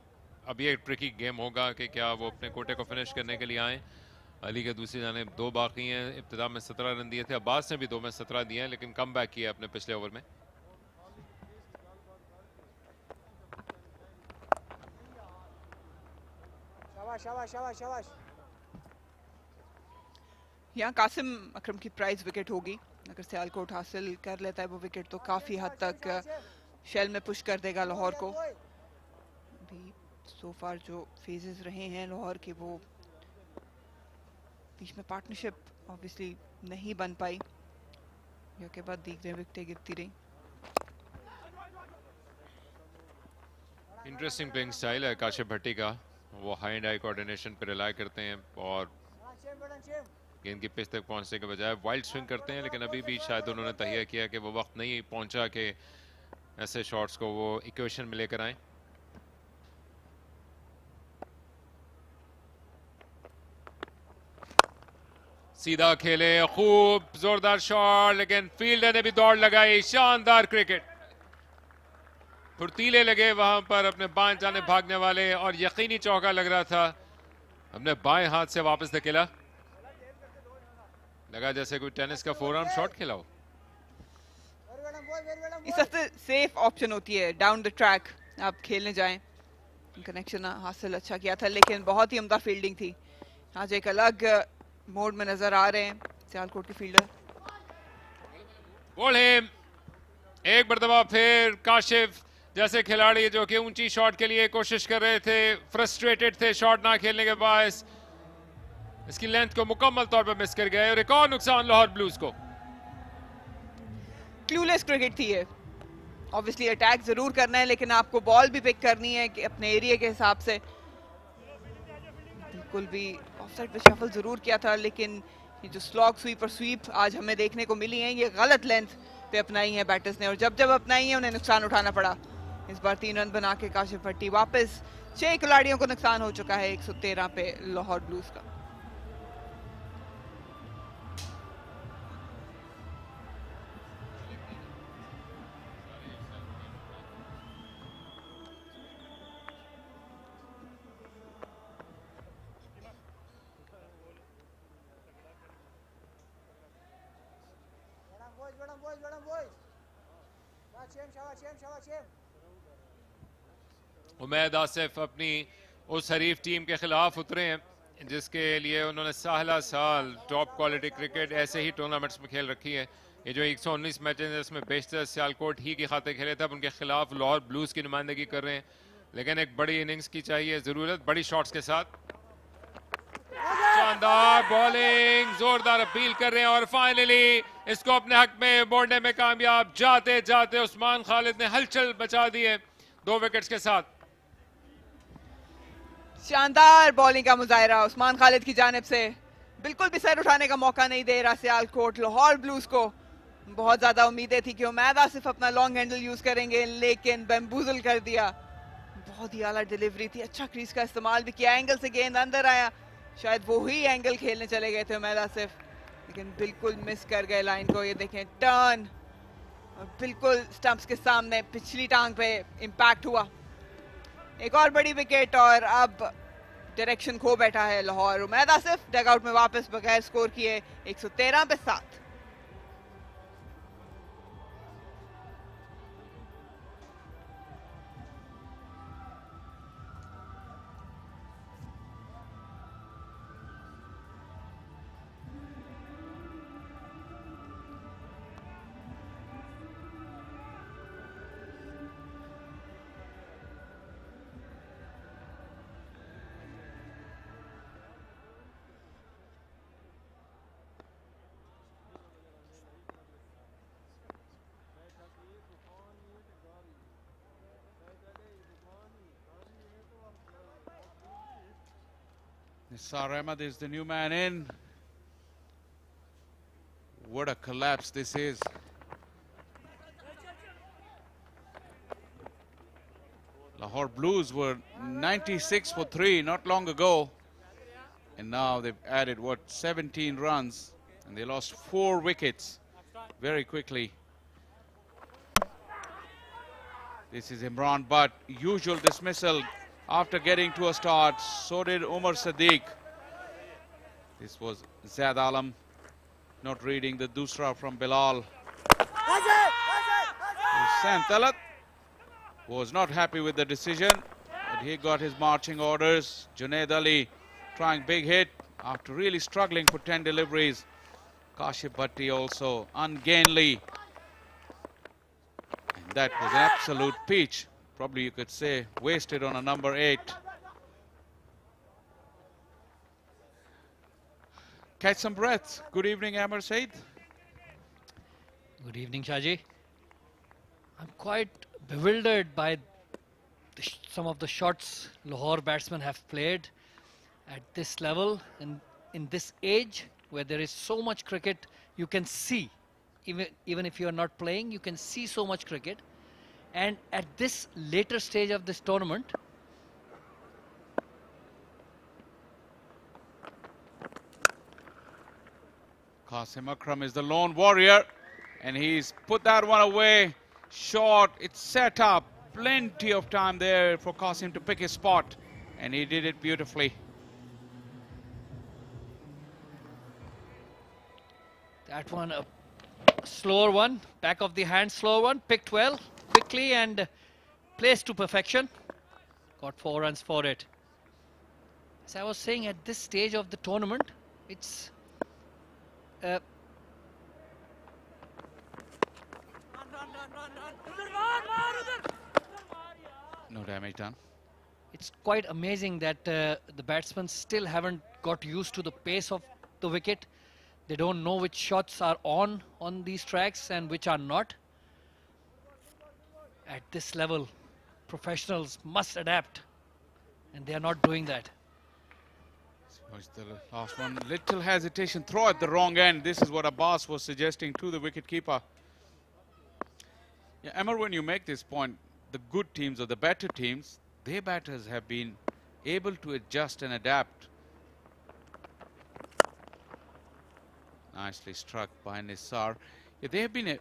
अब ये एक ट्रिकी गेम होगा कि क्या वो अपने कोटे को फिनिश करने के लिए आएँ। अली के दूसरी जानिब 2 बाकी हैं, इब्तिदा में 17 रन दिए थे, अब्बास ने भी 2 में 17 दिए हैं लेकिन कम बैक किया अपने पिछले ओवर में। शाबाश शाबाश शाबाश। यहाँ कासिम अकरम की प्राइज विकेट होगी, अगर सियालकोट हासिल कर लेता है वो विकेट तो काफी हद तक शेल में पुश कर देगा लाहौर को। अभी सो फार जो फेजेस रहे हैं लाहौर के, वो बीच में पार्टनरशिप ऑब्वियसली नहीं बन पाई, के बाद दीगरे विकेटें गिरती रही। इंटरेस्टिंग प्लेइंग स्टाइल है काशिफ भट्टी का, वो हाई एंड आई कोऑर्डिनेशन पर रिलाई करते हैं और गेंद की पिच तक पहुंचने के बजाय वाइल्ड स्विंग करते हैं, लेकिन अभी भी शायद उन्होंने तहिया किया कि वो वक्त नहीं पहुंचा कि ऐसे शॉट्स को वो इक्वेशन में लेकर आए। सीधा खेले, खूब जोरदार शॉट, लेकिन फील्डर ने भी दौड़ लगाई। शानदार क्रिकेट, फुर्तीले लगे वहां पर अपने बाएं जाने भागने वाले और यकीनी चौका लग रहा था, हमने बाएं हाथ से वापस धकेला, लगा जैसे कोई टेनिस का फोरआर्म शॉट खेला हो। ये सबसे सेफ ऑप्शन होती है डाउन द ट्रैक आप खेलने जाएं। कनेक्शन हासिल अच्छा किया था लेकिन बहुत ही उम्दा फील्डिंग थी। आज एक अलग मोड में नजर आ रहे हैं सियालकोट के फील्डर। बॉल है एक मरतबा फिर काशिफ जैसे खिलाड़ी जो कि ऊंची शॉट के लिए कोशिश कर रहे थे, फ्रस्ट्रेटेड थे शॉट ना खेलने के बाद, इसकी लेंथ को मुकम्मल तौर पर मिस कर गए और एक और नुकसान लाहौर ब्लूज को। क्लूलेस क्रिकेट थी ये। ऑब्वियसली अटैक जरूर करना है लेकिन आपको बॉल भी पिक करनी है कि अपने एरिया के हिसाब से। बिल्कुल भी ऑफसाइड पे शफल जरूर किया था लेकिन ये जो स्लॉग स्वीप और स्वीप आज हमें देखने को मिली हैं ये गलत लेंथ पे अपनाई है बैटर्स ने और जब जब अपनाई है उन्हें नुकसान उठाना पड़ा। इस बार 3 रन बना के काशिफ भट्टी वापस। 6 खिलाड़ियों को नुकसान हो चुका है 113 पे लाहौर ब्लूज का। उमैद आसिफ अपनी उस हरीफ टीम के खिलाफ उतरे हैं जिसके लिए उन्होंने साहला साल टॉप क्वालिटी क्रिकेट ऐसे ही टूर्नामेंट्स में खेल रखी है। ये जो 119 मैचेस हैं इसमें बेशतर सियालकोट ही की खाते खेले थे, अब उनके खिलाफ लाहौर ब्लूज की नुमाइंदगी कर रहे हैं। लेकिन एक बड़ी इनिंग्स की चाहिए ज़रूरत, बड़ी शॉट्स के साथ। शानदार बॉलिंग, जोरदार अपील कर रहे हैं और फाइनली इसको अपने हक में मोड़ने में कामयाब। जाते जाते उस्मान खालिद ने हलचल मचा दी है 2 विकेट्स के साथ। शानदार बॉलिंग का मुजाहिरा उस्मान खालिद की जानिब से। बिल्कुल भी सर उठाने का मौका नहीं दे रहा सियालकोट। लाहौर ब्लूज को बहुत ज्यादा उम्मीदें थी कि उमैद आसिफ अपना लॉन्ग हैंडल यूज करेंगे लेकिन बैम्बूजल कर दिया। बहुत ही आला डिलीवरी थी, अच्छा क्रीज का इस्तेमाल भी किया, एंगल से गेंद अंदर आया, शायद वो ही एंगल खेलने चले गए थे उमैद आसिफ लेकिन बिल्कुल मिस कर गए लाइन को। ये देखें टर्न और बिल्कुल स्टंप्स के सामने पिछली टांग पे इम्पैक्ट हुआ। एक और बड़ी विकेट और अब डायरेक्शन खो बैठा है लाहौर। उमैद आसिफ डगआउट में वापस बगैर स्कोर किए 113 पे 7। Nisar Ahmed is the new man in. What a collapse this is. Lahore Blues were 96 for 3 not long ago. And now they've added, 17 runs. And they lost 4 wickets very quickly. This is Imran Butt. Usual dismissal after getting to a start. So did Umar Sadiq. This was Zaid Alam not reading the dusra from Bilal. Sam Talat was not happy with the decision, but he got his marching orders. Junaid Ali trying big hit after really struggling for 10 deliveries. Kashif Bhatti also ungainly. And that was an absolute peach. Probably you could say wasted on a number 8. Catch some breath. Good evening, Amar Said. Good evening, Shaji. I'm quite bewildered by some of the shots Lahore batsmen have played at this level and in this age where there is so much cricket. You can see, even if you are not playing, you can see so much cricket. And at this later stage of this tournament, Qasim Akram is the lone warrior, and he's put that one away. Short, it's set up. Plenty of time there for Qasim to pick his spot, and he did it beautifully. that one a slower one, back of the hand, slower one, picked well, quickly and placed to perfection. Got 4 runs for it. As I was saying, at this stage of the tournament, it's no damage done. it's quite amazing that the batsmen still haven't got used to the pace of the wicket. They don't know which shots are on these tracks and which are not. At this level, professionals must adapt, and they are not doing that. Was the last one, little hesitation, throw at the wrong end. This is what Abbas was suggesting to the wicketkeeper. Yeah, Amar, when you make this point, the good teams or the better teams, their batters have been able to adjust and adapt. Nicely struck by Nisar. Yeah, they have been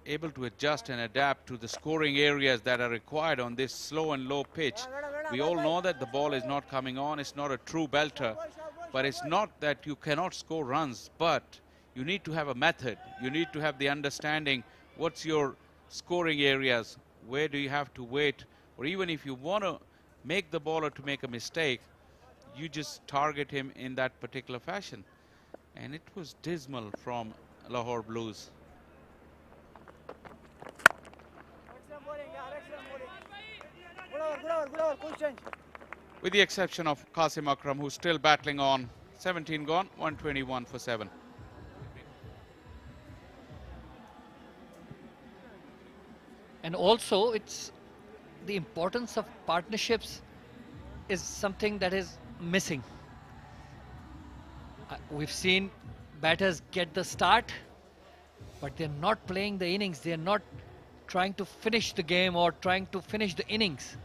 able to adjust and adapt to the scoring areas that are required on this slow and low pitch. We all know that the ball is not coming on, it's not a true belter, but it's not that you cannot score runs, but you need to have a method. You need to have the understanding what's your scoring areas, where do you have to wait, or even if you want to make the bowler to make a mistake, you just target him in that particular fashion. And it was dismal from Lahore Blues. With the exception of Qasim Akram, who's still battling on. 17 gone, 121 for 7. And also, it's the importance of partnerships is something that is missing. We've seen batters get the start, but they're not playing the innings. They're not trying to finish the game or trying to finish the innings,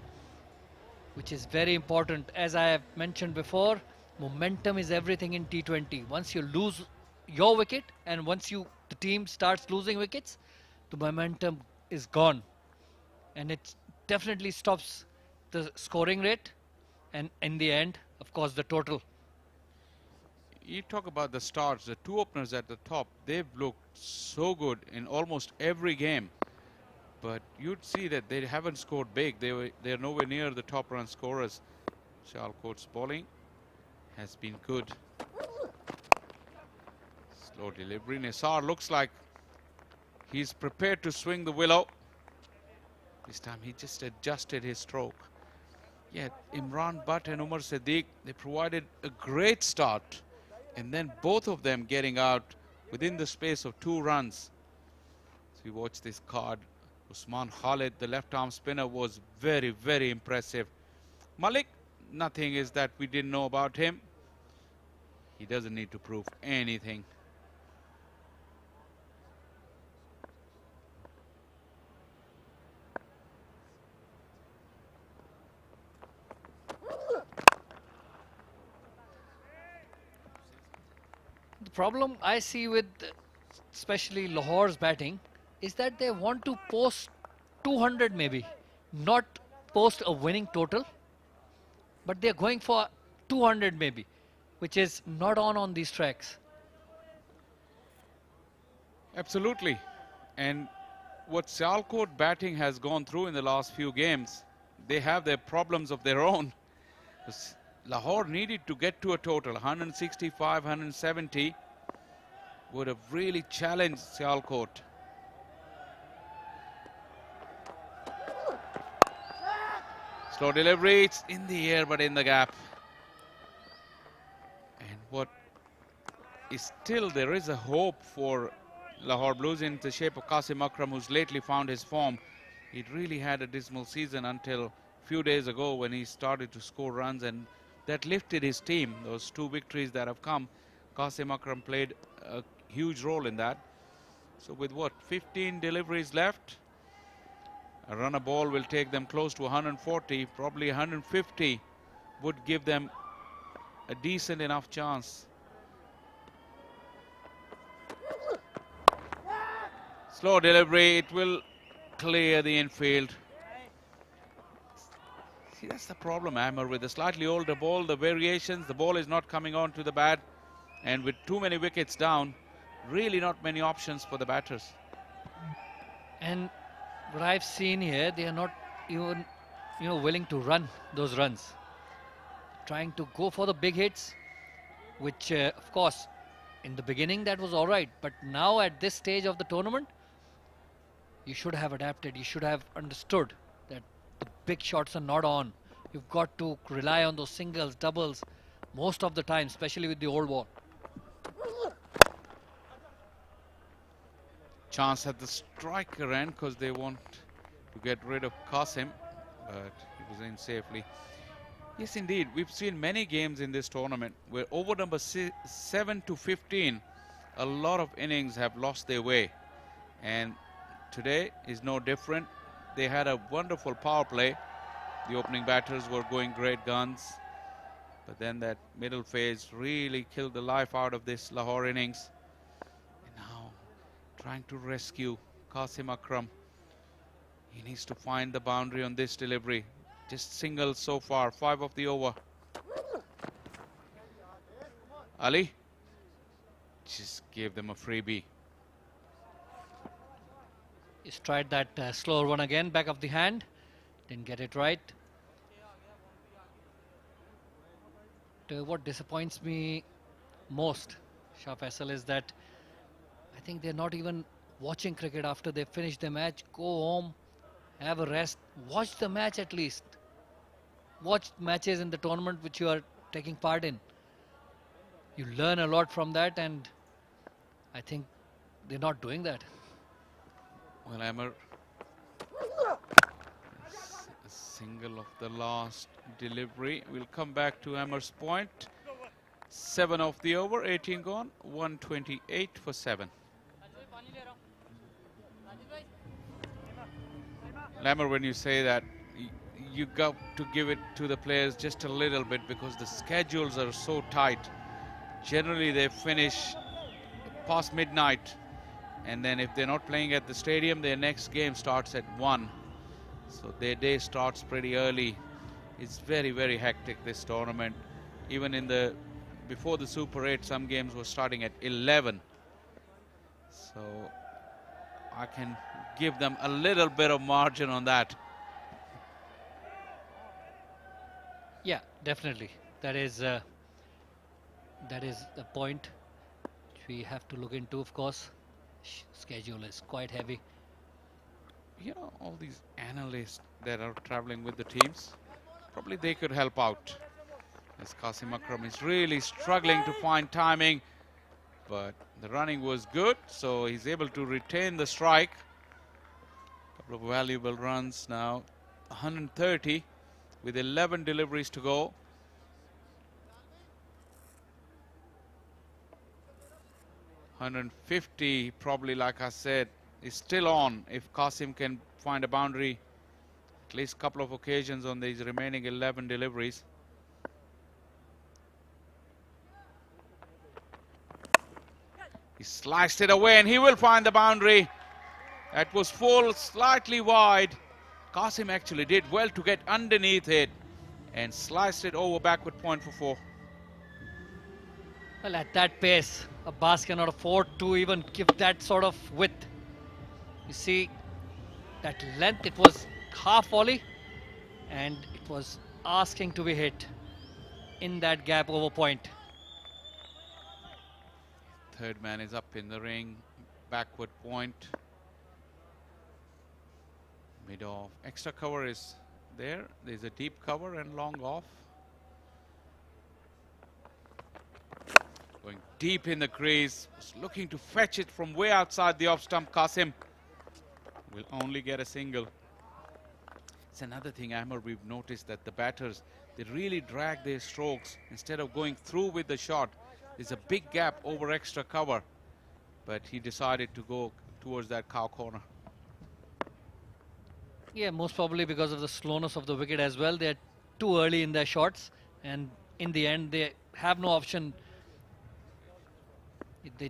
which is very important. As I have mentioned before, momentum is everything in T20. Once you lose your wicket and once the team starts losing wickets, the momentum is gone. And it definitely stops the scoring rate and in the end, of course, the total. You talk about the starts, the two openers at the top, they've looked so good in almost every game. But you'd see that they haven't scored big. They're nowhere near the top run scorers. Sialkot's bowling has been good. Slow delivery. Nisar looks like he's prepared to swing the willow. This time he just adjusted his stroke. Yet Imran Butt and Umar Siddiq, they provided a great start. And then both of them getting out within the space of 2 runs. So you watch this card. Usman Khalid, the left arm spinner, was very, very impressive. Malik, nothing is that we didn't know about him. He doesn't need to prove anything. The problem I see with especially Lahore's batting is that they want to post 200 maybe, not post a winning total, but they're going for 200 maybe, which is not on these tracks. Absolutely. And what Sialkot batting has gone through in the last few games, they have their problems of their own. Lahore needed to get to a total 165, 170 would have really challenged Sialkot. Slow delivery, it's in the air but in the gap. And what is still, there is a hope for Lahore Blues in the shape of Qasim Akram, who's lately found his form. He really had a dismal season until a few days ago when he started to score runs, and that lifted his team. Those 2 victories that have come, Qasim Akram played a huge role in that. So with what, 15 deliveries left, a runner ball will take them close to 140, probably 150 would give them a decent enough chance. Slow delivery, it will clear the infield. See, that's the problem, Amar, with the slightly older ball, the variations, the ball is not coming on to the bat, and with too many wickets down, really not many options for the batters. And what I've seen here, they are not even, willing to run those runs. Trying to go for the big hits, which, of course, in the beginning that was all right. But now at this stage of the tournament, you should have adapted. You should have understood that the big shots are not on. You've got to rely on those singles, doubles, most of the time, especially with the old ball. Chance at the striker end because they want to get rid of Qasim, but he was in safely. Yes, indeed, we've seen many games in this tournament where over number 7 to 15, a lot of innings have lost their way, and today is no different. They had a wonderful power play. The opening batters were going great guns, but then that middle phase really killed the life out of this Lahore innings. Trying to rescue Qasim Akram. He needs to find the boundary on this delivery. Just singles so far, 5 of the over. Ali just gave them a freebie. He's tried that slower one again, back of the hand. Didn't get it right. What disappoints me most, Shah Faisal, is that I think they're not even watching cricket after they finish the match. Go home, have a rest, watch the match at least. Watch matches in the tournament which you are taking part in. You learn a lot from that, and I think they're not doing that. Well, Amar, a single of the last delivery. We'll come back to Amar's point. 7 of the over, 18 gone, 128 for 7. Lammer, when you say that, you got to give it to the players just a little bit because the schedules are so tight. Generally, they finish past midnight, and then if they're not playing at the stadium, their next game starts at 1. So their day starts pretty early. It's very, very hectic, this tournament. Even in the before the Super 8, some games were starting at 11. So I can give them a little bit of margin on that. Yeah, definitely. That is the point which we have to look into, of course. Schedule is quite heavy. You know, all these analysts that are traveling with the teams, probably they could help out. As Qasim Akram is really struggling to find timing, but the running was good, so he's able to retain the strike. Couple of valuable runs now. 130 with 11 deliveries to go. $150 probably, like I said, is still on if Qasim can find a boundary at least a couple of occasions on these remaining 11 deliveries. He sliced it away and he will find the boundary. That was full, slightly wide. Qasim actually did well to get underneath it and sliced it over backward point for 4. Well, at that pace, Abbas cannot afford to even give that sort of width. You see, that length, it was half volley and it was asking to be hit in that gap over point. Third man is up in the ring, backward point. Mid off. Extra cover is there. There's a deep cover and long off. Going deep in the crease. Was looking to fetch it from way outside the off stump. Qasim will only get a single. It's another thing, Ahmed, we've noticed that the batters, they really drag their strokes instead of going through with the shot. There's a big gap over extra cover, but he decided to go towards that cow corner. Yeah, most probably because of the slowness of the wicket as well. They're too early in their shots, and in the end, they have no option. They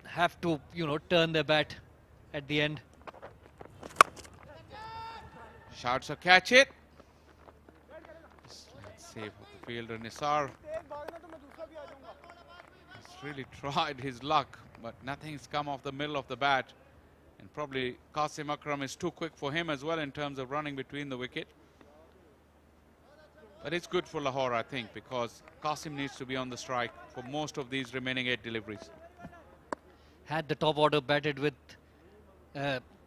have to, turn their bat at the end. Shouts or catch it. Let's save of the fielder Nisar. He's really tried his luck, but nothing's come off the middle of the bat. And probably Qasim Akram is too quick for him as well in terms of running between the wicket. But it's good for Lahore, I think, because Qasim needs to be on the strike for most of these remaining 8 deliveries. Had the top order batted with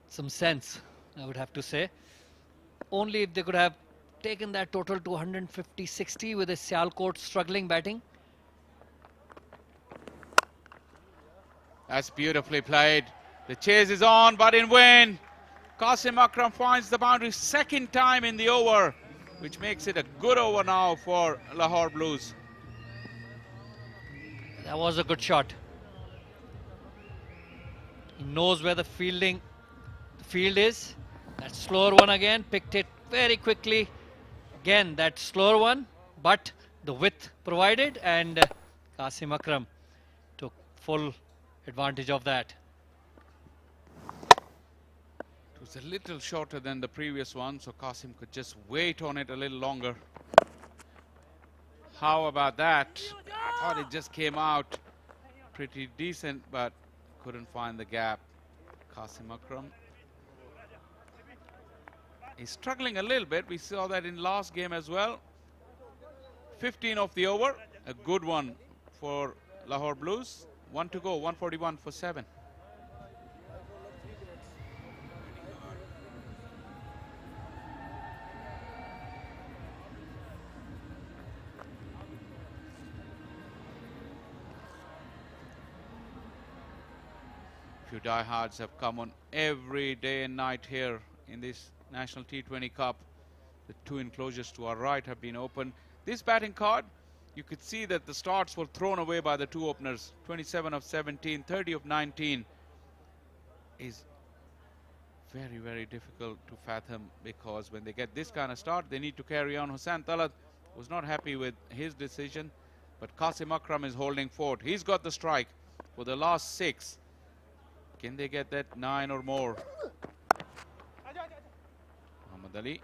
some sense, I would have to say. Only if they could have taken that total to 150-60 with a Sialkot struggling batting. That's beautifully played. The chase is on, but in vain. Qasim Akram finds the boundary second time in the over, which makes it a good over now for Lahore Blues. That was a good shot. He knows where the field is. That slower one again, picked it very quickly. Again, that slower one, but the width provided, and Qasim Akram took full advantage of that. It was a little shorter than the previous one, so Qasim could just wait on it a little longer. How about that? I thought it just came out pretty decent, but couldn't find the gap. Qasim Akram is struggling a little bit. We saw that in last game as well. 15 of the over, a good one for Lahore Blues. 1 to go, 141 for 7. Few diehards have come on every day and night here in this National T20 Cup. The 2 enclosures to our right have been opened. This batting card, you could see that the starts were thrown away by the 2 openers. 27 of 17, 30 of 19 is very, very difficult to fathom, because when they get this kind of start, they need to carry on. Hussain Talat was not happy with his decision, but Qasim Akram is holding fort. He's got the strike for the last 6. Can they get that 9 or more? Muhammad Ali,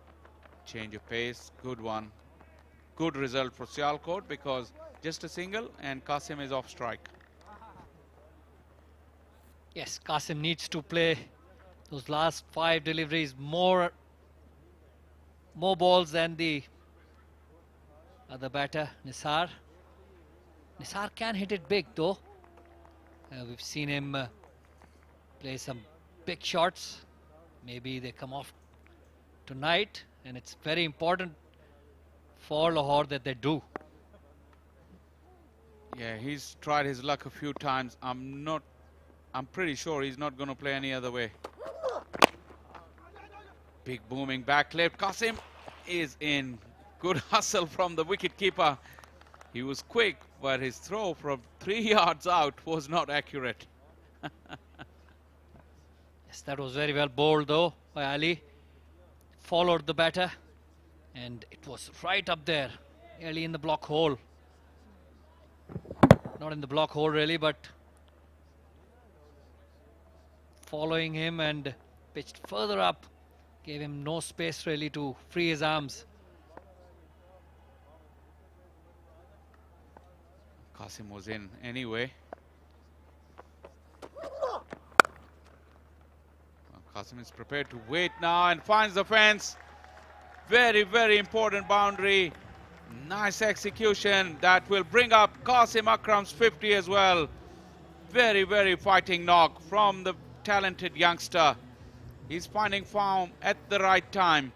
change of pace, good one. Good result for Sialkot, because just a single and Qasim is off strike. Yes, Qasim needs to play those last 5 deliveries more balls than the other batter, Nisar. Nisar can hit it big though. We've seen him play some big shots. Maybe they come off tonight, and it's very important for Lahore that they do. Yeah, he's tried his luck a few times. I'm pretty sure he's not going to play any other way. Big booming back left. Qasim is in. Good hustle from the wicket keeper. He was quick, but his throw from 3 yards out was not accurate. Yes, that was very well bowled though by Ali. Followed the batter, and it was right up there, nearly in the block hole. Not in the block hole really, but following him and pitched further up. Gave him no space really to free his arms. Qasim was in anyway. Qasim is prepared to wait now and finds the fence. Very, very important boundary. Nice execution. That will bring up Qasim Akram's 50 as well. Very, very fighting knock from the talented youngster. He's finding form at the right time.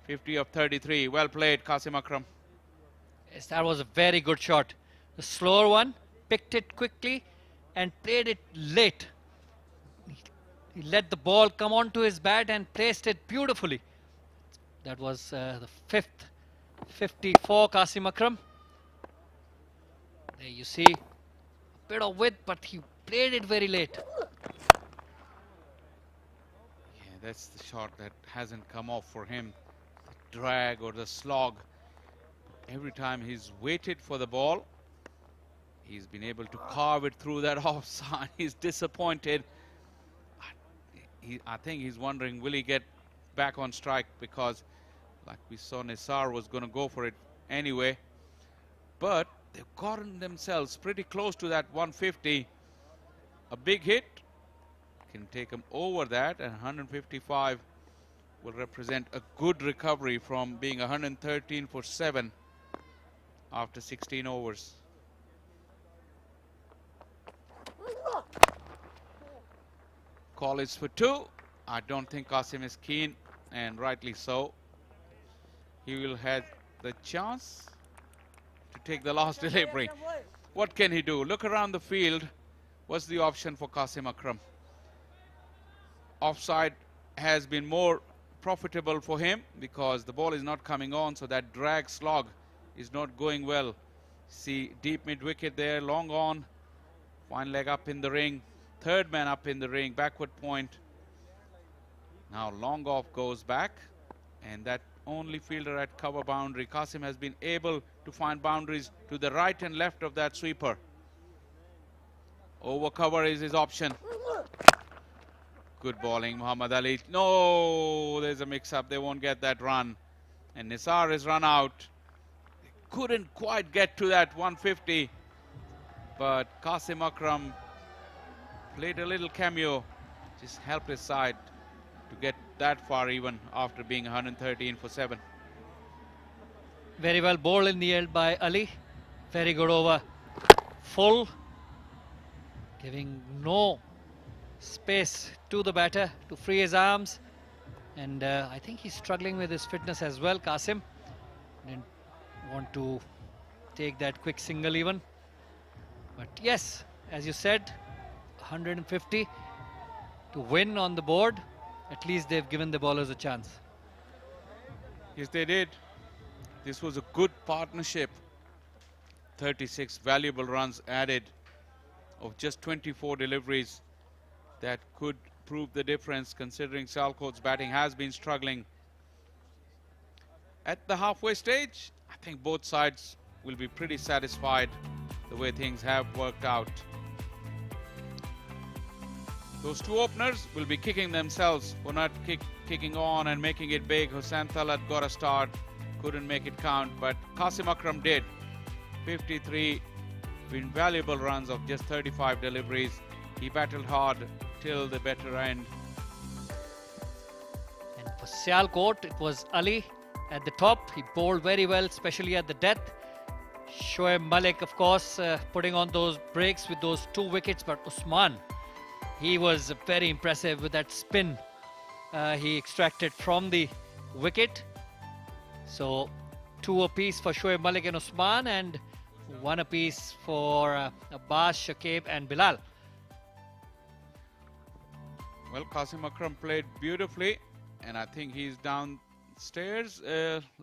50 of 33. Well played, Qasim Akram. Yes, that was a very good shot. The slower one, picked it quickly and played it late. He let the ball come onto his bat and placed it beautifully. That was the 5th 50 for Qasim Akram. There you see a bit of width, but he played it very late. Yeah, that's the shot that hasn't come off for him. The drag or the slog. Every time he's waited for the ball, he's been able to carve it through that offside. He's disappointed. I think he's wondering, will he get back on strike, because like we saw, Nisar was going to go for it anyway. But they've gotten themselves pretty close to that 150. a big hit. Can take him over that, and 155 will represent a good recovery from being 113 for 7 after 16 overs. Call is for 2. I don't think Qasim is keen, and rightly so. He will have the chance to take the last delivery. What can he do? Look around the field. What's the option for Qasim Akram? Offside has been more profitable for him because the ball is not coming on, so that drag slog is not going well. See, deep mid wicket there, long on, fine leg up in the ring, third man up in the ring, backward point. Now long off goes back, and that only fielder at cover boundary. Qasim has been able to find boundaries to the right and left of that sweeper. Over cover is his option. Good bowling, Muhammad Ali. No, there's a mix-up. They won't get that run. And Nisar is run out. They couldn't quite get to that 150. But Qasim Akram played a little cameo. Just helped his side to get that far even after being 113 for 7. Very well bowled in the end by Ali. Very good over. Full. Giving no space to the batter to free his arms, and I think he's struggling with his fitness as well. Qasim didn't want to take that quick single even, but yes, as you said, 150 to win on the board. At least they've given the bowlers a chance. Yes, they did. This was a good partnership. 36 valuable runs added of just 24 deliveries. That could prove the difference considering Sialkot's batting has been struggling. At the halfway stage, I think both sides will be pretty satisfied the way things have worked out. Those two openers will be kicking themselves for not kicking on and making it big. Hussain Talat got a start, couldn't make it count, but Qasim Akram did. 53 invaluable runs of just 35 deliveries. He battled hard till the better end. And for Sialkot, it was Ali at the top. He bowled very well, especially at the death. Shoaib Malik, of course, putting on those breaks with those 2 wickets. But Usman, he was very impressive with that spin he extracted from the wicket. So 2 apiece for Shoaib Malik and Usman, and 1 apiece for Abbas, Shakib and Bilal. Well, Qasim Akram played beautifully, and I think he's downstairs.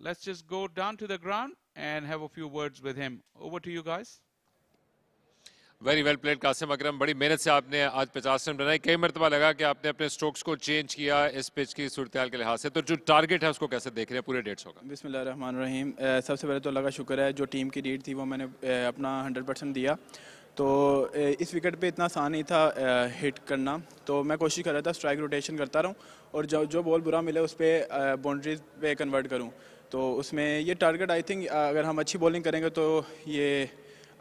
Let's just go down to the ground and have a few words with him. Over to you guys. Very well played Qasim Akram, बड़ी मेहनत से आपने आज 50 run बनाए. कई मरतबा लगा कि आपने अपने स्ट्रोक्स को चेंज किया इस पिच की सूरत-ए-हाल के लिहाज से. तो जो टारगेट है उसको कैसे देख रहे हैं पूरे 150 का? बिस्मिल्लाहिर्रहमानिर्रहीम. सबसे पहले तो अल्लाह का शुक्र है, जो टीम की नीड थी वो मैंने अपना 100% दिया. तो इस विकेट पे इतना आसान नहीं था हिट करना, तो मैं कोशिश कर रहा था स्ट्राइक रोटेशन करता रहूं और जो बॉल बुरा मिले उस पर बाउंड्रीज पे कन्वर्ट करूं. तो उसमें ये टारगेट, आई थिंक अगर हम अच्छी बॉलिंग करेंगे तो ये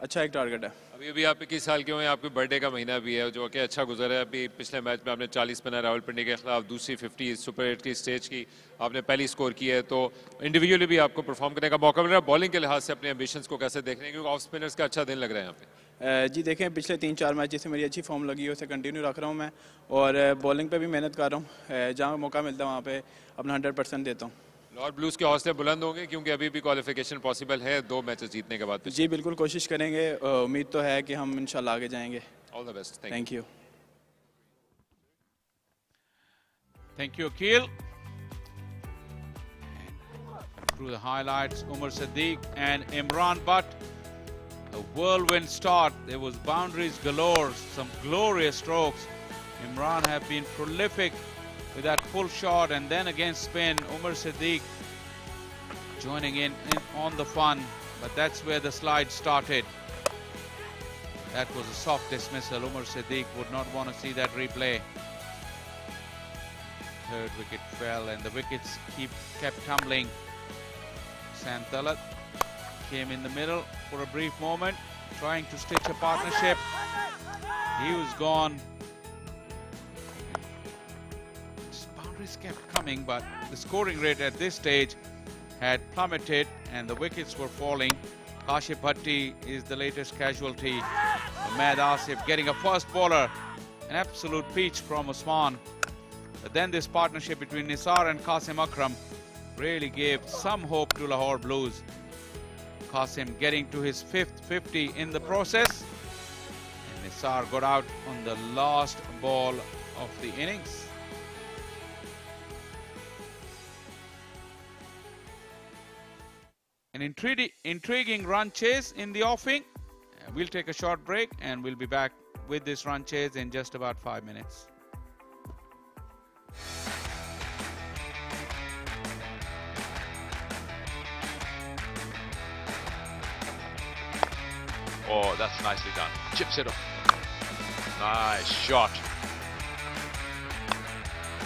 अच्छा एक टारगेट है. अभी आप 21 साल के हुए हैं, आपके बर्थडे का महीना भी है जो कि अच्छा गुजरा है. अभी पिछले मैच में आपने 40 बनाए रावलपिंडी के खिलाफ, दूसरी 50 सुपर 8 की स्टेज की आपने पहली स्कोर की है. तो इंडिविजुअली भी आपको परफॉर्म करने का मौका मिल रहा है. बॉलिंग के लिहाज से अपने एम्बिशंस को कैसे देख रहे हैं, क्योंकि ऑफ स्पिनर्स का अच्छा दिन लग रहा है यहाँ पे? जी देखें, पिछले 3-4 मैच जिससे मेरी अच्छी फॉर्म लगी है उसे कंटिन्यू रख रहा हूँ मैं, और बॉलिंग पे भी मेहनत कर रहा हूँ. जहाँ मौका मिलता है वहाँ पे अपना 100% देता हूँ. लाहौर ब्लूज के हौसले बुलंद होंगे क्योंकि अभी भी क्वालिफिकेशन पॉसिबल है 2 मैचेस जीतने के बाद? जी बिल्कुल कोशिश करेंगे. उम्मीद तो है कि हम इंशाल्लाह आगे जाएंगे. All the best. Thank you. Thank you, Akil. Through the highlights, Umar Sadiq and Imran Butt. A whirlwind start. There was boundaries galore, some glorious strokes. Imran have been prolific with that full shot, and then against spin. Umar Sadiq joining in on the fun, but that's where the slide started. That was a soft dismissal. Umar Sadiq would not want to see that replay. Third wicket fell, and the wickets kept tumbling. Sam Talat came in the middle for a brief moment, trying to stitch a partnership. He was gone. Boundaries kept coming, but the scoring rate at this stage had plummeted and the wickets were falling. Kashif Bhatti is the latest casualty. Ahmed Asif getting a first bowler. An absolute peach from Usman. But then this partnership between Nisar and Qasim Akram really gave some hope to Lahore Blues. Qasim getting to his 5th 50 in the process. And Nisar got out on the last ball of the innings. An intriguing run chase in the offing. We'll take a short break and we'll be back with this run chase in just about 5 minutes. Oh, that's nicely done. Chips it up. Nice shot.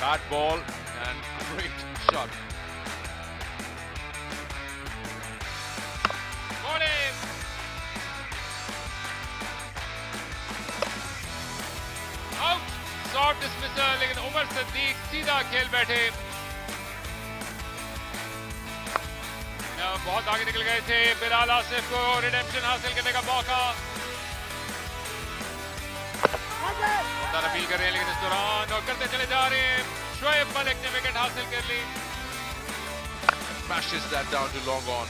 Bad ball and great shot. Short dismissal, लेकिन उमर सिद्दीक सीधा खेल बैठे। बहुत आगे निकल गए थे। बिलाल आसिफ को रिडेम्पशन हासिल करने का मौका। अपील कर रहे हैं लेकिन इस दौरान और करते चले जा रहे हैं। शोएब मलिक ने विकेट हासिल कर ली। Smashes that down to long on.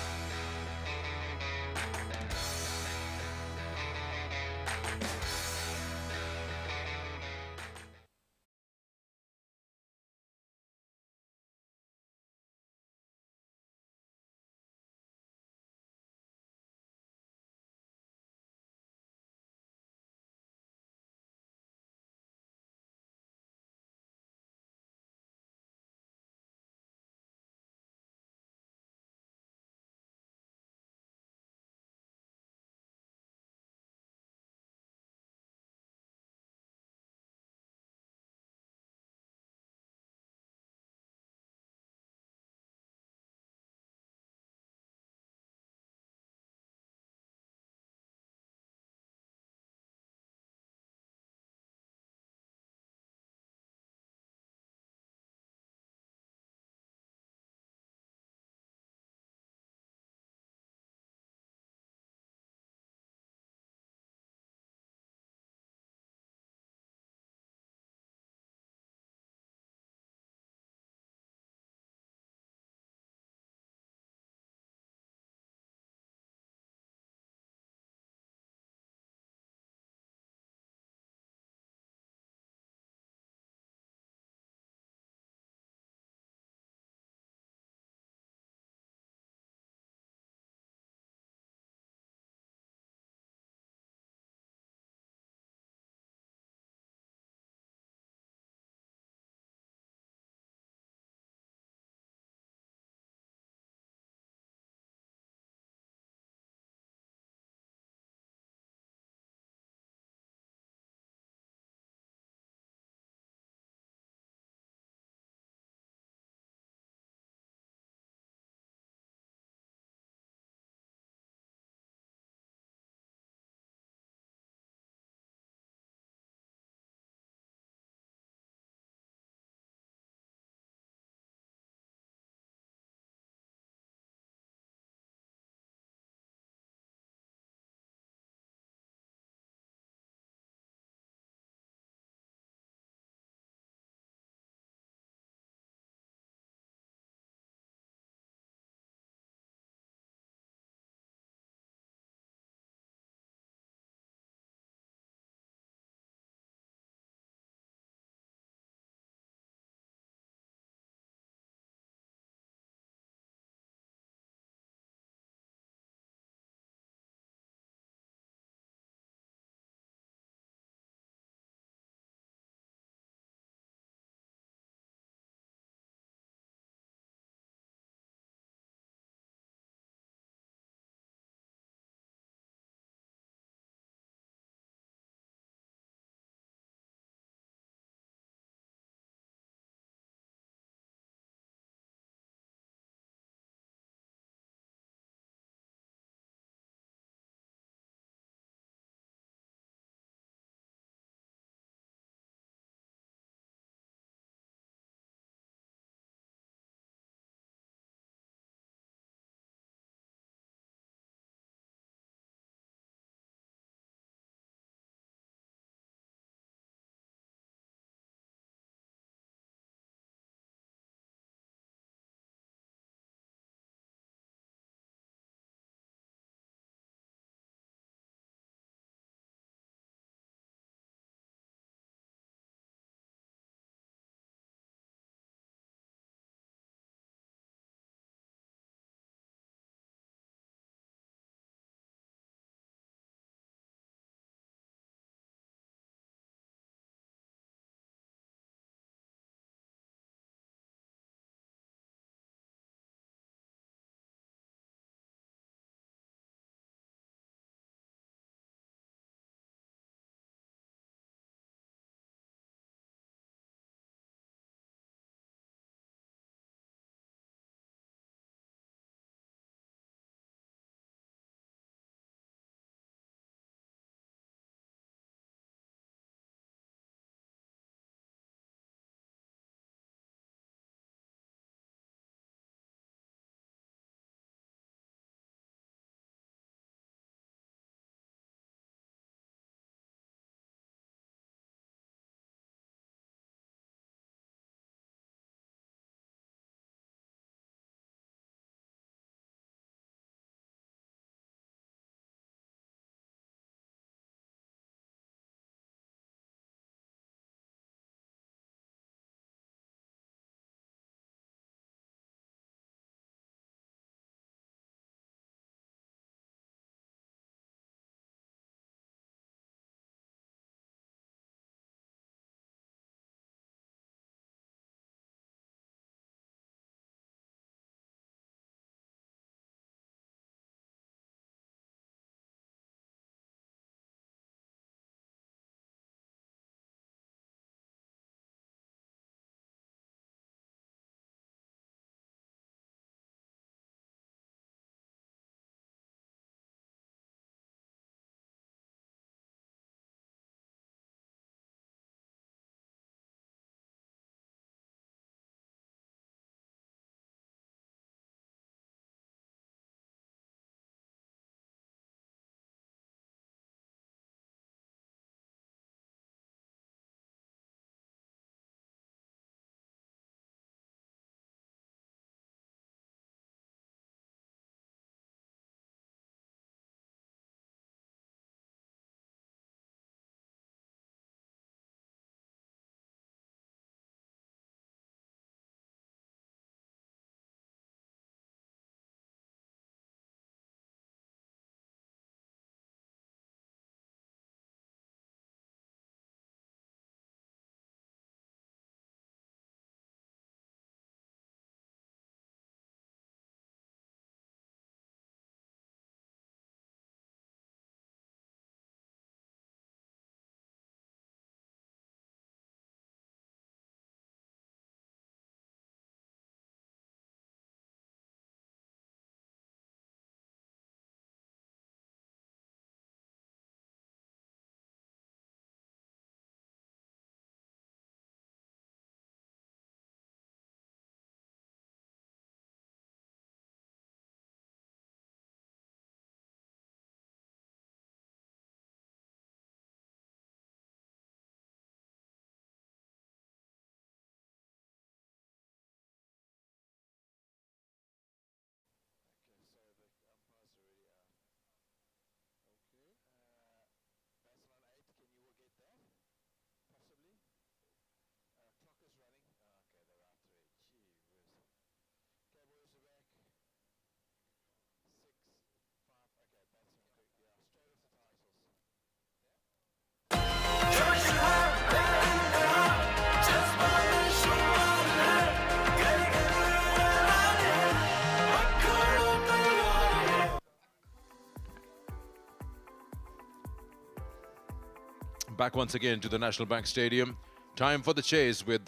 Back once again to the National Bank Stadium. Time for the chase with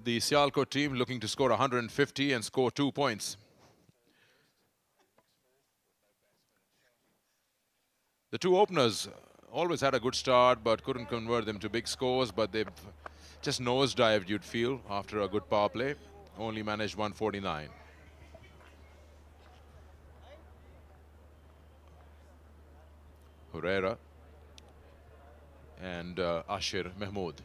the Sialkot team looking to score 150 and score 2 points. The two openers always had a good start but couldn't convert them to big scores, but they've just nosedived, you'd feel, after a good power play. Only managed 149. Herrera and Ashir Mahmood.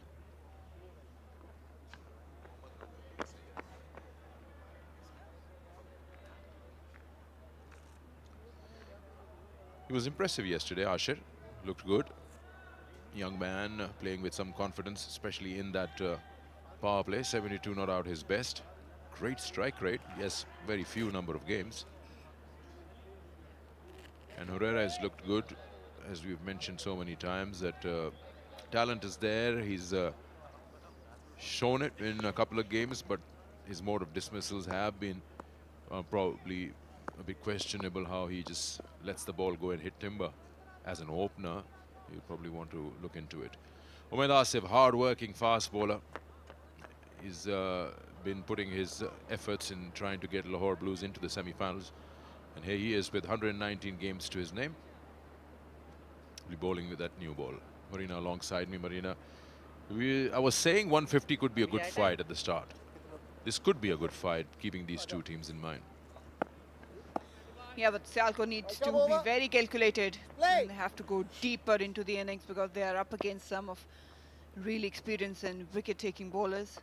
He was impressive yesterday, Ashir. Looked good. Young man playing with some confidence, especially in that power play. 72 not out his best. Great strike rate. Yes, very few number of games. And Herrera has looked good, as we've mentioned so many times, that talent is there. He's shown it in a couple of games, but his mode of dismissals have been probably a bit questionable, how he just lets the ball go and hit timber. As an opener, you probably want to look into it. Umaid Asif, hard-working fast bowler. He's been putting his efforts in trying to get Lahore Blues into the semi-finals. And here he is with 119 games to his name. He'll be bowling with that new ball. Marina alongside me. Marina, I was saying 150 could be a good fight at the start. This could be a good fight, keeping these two teams in mind. Yeah, but Sialkot needs to be very calculated. And they have to go deeper into the innings because they are up against some of really experienced and wicket-taking bowlers.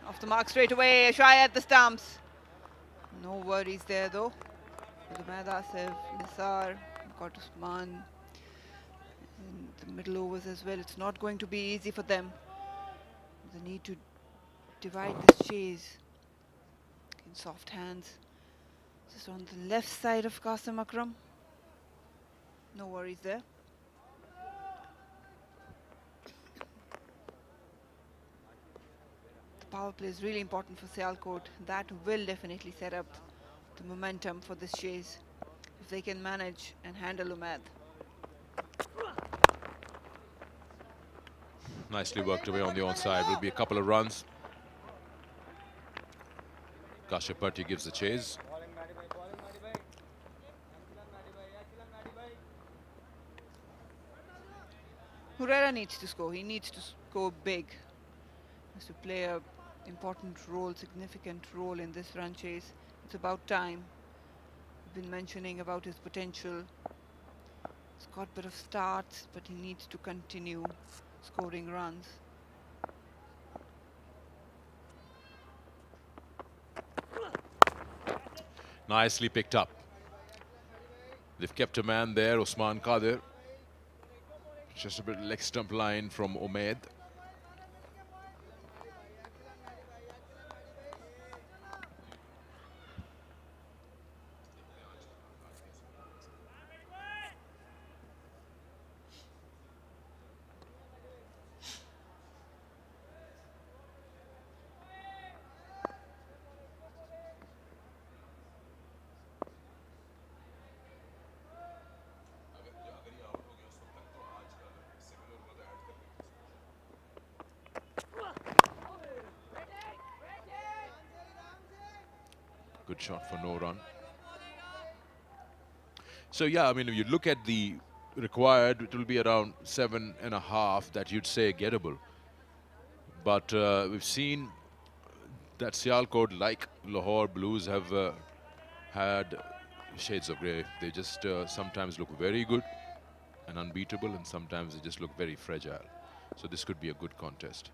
Off the mark straight away, shy at the stumps. No worries there though. Umaid Asif, Nisar, got Usman in the middle overs as well. It's not going to be easy for them. They need to divide this chase in soft hands. Just on the left side of Qasim Akram. No worries there. The power play is really important for Sialkot. That will definitely set up the momentum for this chase if they can manage and handle Umaid. Nicely worked away on the onside. Will be a couple of runs. Kashyap gives the chase. Herrera needs to score. He needs to score big. He has to play a important role, significant role in this run chase. It's about time. We've been mentioning about his potential. He's got a bit of starts, but he needs to continue scoring runs. Nicely picked up. They've kept a man there, Usman Qadir. Just a bit leg stump line from Umaid. Good shot for no run. So yeah, I mean, if you look at the required, it will be around 7.5 that you'd say gettable. But we've seen that Sialkot, like Lahore Blues, have had shades of grey. They just sometimes look very good and unbeatable, and sometimes they just look very fragile. So this could be a good contest.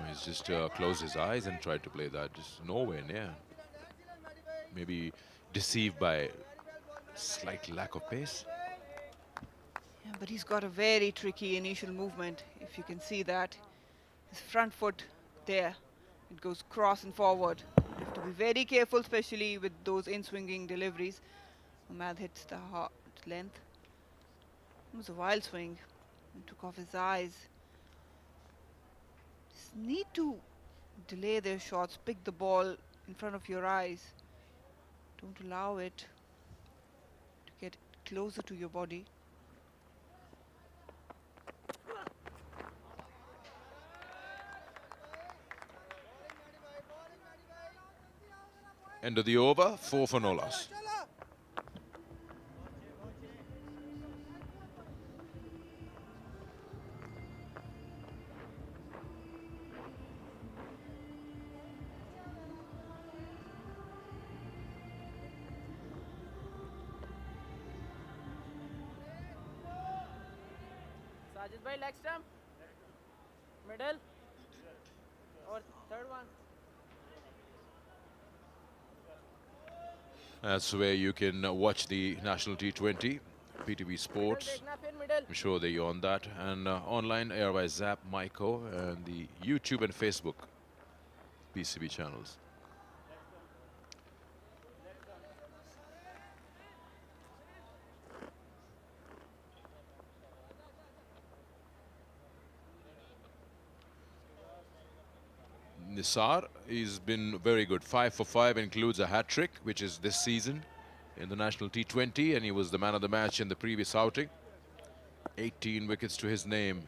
He's just closed his eyes and tried to play that. Just nowhere near. Maybe deceived by slight lack of pace. Yeah, but he's got a very tricky initial movement. If you can see that, his front foot there, it goes cross and forward. You have to be very careful, especially with those in-swinging deliveries. Umaid hits the hard length. It was a wild swing and took off his eyes. Just need to delay their shots, pick the ball in front of your eyes. Don't allow it to get closer to your body. End of the over, 4 for no loss. Sajid bhai, leg stump. Middle. Or third one. That's where you can watch the National T20, PTV Sports. I'm sure that you're on that. And online, air by Zap, Myco, and the YouTube and Facebook PCB channels. Nisar, he's been very good. 5 for 5, includes a hat-trick, which is this season in the National T20, and he was the man of the match in the previous outing. 18 wickets to his name.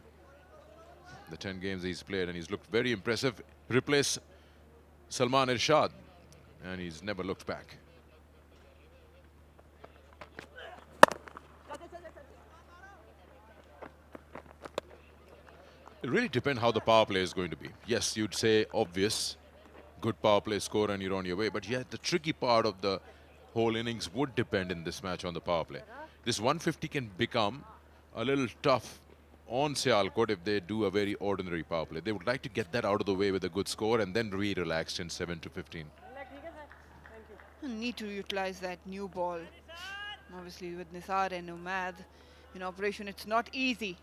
The 10 games he's played, and he's looked very impressive. Replace Salman Irshad, and he's never looked back. It really depends how the power play is going to be. Yes, you'd say obvious, good power play score and you're on your way. But yet the tricky part of the whole innings would depend in this match on the power play. This 150 can become a little tough on Sialkot if they do a very ordinary power play. They would like to get that out of the way with a good score and then relaxed in 7 to 15. Need to utilize that new ball. Obviously with Nisar and Umad in operation, it's not easy.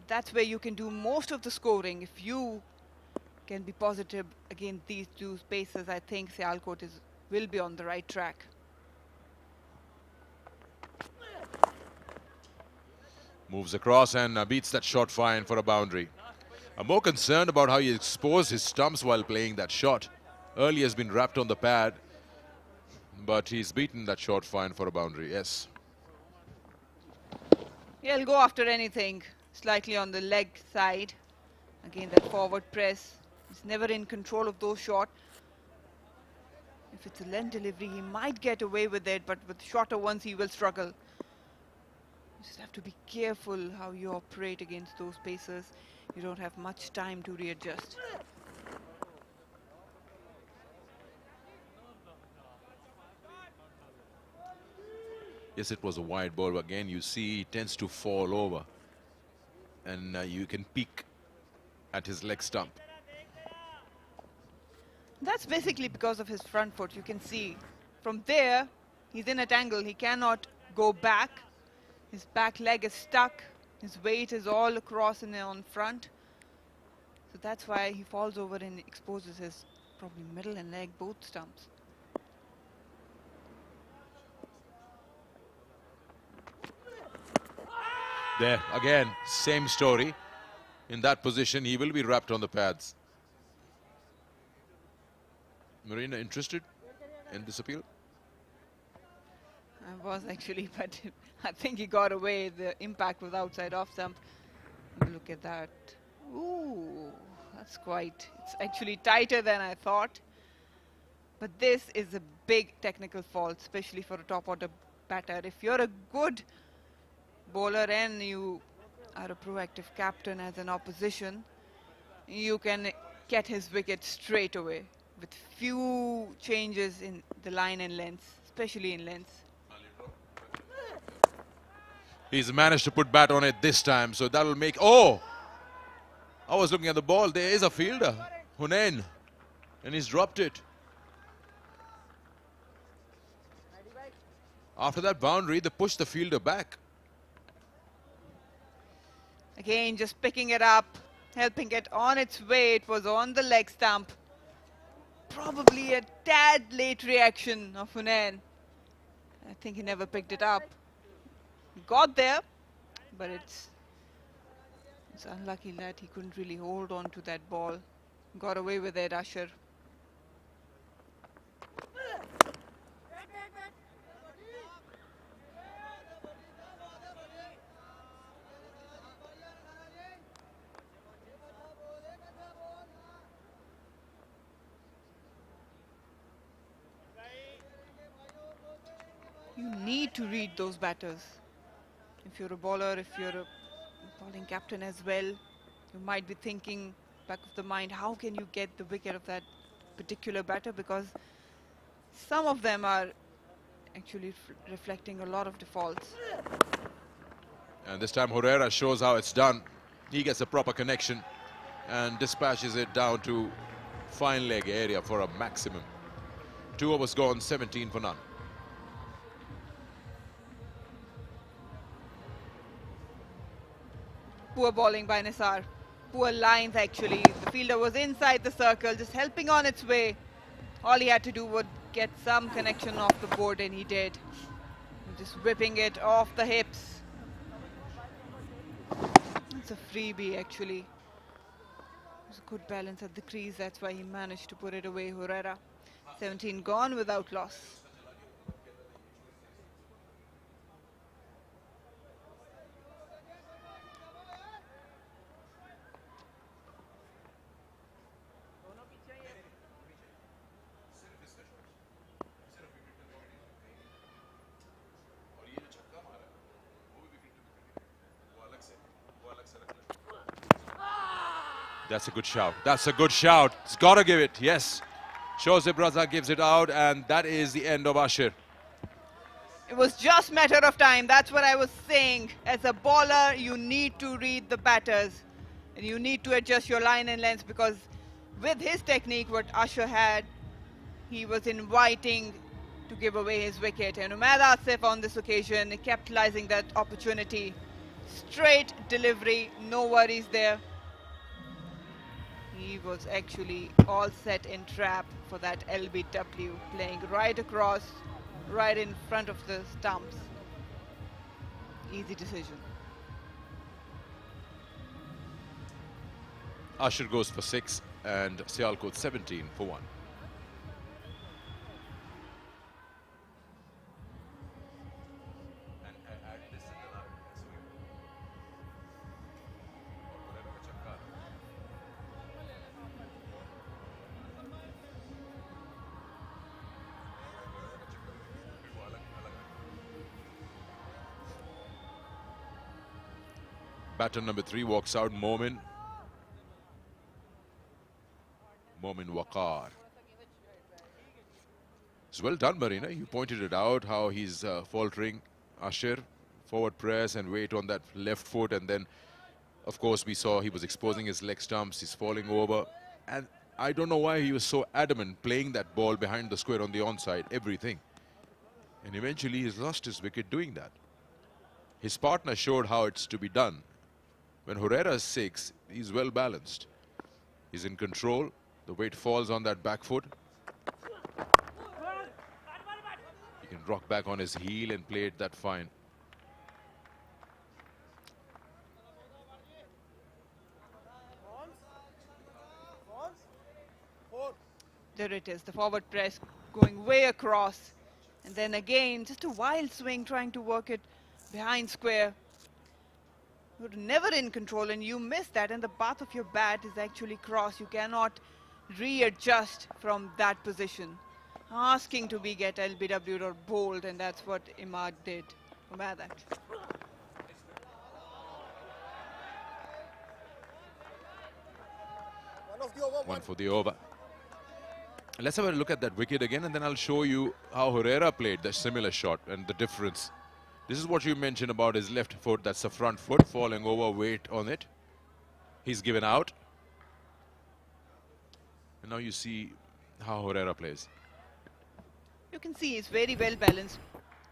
That's where you can do most of the scoring. If you can be positive against these two spaces, I think Sialkot will be on the right track. Moves across and beats that shot fine for a boundary. I'm more concerned about how he exposed his stumps while playing that shot. Early has been wrapped on the pad, but he's beaten that shot fine for a boundary, yes. He'll go after anything. Slightly on the leg side. Again, that forward press. He's never in control of those shots. If it's a length delivery, he might get away with it, but with shorter ones, he will struggle. You just have to be careful how you operate against those paces. You don't have much time to readjust. Yes, it was a wide ball, but again, you see he tends to fall over. And you can peek at his leg stump. That's basically because of his front foot. You can see from there, he's in at angle. He cannot go back. His back leg is stuck. His weight is all across and on front. So that's why he falls over and exposes his probably middle and leg, both stumps. There, again, same story. In that position, he will be wrapped on the pads. Marina, interested in this appeal? I was actually, but I think he got away. The impact was outside off stump. Look at that. Ooh, that's it's actually tighter than I thought. But this is a big technical fault, especially for a top order batter. If you're a good bowler and you are a proactive captain as an opposition, you can get his wicket straight away with few changes in the line and length, especially in length. He's managed to put bat on it this time, so that'll make... Oh! I was looking at the ball. There is a fielder, Hunain, and he's dropped it. After that boundary, they pushed the fielder back. Again, just picking it up, helping it on its way. It was on the leg stump. Probably a tad late reaction of Hunain. I think he never picked it up. Got there, but it's unlucky that he couldn't really hold on to that ball. Got away with it, Asher. need to read those batters. If you're a bowler, if you're a bowling captain as well, you might be thinking back of the mind, how can you get the wicket of that particular batter? Because some of them are actually reflecting a lot of defaults. And this time Herrera shows how it's done. He gets a proper connection and dispatches it down to fine leg area for a maximum. 2 overs gone, 17 for none. Poor bowling by Nisar. Poor lines actually. The fielder was inside the circle, just helping on its way. All he had to do was get some connection off the board, and he did. Just whipping it off the hips. It's a freebie actually. It was a good balance at the crease, that's why he managed to put it away, Herrera. 17 gone without loss. That's a good shout. That's a good shout. It's got to give it. Yes. Shozib Raza gives it out, and that is the end of Ashir. It was just matter of time. That's what I was saying. As a bowler, you need to read the batters. And you need to adjust your line and length, because with his technique, what Ashir had, he was inviting to give away his wicket. And Umaid Asif on this occasion, capitalizing that opportunity. Straight delivery, no worries there. He was actually all set in trap for that LBW, playing right across, right in front of the stumps. Easy decision. Ashir goes for 6 and Sialkot 17 for 1. Batter number 3 walks out, Momin Waqar. It's well done, Marina. You pointed it out, how he's faltering. Ashir, forward press and weight on that left foot. And then, of course, we saw he was exposing his leg stumps. He's falling over. And I don't know why he was so adamant playing that ball behind the square on the onside, everything. And eventually he's lost his wicket doing that. His partner showed how it's to be done. When Herrera is 6, he's well balanced. He's in control. The weight falls on that back foot. He can rock back on his heel and play it that fine. There it is, the forward press going way across. And then again, just a wild swing trying to work it behind square. You're never in control and you miss that, and the path of your bat is actually cross. You cannot readjust from that position. Asking to be get LBW'd or bowled, and that's what Imad did. Umaid actually. One for the over. Let's have a look at that wicket again, and then I'll show you how Herrera played the similar shot and the difference. This is what you mentioned about his left foot. That's the front foot falling over, weight on it. He's given out. And now you see how Herrera plays. You can see he's very well balanced.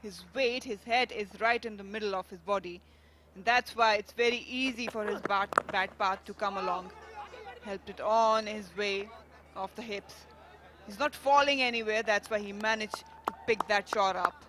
His weight, his head is right in the middle of his body. And that's why it's very easy for his bat path to come along. Helped it on his way off the hips. He's not falling anywhere. That's why he managed to pick that shot up.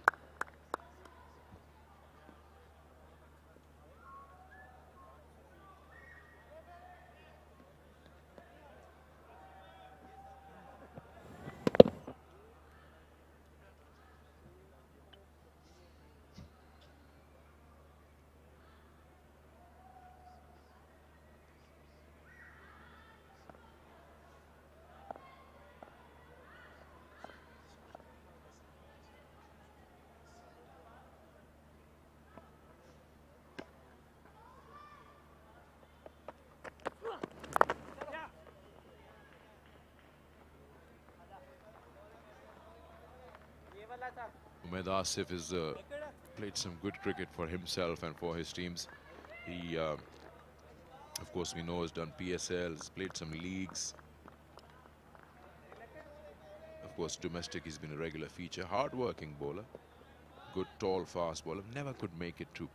Umaid Asif has played some good cricket for himself and for his teams. He, of course, we know has done PSLs, played some leagues. Of course, domestic, he's been a regular feature. Hard-working bowler. Good, tall, fast bowler. Never could make it to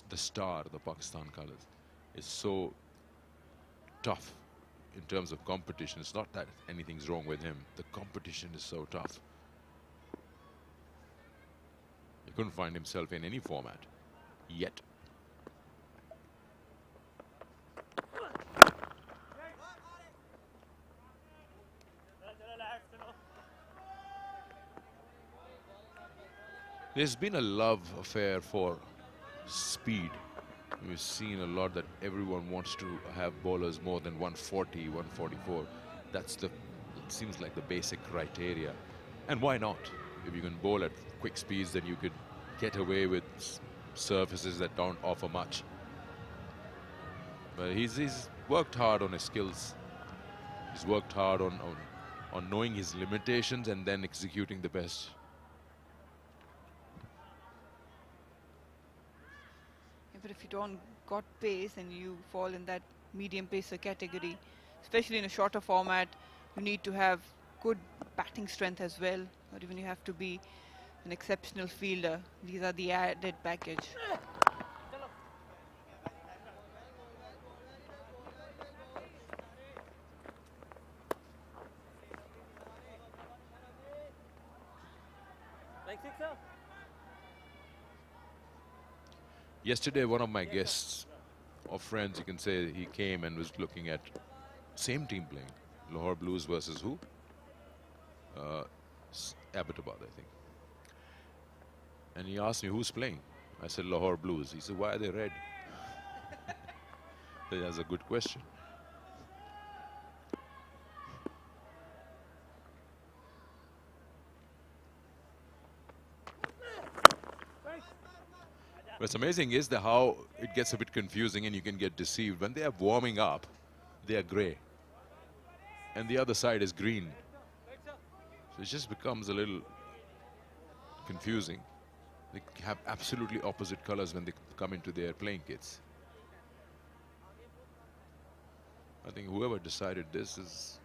the star, the Pakistan colours. It's so tough in terms of competition. It's not that anything's wrong with him. The competition is so tough. He couldn't find himself in any format yet. There's been a love affair for speed. We've seen a lot that everyone wants to have bowlers more than 140, 144. That's it seems like the basic criteria. And why not? If you can bowl at quick speeds, then you could get away with surfaces that don't offer much. But he's worked hard on his skills. He's worked hard on knowing his limitations and then executing the best. But if you don't got pace and you fall in that medium pacer category, especially in a shorter format, you need to have good batting strength as well, or even you have to be an exceptional fielder. These are the added package. Yesterday, one of my guests or friends, you can say, he came and was looking at same team playing. Lahore Blues versus who? Abbottabad, I think. And he asked me, who's playing? I said, Lahore Blues. He said, why are they red? That's a good question. What's amazing is how it gets a bit confusing and you can get deceived. When they are warming up, they are grey. And the other side is green. So it just becomes a little confusing. They have absolutely opposite colors when they come into their playing kits. I think whoever decided this is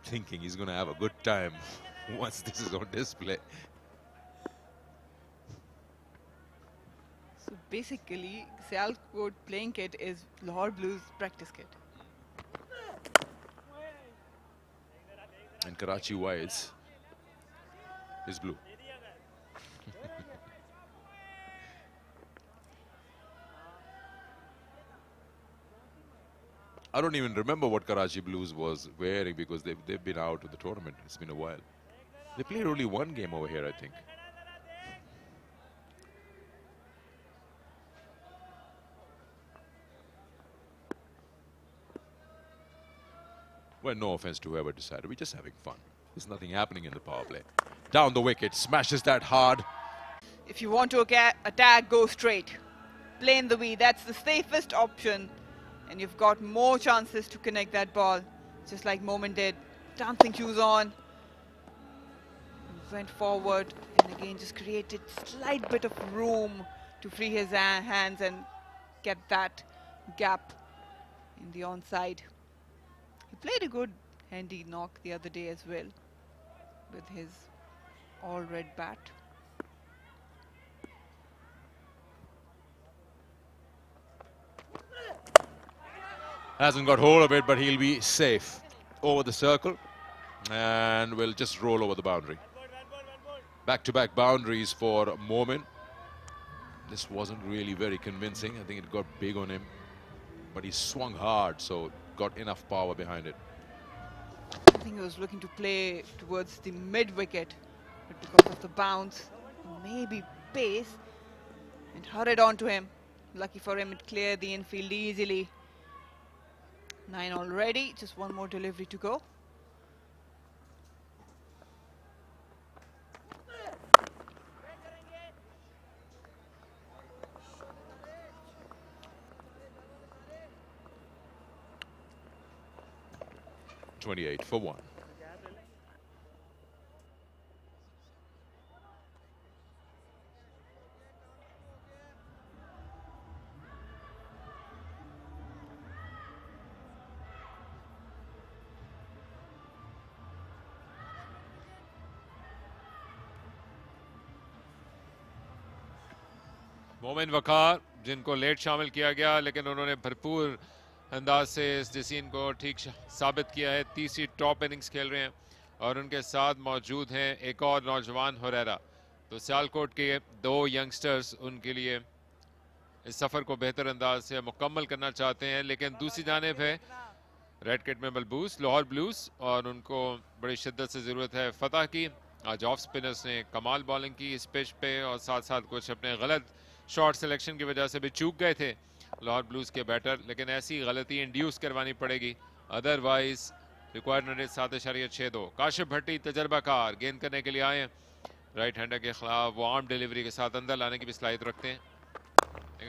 thinking he's going to have a good time once this is on display. So basically, Sialkot playing kit is Lahore Blues practice kit. And Karachi Whites is blue. I don't even remember what Karachi Blues was wearing because they've been out of the tournament. It's been a while. They played only one game over here, I think. Well, no offense to whoever decided. We're just having fun. There's nothing happening in the power play. Down the wicket, smashes that hard. If you want to attack, go straight. Play in the V, that's the safest option. And you've got more chances to connect that ball, just like Momin did. Dancing shoes on. Went forward and again just created slight bit of room to free his hands and get that gap in the onside. He played a good handy knock the other day as well with his all red bat. Hasn't got hold of it, but he'll be safe over the circle and will just roll over the boundary. Back-to-back boundaries for Momin. This wasn't really very convincing. I think it got big on him, but he swung hard, so got enough power behind it. I think he was looking to play towards the mid-wicket, but because of the bounce, maybe pace, it hurried on to him. Lucky for him, it cleared the infield easily. 9 already, just one more delivery to go. .28 for 1. मोमिन वकार जिनको late शामिल किया गया, लेकिन उन्होंने भरपूर अंदाज से इस डिसीजन को ठीक साबित किया है। तीसरी टॉप इनिंग्स खेल रहे हैं और उनके साथ मौजूद हैं एक और नौजवान हुरैरा। तो सियालकोट के 2 यंगस्टर्स उनके लिए इस सफ़र को बेहतर अंदाज से मुकम्मल करना चाहते हैं, लेकिन दूसरी जानिब है रेड किट में बलबूस लाहौर ब्लूज और उनको बड़ी शिद्दत से ज़रूरत है फतह की। आज ऑफ स्पिनर्स ने कमाल बॉलिंग की इस पिच पे और साथ साथ कुछ अपने गलत शॉट सिलेक्शन की वजह से भी चूक गए थे लाहौर ब्लूज के बैटर, लेकिन ऐसी गलती इंड्यूस करवानी पड़ेगी, अदरवाइज रिक्वायर्ड रन 7.62। काशिफ भट्टी तजर्बाकार गेंद करने के लिए आए, राइट हैंडर के खिलाफ वो आर्म डिलीवरी के साथ अंदर लाने की भी सलाहियत रखते हैं।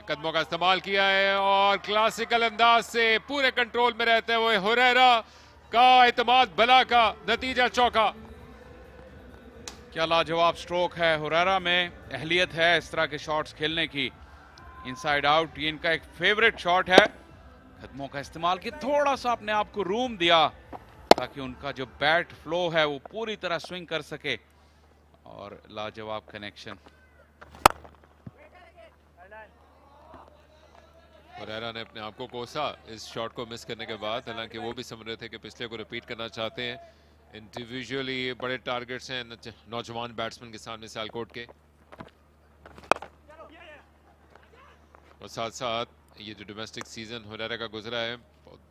कदमों का इस्तेमाल किया है और क्लासिकल अंदाज से पूरे कंट्रोल में रहते हुए हुरैरा का इत्मीनान भला का नतीजा चौका। क्या लाजवाब स्ट्रोक है, हुरैरा में अहलियत है इस तरह के शॉट्स खेलने की। इनसाइड आउट ये इनका एक फेवरेट शॉट है। कदमों का इस्तेमाल किया, थोड़ा सा अपने आप को रूम दिया ताकि उनका जो बैट फ्लो है वो पूरी तरह स्विंग कर सके और लाजवाब कनेक्शन। हुरैरा ने अपने आप को कोसा इस शॉट को मिस करने के बाद, हालांकि वो भी समझ रहे थे कि पिछले को रिपीट करना चाहते हैं। इंडिविजुअली बड़े टारगेट्स हैं नौजवान बैट्समैन के सामने सियालकोट के, और साथ साथ ये जो डोमेस्टिक सीजन हुरैरा का गुजरा है,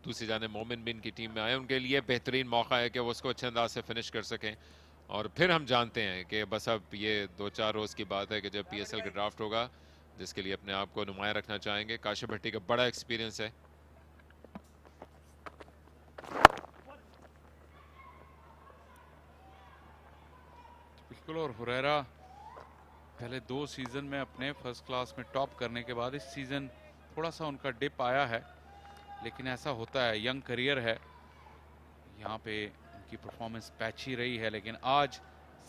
दूसरी जाने मोमिन भी इनकी टीम में आए, उनके लिए बेहतरीन मौका है कि वो उसको अच्छे अंदाज से फिनिश कर सकें। और फिर हम जानते हैं कि बस अब ये 2-4 रोज़ की बात है कि जब PSL का ड्राफ्ट होगा, जिसके लिए अपने आप को नुमाया रखना चाहेंगे। काशिफ भट्टी का बड़ा एक्सपीरियंस है। बिल्कुल, और हुरैरा पहले 2 सीजन में अपने फर्स्ट क्लास में टॉप करने के बाद इस सीजन थोड़ा सा उनका डिप आया है, लेकिन ऐसा होता है, यंग करियर है, यहाँ पे उनकी परफॉर्मेंस पैची रही है, लेकिन आज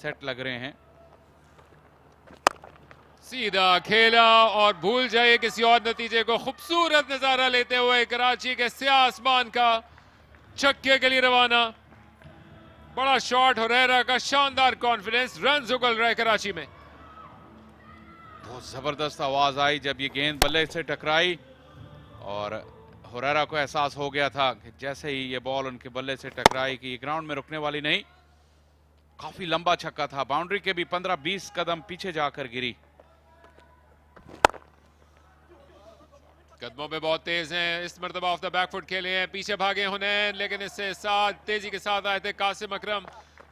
सेट लग रहे हैं। सीधा खेला और भूल जाइए किसी और नतीजे को। खूबसूरत नजारा लेते हुए कराची के स्याह आसमान का छक्के के लिए रवाना। बड़ा शॉट हुरैरा का, शानदार कॉन्फिडेंस, रन उगल रहे कराची में। बहुत जबरदस्त आवाज आई जब ये गेंद बल्ले से टकराई और हुरैरा को एहसास हो गया था कि जैसे ही ये बॉल उनके बल्ले से टकराई कि ये ग्राउंड में रुकने वाली नहीं। काफी लंबा छक्का था, बाउंड्री के भी 15-20 कदम पीछे जाकर गिरी। कदमों पे बहुत तेज हैं, इस मरतबा ऑफ द बैकफुट खेले हैं, पीछे भागे हुनैन, लेकिन इससे साथ तेजी के साथ आए थे कासिम अकरम,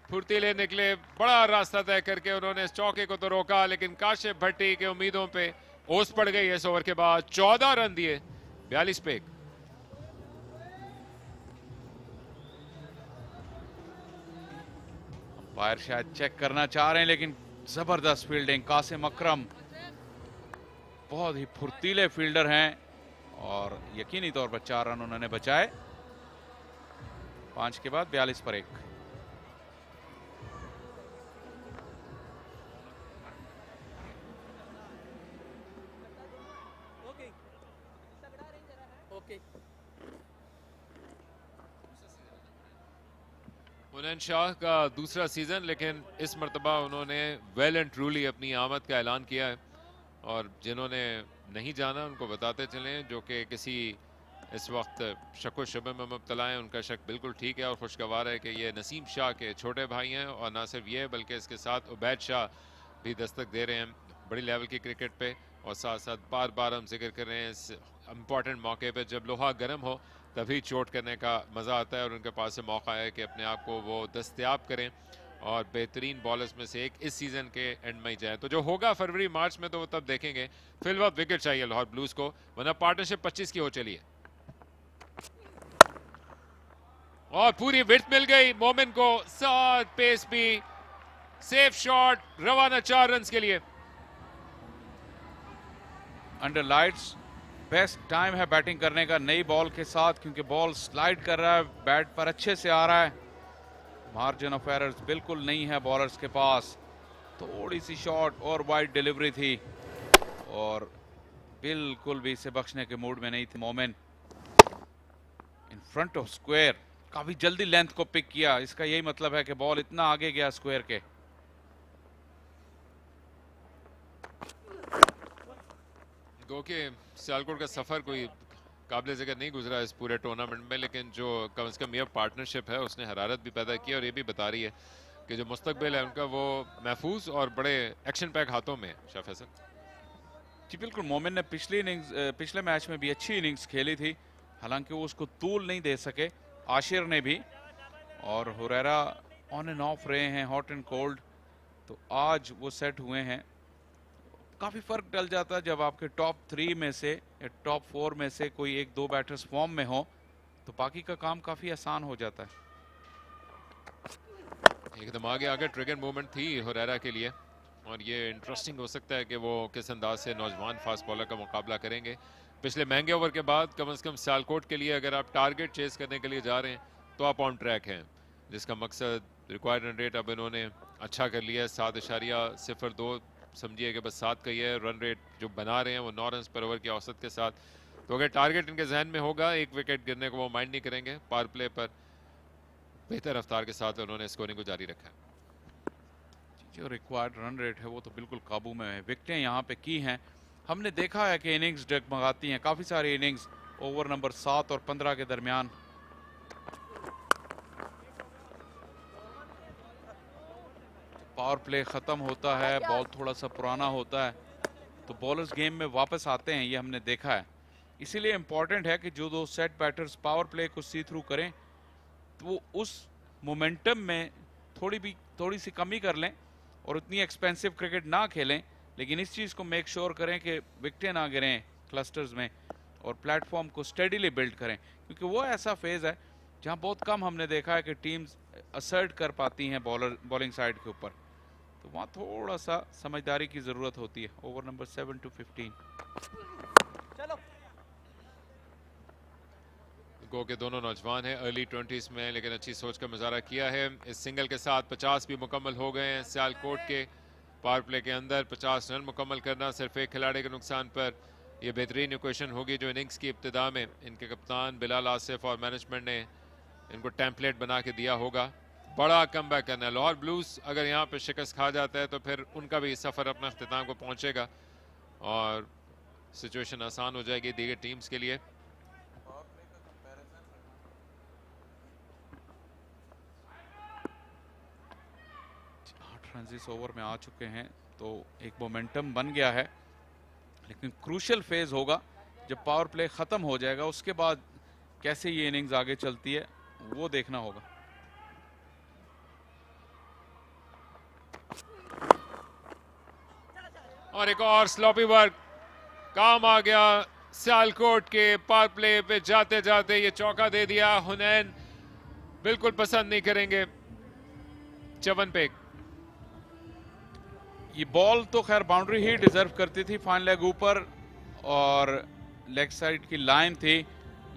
फुर्तीले निकले, बड़ा रास्ता तय करके उन्होंने इस चौके को तो रोका, लेकिन काशिफ भट्टी के उम्मीदों पे ओस पड़ गई। इस ओवर के बाद 14 रन दिए, 42 पे। अंपायर शायद चेक करना चाह रहे हैं, लेकिन जबरदस्त फील्डिंग, कासिम अकरम बहुत ही फुर्तीले फील्डर हैं और यकीनी तौर पर 4 रन उन्होंने बचाए। 5 के बाद 42 पर 1। हुनैन शाह का दूसरा सीजन, लेकिन इस मरतबा उन्होंने वेल एंड ट्रूली अपनी आमद का ऐलान किया है, और जिन्होंने नहीं जाना उनको बताते चलें, जो कि किसी इस वक्त शक व शुबे में मुब्तला हैं, उनका शक बिल्कुल ठीक है और खुशगवार है कि ये नसीम शाह के छोटे भाई हैं, और ना सिर्फ ये बल्कि इसके साथ उबैद शाह भी दस्तक दे रहे हैं बड़ी लेवल की क्रिकेट पे। और साथ साथ बार बार हम जिक्र कर रहे हैं इस इम्पॉर्टेंट मौके पे, जब लोहा गर्म हो तभी चोट करने का मज़ा आता है, और उनके पास से मौका है कि अपने आप को वो दस्तयाब करें और बेहतरीन बॉलर्स में से एक इस सीजन के एंड में ही जाए। तो जो होगा फरवरी मार्च में तो वो तब देखेंगे। फिल वक्त विकेट चाहिए लाहौर ब्लूज को, वरना पार्टनरशिप 25 की हो चली है। और पूरी विड्थ मिल गई मोमिन को, साथ पेस भी, सेफ शॉट, रवाना 4 रन के लिए। अंडर लाइट्स बेस्ट टाइम है बैटिंग करने का नई बॉल के साथ, क्योंकि बॉल स्लाइड कर रहा है, बैट पर अच्छे से आ रहा है, मार्जिन ऑफ एरर्स बिल्कुल नहीं है बॉलर्स के पास। थोड़ी सी शॉट और वाइड डिलीवरी थी और बिल्कुल भी इसे बख्शने के मूड में नहीं थे मोमिन। इन फ्रंट ऑफ स्क्वायर काफी जल्दी लेंथ को पिक किया, इसका यही मतलब है कि बॉल इतना आगे गया स्क्वायर के। गो के सियालकोट का सफ़र कोई काबिल ज़िक्र नहीं गुजरा इस पूरे टूर्नामेंट में, लेकिन जो कम से कम ये पार्टनरशिप है उसने हरारत भी पैदा की और ये भी बता रही है कि जो मुस्तकबिल है उनका वो महफूज और बड़े एक्शन पैक हाथों में है। शाह फैसल जी बिल्कुल, मोमिन ने पिछले मैच में भी अच्छी इनिंग्स खेली थी, हालांकि वो उसको तूल नहीं दे सके, आशिर ने भी, और हुरैरा ऑन एंड ऑफ रहे हैं, हॉट एंड कोल्ड, तो आज वो सेट हुए हैं। काफ़ी फ़र्क डल जाता है जब आपके टॉप 3 में से या टॉप 4 में से कोई 1-2 बैटर्स फॉर्म में हो, तो बाकी का काम काफ़ी आसान हो जाता है। एकदम आगे ट्रिगर मूवमेंट थी हुरैरा के लिए, और ये इंटरेस्टिंग हो सकता है कि वो किस अंदाज से नौजवान फास्ट बॉलर का मुकाबला करेंगे। पिछले महंगे ओवर के बाद कम से कम सियालकोट के लिए अगर आप टारगेट चेस करने के लिए जा रहे हैं तो आप ऑन ट्रैक हैं, जिसका मकसद रिक्वायर्ड रन रेट अब इन्होंने अच्छा कर लिया है, 7.02 समझिए कि बस 7 का ही है। रन रेट जो बना रहे हैं वो 9 रन पर ओवर की औसत के साथ, तो अगर टारगेट इनके जहन में होगा, एक विकेट गिरने को वो माइंड नहीं करेंगे। पावर प्ले पर बेहतर रफ्तार के साथ उन्होंने स्कोरिंग को जारी रखा है। जो रिक्वायर्ड रन रेट है वो तो बिल्कुल काबू में है। विकेटें यहाँ पे की हैं, हमने देखा है कि इनिंग्स डगमगाती हैं, काफ़ी सारी इनिंग्स ओवर नंबर 7 और 15 के दरमियान। पावर प्ले ख़त्म होता है, बॉल थोड़ा सा पुराना होता है, तो बॉलर्स गेम में वापस आते हैं, ये हमने देखा है। इसीलिए इम्पॉर्टेंट है कि जो 2 सेट बैटर्स पावर प्ले को सी थ्रू करें, तो वो उस मोमेंटम में थोड़ी सी कमी कर लें और उतनी एक्सपेंसिव क्रिकेट ना खेलें, लेकिन इस चीज़ को मेक श्योर करें कि विकेटें ना गिरें क्लस्टर्स में, और प्लेटफॉर्म को स्टेडीली बिल्ड करें, क्योंकि वो ऐसा फेज़ है जहां बहुत कम हमने देखा है कि टीम्स असर्ट कर पाती हैं बॉलिंग साइड के ऊपर, तो वहाँ थोड़ा सा समझदारी की ज़रूरत होती है। Over number 7 to 15। चलो गो के दोनों नौजवान हैं, अर्ली 20s में, लेकिन अच्छी सोच का मुजाहरा किया है। इस सिंगल के साथ 50 भी मुकम्मल हो गए हैं सियालकोट के। पावर प्ले के अंदर 50 रन मुकम्मल करना सिर्फ एक खिलाड़ी के नुकसान पर, यह बेहतरीन इक्वेशन होगी जो इनिंग्स की इब्तिदा में इनके कप्तान बिलाल आसिफ और मैनेजमेंट ने इनको टेम्पलेट बना के दिया होगा। बड़ा कम बैक करना है। लाहौर ब्लूज अगर यहाँ पर शिकस्त खा जाता है तो फिर उनका भी सफ़र अपना अख्तिताम को पहुँचेगा और सिचुएशन आसान हो जाएगी दीगर टीम्स के लिए। 8 रन इस ओवर में आ चुके हैं, तो एक मोमेंटम बन गया है, लेकिन क्रूशियल फेज होगा जब पावर प्ले ख़त्म हो जाएगा, उसके बाद कैसे ये इनिंग्स आगे चलती है वो देखना होगा। और एक और स्लॉपी वर्क काम आ गया सियालकोट के। पावर प्ले पे जाते जाते ये चौका दे दिया। हुनैन बिल्कुल पसंद नहीं करेंगे चवन पे। ये बॉल तो खैर बाउंड्री ही डिजर्व करती थी, फाइन लेग ऊपर और लेग साइड की लाइन थी,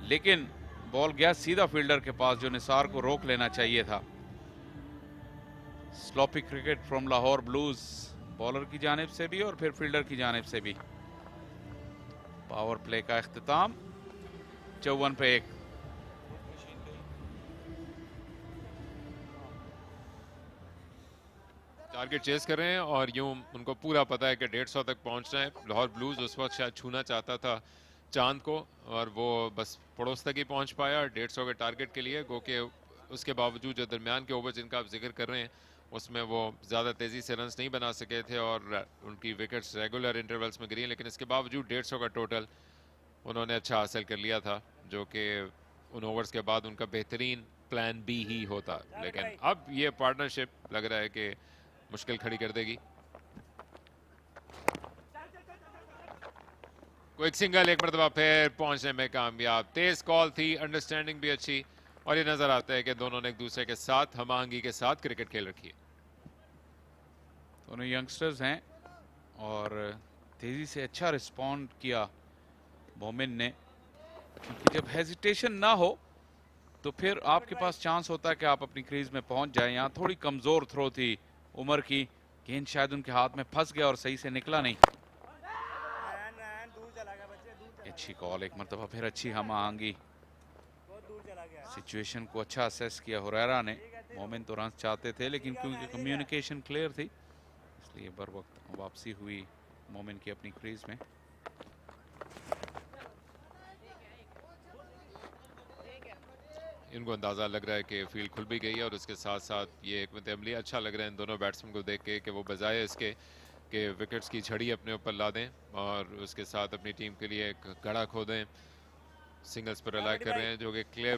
लेकिन बॉल गया सीधा फील्डर के पास जो निसार को रोक लेना चाहिए था। Sloppy cricket from Lahore blues, bowler की जानिब से भी और फिर फील्डर की जानिब से भी। पावर प्ले का इख्तिताम 54 पे 1। टारगेट चेस कर रहे हैं और यूं उनको पूरा पता है कि 150 तक पहुंचना है। लाहौर ब्लूज उस वक्त शायद छूना चाहता था चांद को और वो बस पड़ोस तक ही पहुंच पाया 150 के टारगेट के लिए। गो के उसके बावजूद जो दरमियान के ओवर जिनका आप जिक्र कर रहे हैं उसमें वो ज़्यादा तेज़ी से रन्स नहीं बना सके थे और उनकी विकेट्स रेगुलर इंटरवल्स में गिरी, लेकिन इसके बावजूद 150 का टोटल उन्होंने अच्छा हासिल कर लिया था, जो कि उन ओवर्स के बाद उनका बेहतरीन प्लान बी ही होता। लेकिन अब ये पार्टनरशिप लग रहा है कि मुश्किल खड़ी कर देगी। क्विक सिंगल एक मरतबा फिर पहुंचने में कामयाब। तेज कॉल थी, अंडरस्टैंडिंग भी अच्छी, और ये नजर आता है कि दोनों ने एक दूसरे के साथ हमआहंगी के साथ क्रिकेट खेल रखी है। दोनों यंगस्टर्स हैं और तेजी से अच्छा रिस्पॉन्ड किया मोमिन ने, क्योंकि जब हेजिटेशन ना हो तो फिर आपके पास चांस होता है कि आप अपनी क्रीज में पहुंच जाएं। यहाँ थोड़ी कमजोर थ्रो थी उमर की, गेंद शायद उनके हाथ में फंस गया और सही से निकला नहीं। अच्छी कॉल, एक मरतबा फिर अच्छी हमआहंगी। सिचुएशन को अच्छा असेस किया हुरैरा ने। मोमिन तो रन चाहते थे, लेकिन क्योंकि कम्युनिकेशन क्लियर थी इसलिए बर वक्त वापसी हुई मोमिन की अपनी क्रीज में। इनको अंदाज़ा लग रहा है कि फील्ड खुल भी गई है और उसके साथ साथ ये एक अमली अच्छा लग रहा है इन दोनों बैट्समैन को देख के कि वो बजाय इसके कि विकेट्स की झड़ी अपने ऊपर ला दें और उसके साथ अपनी टीम के लिए एक गड़ा खो दें, सिंगल्स पर रिलाई कर रहे हैं, जो कि क्लियर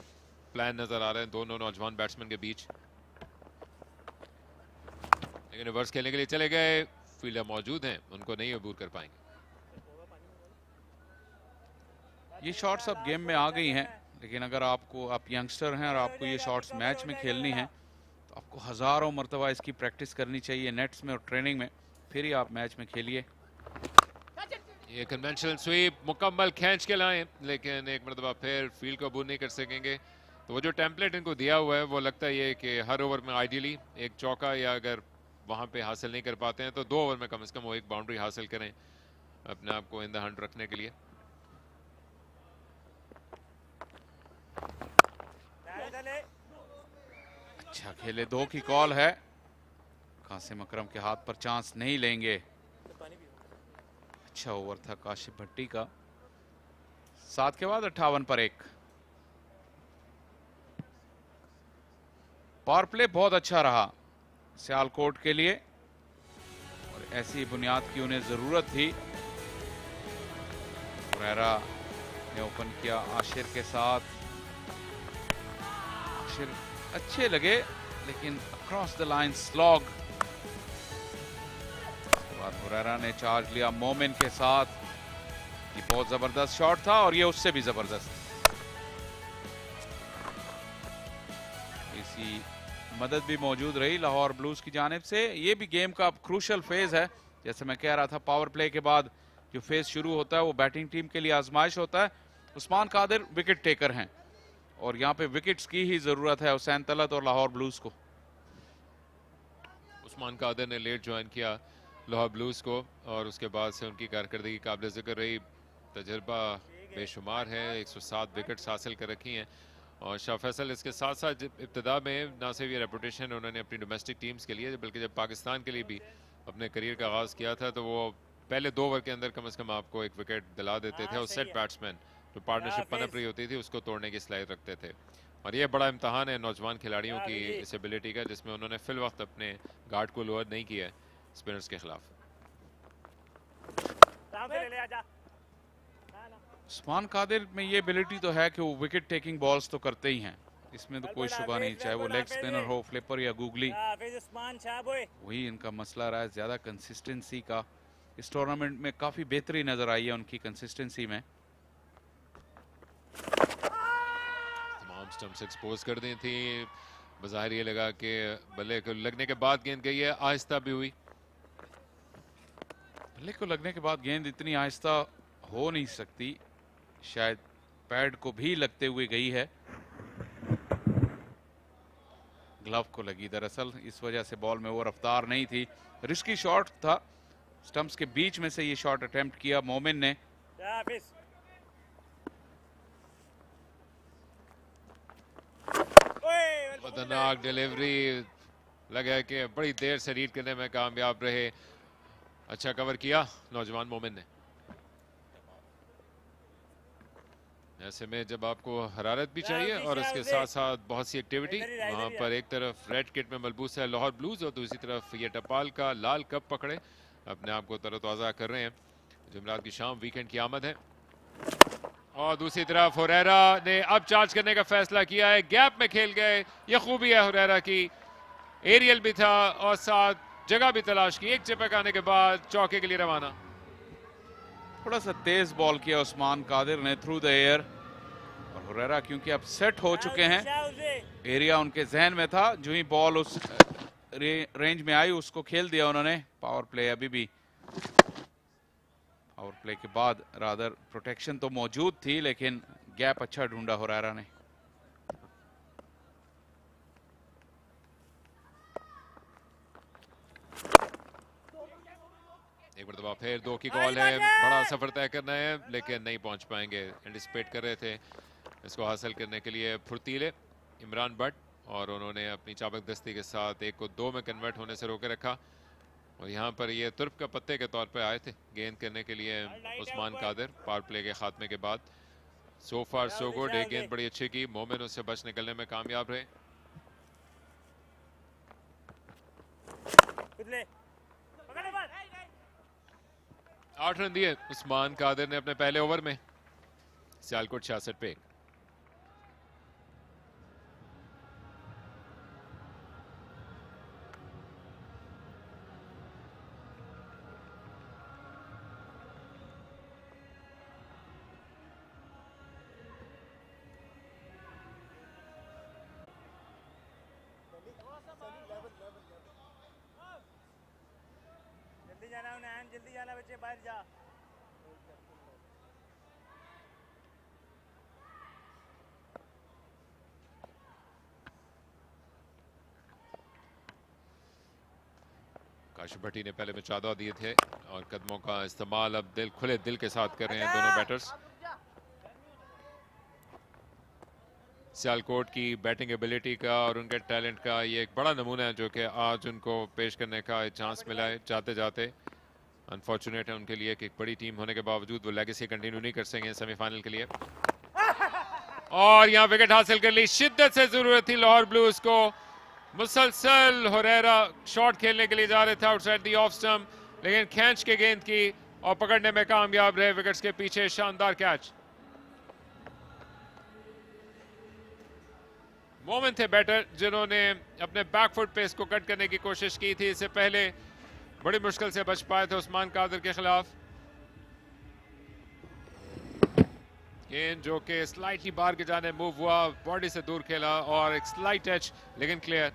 प्लान नज़र आ रहे हैं दोनों नौजवान बैट्समैन के बीच। लेकिन रिवर्स खेलने के लिए चले गए, फील्डर मौजूद हैं, उनको नहीं अबूर कर पाएंगे। ये शॉट्स अब गेम में आ गई हैं, लेकिन अगर आप यंगस्टर हैं और आपको ये शॉट्स मैच में खेलनी है तो आपको हज़ारों मरतबा इसकी प्रैक्टिस करनी चाहिए नेट्स में और ट्रेनिंग में, फिर ही आप मैच में खेलिए। ये कन्वेंशनल स्वीप मुकम्मल खींच के लाएं, लेकिन एक मरतबा फिर फील्ड को अबूर नहीं कर सकेंगे। तो वो जो टेम्पलेट इनको दिया हुआ है वो लगता है ये कि हर ओवर में आइडियली एक चौका या अगर वहाँ पे हासिल नहीं कर पाते हैं तो 2 ओवर में कम से कम वो एक बाउंड्री हासिल करें अपने आप को इन द हंट रखने के लिए। अच्छा खेले, 2 की कॉल है, कासिम अकरम के हाथ पर चांस नहीं लेंगे। अच्छा ओवर था काशिफ भट्टी का। 7 के बाद 58 पर 1। पावर प्ले बहुत अच्छा रहा सियालकोट के लिए और ऐसी बुनियाद की उन्हें जरूरत थी। हुरैरा ने ओपन किया आशिर के साथ, आशिर अच्छे लगे लेकिन अक्रॉस द लाइन स्लॉग। उसके बाद हुरैरा ने चार्ज लिया मोमिन के साथ, ये बहुत जबरदस्त शॉट था और ये उससे भी जबरदस्त। इसी मदद भी मौजूद रही लाहौर ब्लूज की जानिब से। ये भी गेम का क्रूशल फेज है, जैसे मैं कह रहा था पावर प्ले के बाद जो फेज शुरू होता है वो बैटिंग टीम के लिए आजमाइश होता है। उस्मान कादिर विकेट टेकर हैं और यहाँ पे विकेट्स की ही जरूरत है हुसैन तलत और लाहौर ब्लूज को। उस्मान कादिर ने लेट ज्वाइन किया लाहौर ब्लूज को और उसके बाद से उनकी कारकर्दगी काबिल जिक्र रही, तजर्बा बेशुमार है, 107 विकेट्स हासिल कर रखी हैं। और शाह फैसल इसके साथ साथ इब्तिदा में ना सिर्फ ये रेपुटेशन उन्होंने अपनी डोमेस्टिक टीम्स के लिए बल्कि जब पाकिस्तान के लिए भी अपने करियर का आगाज़ किया था तो वो पहले 2 ओवर के अंदर कम से कम आपको एक विकेट दिला देते थे और सेट बैट्समैन जो पार्टनरशिप पनप रही होती थी उसको तोड़ने की सलाहियत रखते थे। और ये बड़ा इम्तहान है नौजवान खिलाड़ियों की इस एबिलिटी का, जिसमें उन्होंने फिल वक्त अपने गार्ड को लोअर नहीं किया है स्पिनर्स के खिलाफ। उस्मान कादिर में ये एबिलिटी तो है कि वो विकेट टेकिंग बॉल्स तो करते ही हैं, इसमें तो कोई शुबा नहीं, चाहे वो लेग स्पिनर हो, फ्लिपर या गूगली। वही इनका मसला रहा है ज्यादा कंसिस्टेंसी का। इस टूर्नामेंट में काफी बेहतरी नजर आई है उनकी कंसिस्टेंसी में। तमाम स्टंप्स एक्सपोज कर दी थी, बज़ाहिर ये लगा कि बल्ले को लगने के बाद गेंद गई है, आहिस्ता भी हुई। बल्ले को लगने के बाद गेंद इतनी आहिस्ता हो नहीं सकती, शायद पैड को भी लगते हुए गई है, ग्लव को लगी दरअसल, इस वजह से बॉल में वो रफ्तार नहीं थी। रिस्की शॉट था, स्टंप्स के बीच में से ये शॉट अटेम्प्ट किया मोमिन ने। खतरनाक डिलीवरी, लगा कि बड़ी देर से रीड करने में कामयाब रहे, अच्छा कवर किया नौजवान मोमिन ने। ऐसे में जब आपको हरारत भी चाहिए और इसके साथ साथ बहुत सी एक्टिविटी, वहाँ पर एक तरफ रेड किट में मलबूस है लाहौर ब्लूज और दूसरी तरफ ये टपाल का लाल कप पकड़े अपने आप को तरोताज़ा कर रहे हैं। जुमेरात की शाम वीकेंड की आमद है। और दूसरी तरफ हुरैरा ने अब चार्ज करने का फैसला किया है, गैप में खेल गए, ये खूबी है हुरैरा की, एरियल भी था और साथ जगह भी तलाश की, एक चिपक आने के बाद चौके के लिए रवाना। थोड़ा सा तेज बॉल किया उस्मान कादिर ने थ्रू द एयर और हुरैरा क्योंकि अब सेट हो चुके हैं, एरिया उनके जहन में था, जो ही बॉल उस रेंज में आई उसको खेल दिया उन्होंने। पावर प्ले अभी भी, पावर प्ले के बाद रादर प्रोटेक्शन तो मौजूद थी लेकिन गैप अच्छा ढूंढा हुरैरा ने। एक मरतबा फिर 2 की कॉल है, बड़ा सफर तय करना है लेकिन नहीं पहुंच पाएंगे। एंटिसिपेट कर रहे थे इसको हासिल करने के लिए फुर्तीले इमरान भट्ट और उन्होंने अपनी चाबक दस्ती के साथ 1 को 2 में कन्वर्ट होने से रोके रखा। और यहाँ पर ये तुर्क का पत्ते के तौर पे आए थे गेंद करने के लिए उस्मान कादिर पावर प्ले के खात्मे के बाद। सो फार सो गुड। एक गेंद बड़ी अच्छी की, मोमिन उससे बच निकलने में कामयाब रहे। आठ रन दिए उस्मान कादिर ने अपने पहले ओवर में। सियालकोट 66 पे। जल्दी जाना बच्चे, बाहर जा। काशिफ भट्टी ने पहले में 14 दिए थे और कदमों का इस्तेमाल अब खुले दिल के साथ कर रहे हैं दोनों बैटर्स। सियालकोट की बैटिंग एबिलिटी का और उनके टैलेंट का ये एक बड़ा नमूना है जो कि आज उनको पेश करने का एक चांस मिला है जाते जाते। अनफॉर्चुनेट है उनके लिए कि एक बड़ी टीम होने के बावजूद वो लेगेसी कंटिन्यू नहीं कर सकेंगे सेमीफाइनल के लिए। और यहाँ विकेट हासिल कर ली। शिद्दत से जरूरत थी लाहौर ब्लूज को। मुसलसल हुरैरा शॉट खेलने के लिए जा रहे थे आउटसाइड दी ऑफ स्टंप, लेकिन खींच के गेंद की और पकड़ने में कामयाब रहे। विकेट्स के पीछे शानदार कैच। मोमिन थे बैटर जिन्होंने अपने बैकफुट पे इसको कट करने की कोशिश की थी। इससे पहले बड़ी मुश्किल से बच पाए थे उस्मान कादिर के खिलाफ। गेंद जो कि स्लाइटली बाहर के जाने मूव हुआ, बॉडी से दूर खेला और एक स्लाइट टच, लेकिन क्लियर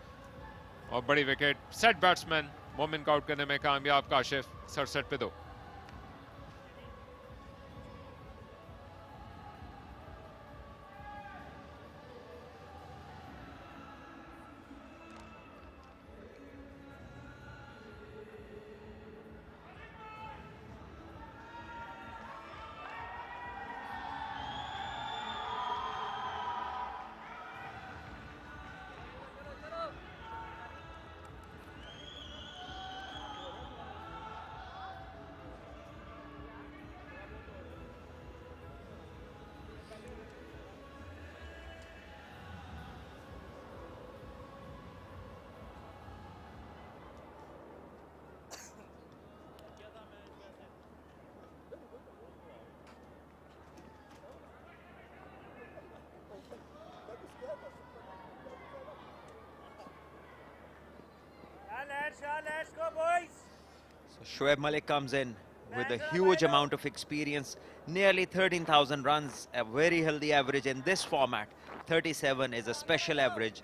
और बड़ी विकेट। सेट बैट्समैन मोमिन को आउट करने में कामयाब काशिफ। 67 पे 2। Shoaib Malik comes in with a huge amount of experience, nearly 13,000 runs, a very healthy average in this format. 37 is a special average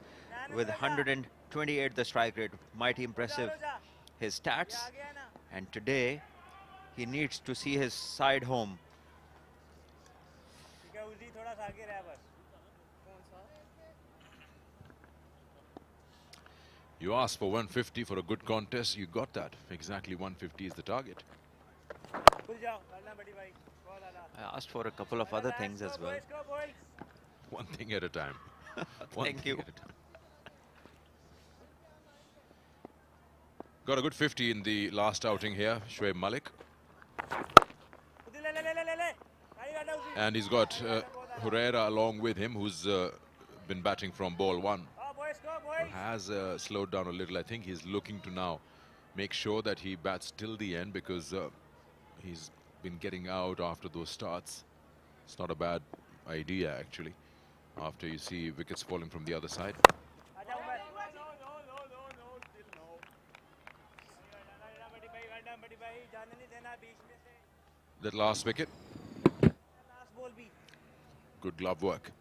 with 128 the strike rate. Mighty impressive, his stats, and today he needs to see his side home. You asked for 150 for a good contest, you got that. Exactly 150 is the target. I asked for a couple of other things as well. One thing at a time. Thank you. Got a good 50 in the last outing here, Shoaib Malik. And he's got Hureira along with him, who's been batting from ball one. Has slowed down a little. I think he's looking to now make sure that he bats till the end, because he's been getting out after those starts. It's not a bad idea actually, after you see wickets falling from the other side. That last wicket, good glove work.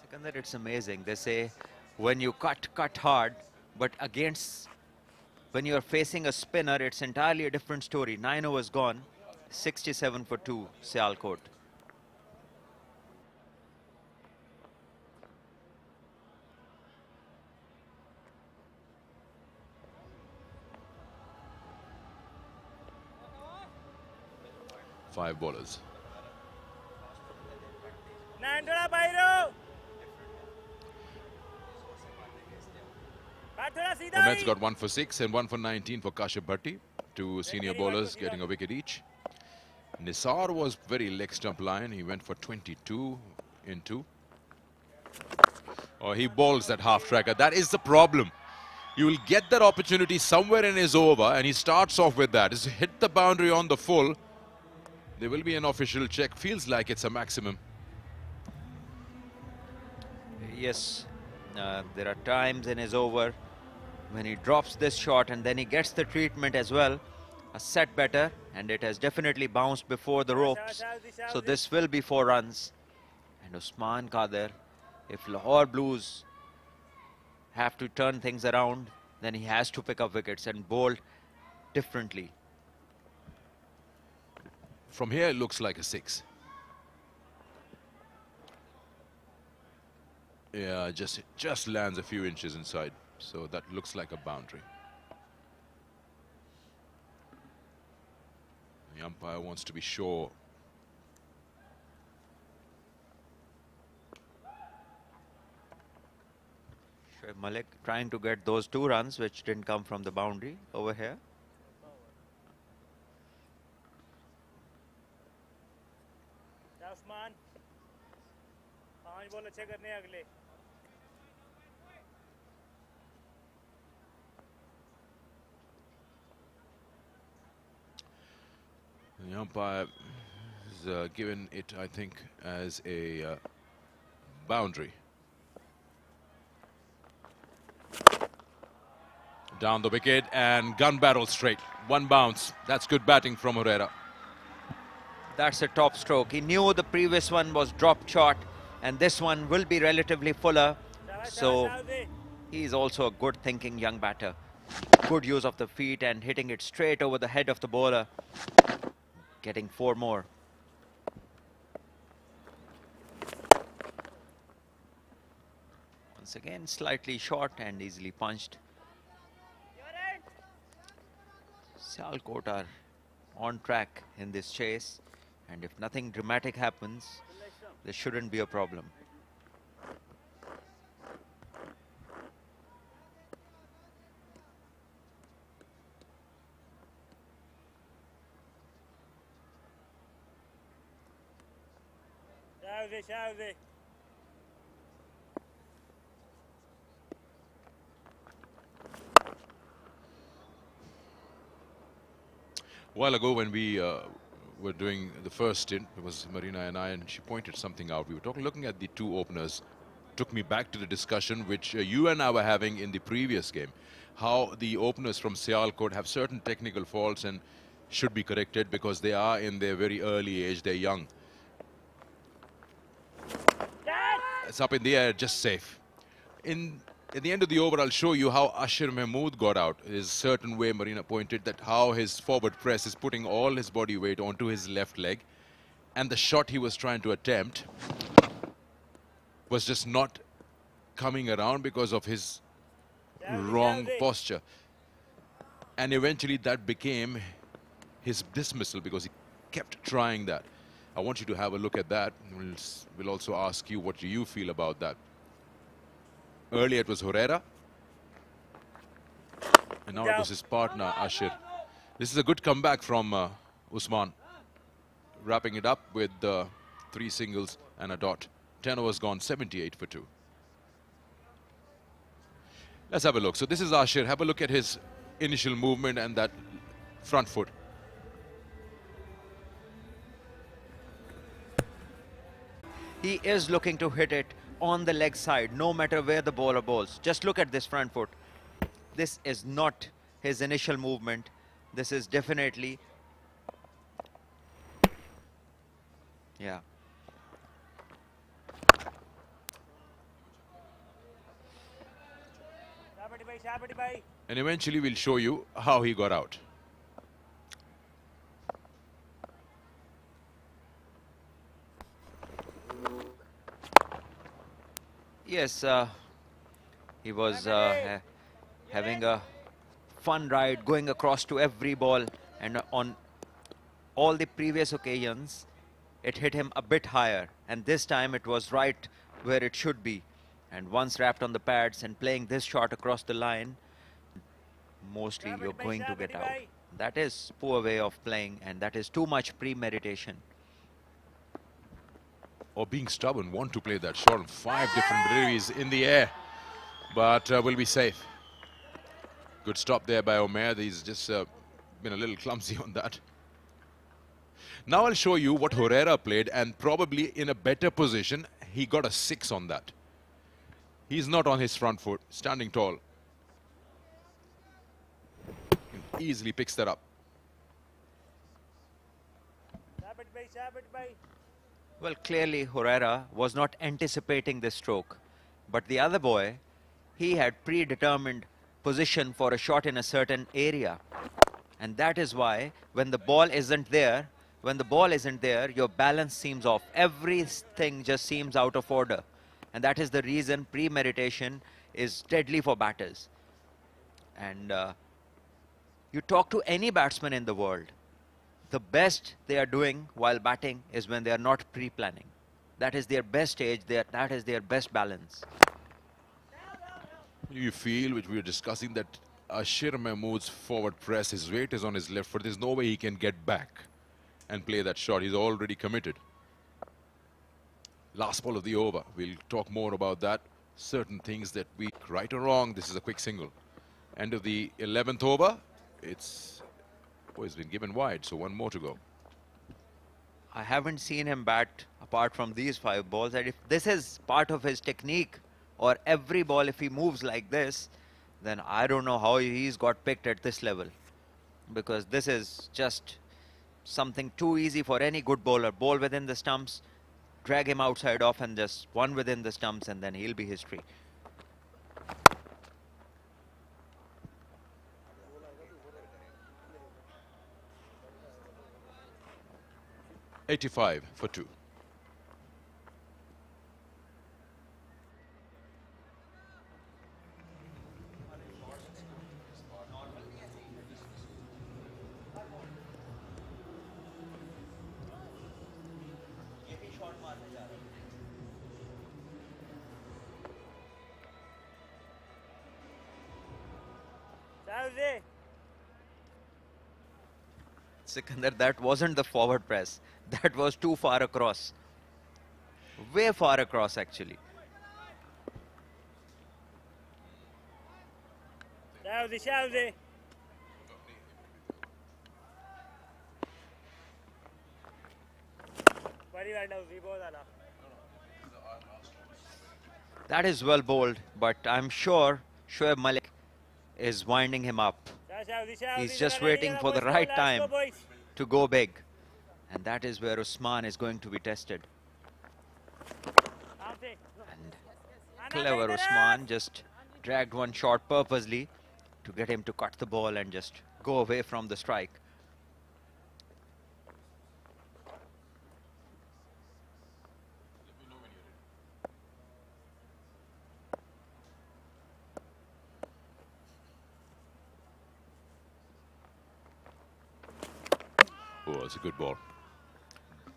Sikandar, it's amazing. They say when you cut hard, but when you're facing a spinner, it's entirely a different story. 9 overs gone, 67 for 2, Sialkot. Five bowlers. Ahmed's got 1 for 6 and 1 for 19 for Kashif Bhatti. Two senior bowlers getting a wicket each. Nisar was very leg stump line. He went for 22 in 2. Oh, he bowls that half tracker. That is the problem. You will get that opportunity somewhere in his over, and he starts off with that. He's hit the boundary on the full. There will be an official check. Feels like it's a maximum. Yes, there are times in his over when he drops this shot and then he gets the treatment as well. A set better, and it has definitely bounced before the ropes. So this will be 4 runs. And Usman Qadir, if Lahore Blues have to turn things around, then he has to pick up wickets and bowl differently. From here, it looks like a 6. Yeah, just lands a few inches inside. So that looks like a boundary. The umpire wants to be sure. Shoaib Malik trying to get those 2 runs which didn't come from the boundary over here. Usman 5 ball अच्छे करने हैं अगले. The umpire has given it, I think, as a boundary. Down the wicket and gun barrel straight. 1 bounce. That's good batting from Herrera. That's a top stroke. He knew the previous one was dropped short, and this one will be relatively fuller. So he's also a good thinking young batter. Good use of the feet and hitting it straight over the head of the bowler. Getting 4 more. Once again, slightly short and easily punched. Sialkot are on track in this chase, and if nothing dramatic happens, there shouldn't be a problem. A while ago when we were doing the first stint, it was Marina and I, and she pointed something out. We were looking at the 2 openers. Took me back to the discussion which you and I were having in the previous game. How the openers from Sialkot have certain technical faults and should be corrected because they are in their very early age, they're young. It's up in the air, just safe. At the end of the over, I'll show you how Ashir Mahmood got out. There's a certain way Marina pointed that how his forward press is putting all his body weight onto his left leg. And the shot he was trying to attempt was just not coming around because of his wrong posture. And eventually that became his dismissal because he kept trying that. I want you to have a look at that. We'll also ask you what do you feel about that. Earlier it was Herrera, and now it was his partner Ashir. This is a good comeback from Usman, wrapping it up with 3 singles and a dot. 10 overs gone, 78 for 2. Let's have a look. So this is Ashir. Have a look at his initial movement and that front foot. He is looking to hit it on the leg side, no matter where the bowler bowls. Just look at this front foot. This is not his initial movement. This is definitely... Yeah. And eventually we'll show you how he got out. Yes, he was having a fun ride, going across to every ball, and on all the previous occasions, it hit him a bit higher, and this time it was right where it should be. And once wrapped on the pads and playing this shot across the line, mostly you're going to get out. That is poor way of playing, and that is too much premeditation. Or being stubborn, want to play that shot on 5 different deliveries in the air, but will be safe. Good stop there by Omer. He's just been a little clumsy on that. Now I'll show you what Herrera played, and probably in a better position, he got a 6 on that. He's not on his front foot, standing tall. Easily picks that up. Well, clearly Herrera was not anticipating this stroke, but the other boy, he had predetermined position for a shot in a certain area. And that is why when the ball isn't there, your balance seems off. Everything just seems out of order. And that is the reason premeditation is deadly for batters. And you talk to any batsman in the world, the best they are doing while batting is when they are not pre-planning. That is their best stage, that is their best balance. You feel, which we were discussing, that Ashir Mahmood's forward press, his weight is on his left foot. There's no way he can get back and play that shot. He's already committed. Last ball of the over. We'll talk more about that. Certain things that we, right or wrong, this is a quick single. End of the 11th over. It's been given wide, so one more to go. I haven't seen him bat apart from these 5 balls, and if this is part of his technique, or every ball if he moves like this, then I don't know how he's got picked at this level, because this is just something too easy for any good bowler. Ball within the stumps, drag him outside off, and just one within the stumps, and then he'll be history. $85 for 2. Sikandar, that wasn't the forward press. That was too far across. Way far across, actually. That is well bowled, but I'm sure Shoaib Malik is winding him up. He's just waiting for the right time to go big. And that is where Usman is going to be tested. And clever Usman just dragged one shot purposely to get him to cut the ball and just go away from the strike. Oh, it's a good ball.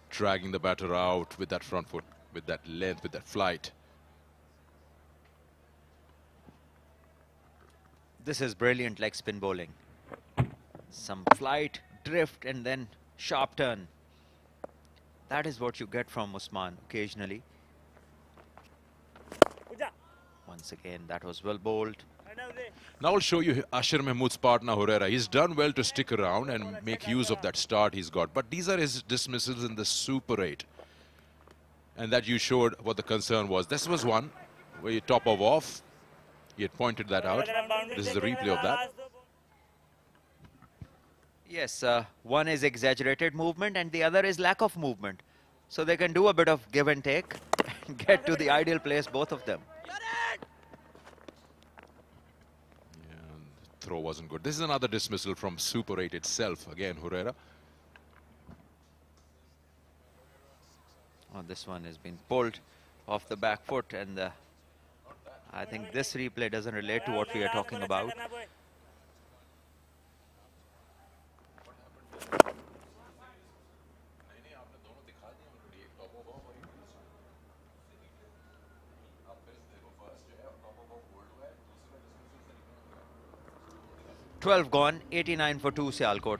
Dragging the batter out with that front foot, with that length, with that flight. This is brilliant leg spin bowling. Some flight, drift, and then sharp turn. That is what you get from Usman occasionally. Once again, that was well bowled. Now I'll show you Ashir Mahmood's partner Herrera. He's done well to stick around and make use of that start he's got. But these are his dismissals in the Super 8. And that you showed what the concern was. This was one where you top of off. He had pointed that out. This is the replay of that. Yes, one is exaggerated movement and the other is lack of movement. So they can do a bit of give and take and get to the ideal place, both of them. Throw wasn't good. This is another dismissal from Super 8 itself. Again, Herrera. Oh, this one has been pulled off the back foot, and I think this replay doesn't relate to what we are talking about. 12 gone, 89 for 2 Sialkot.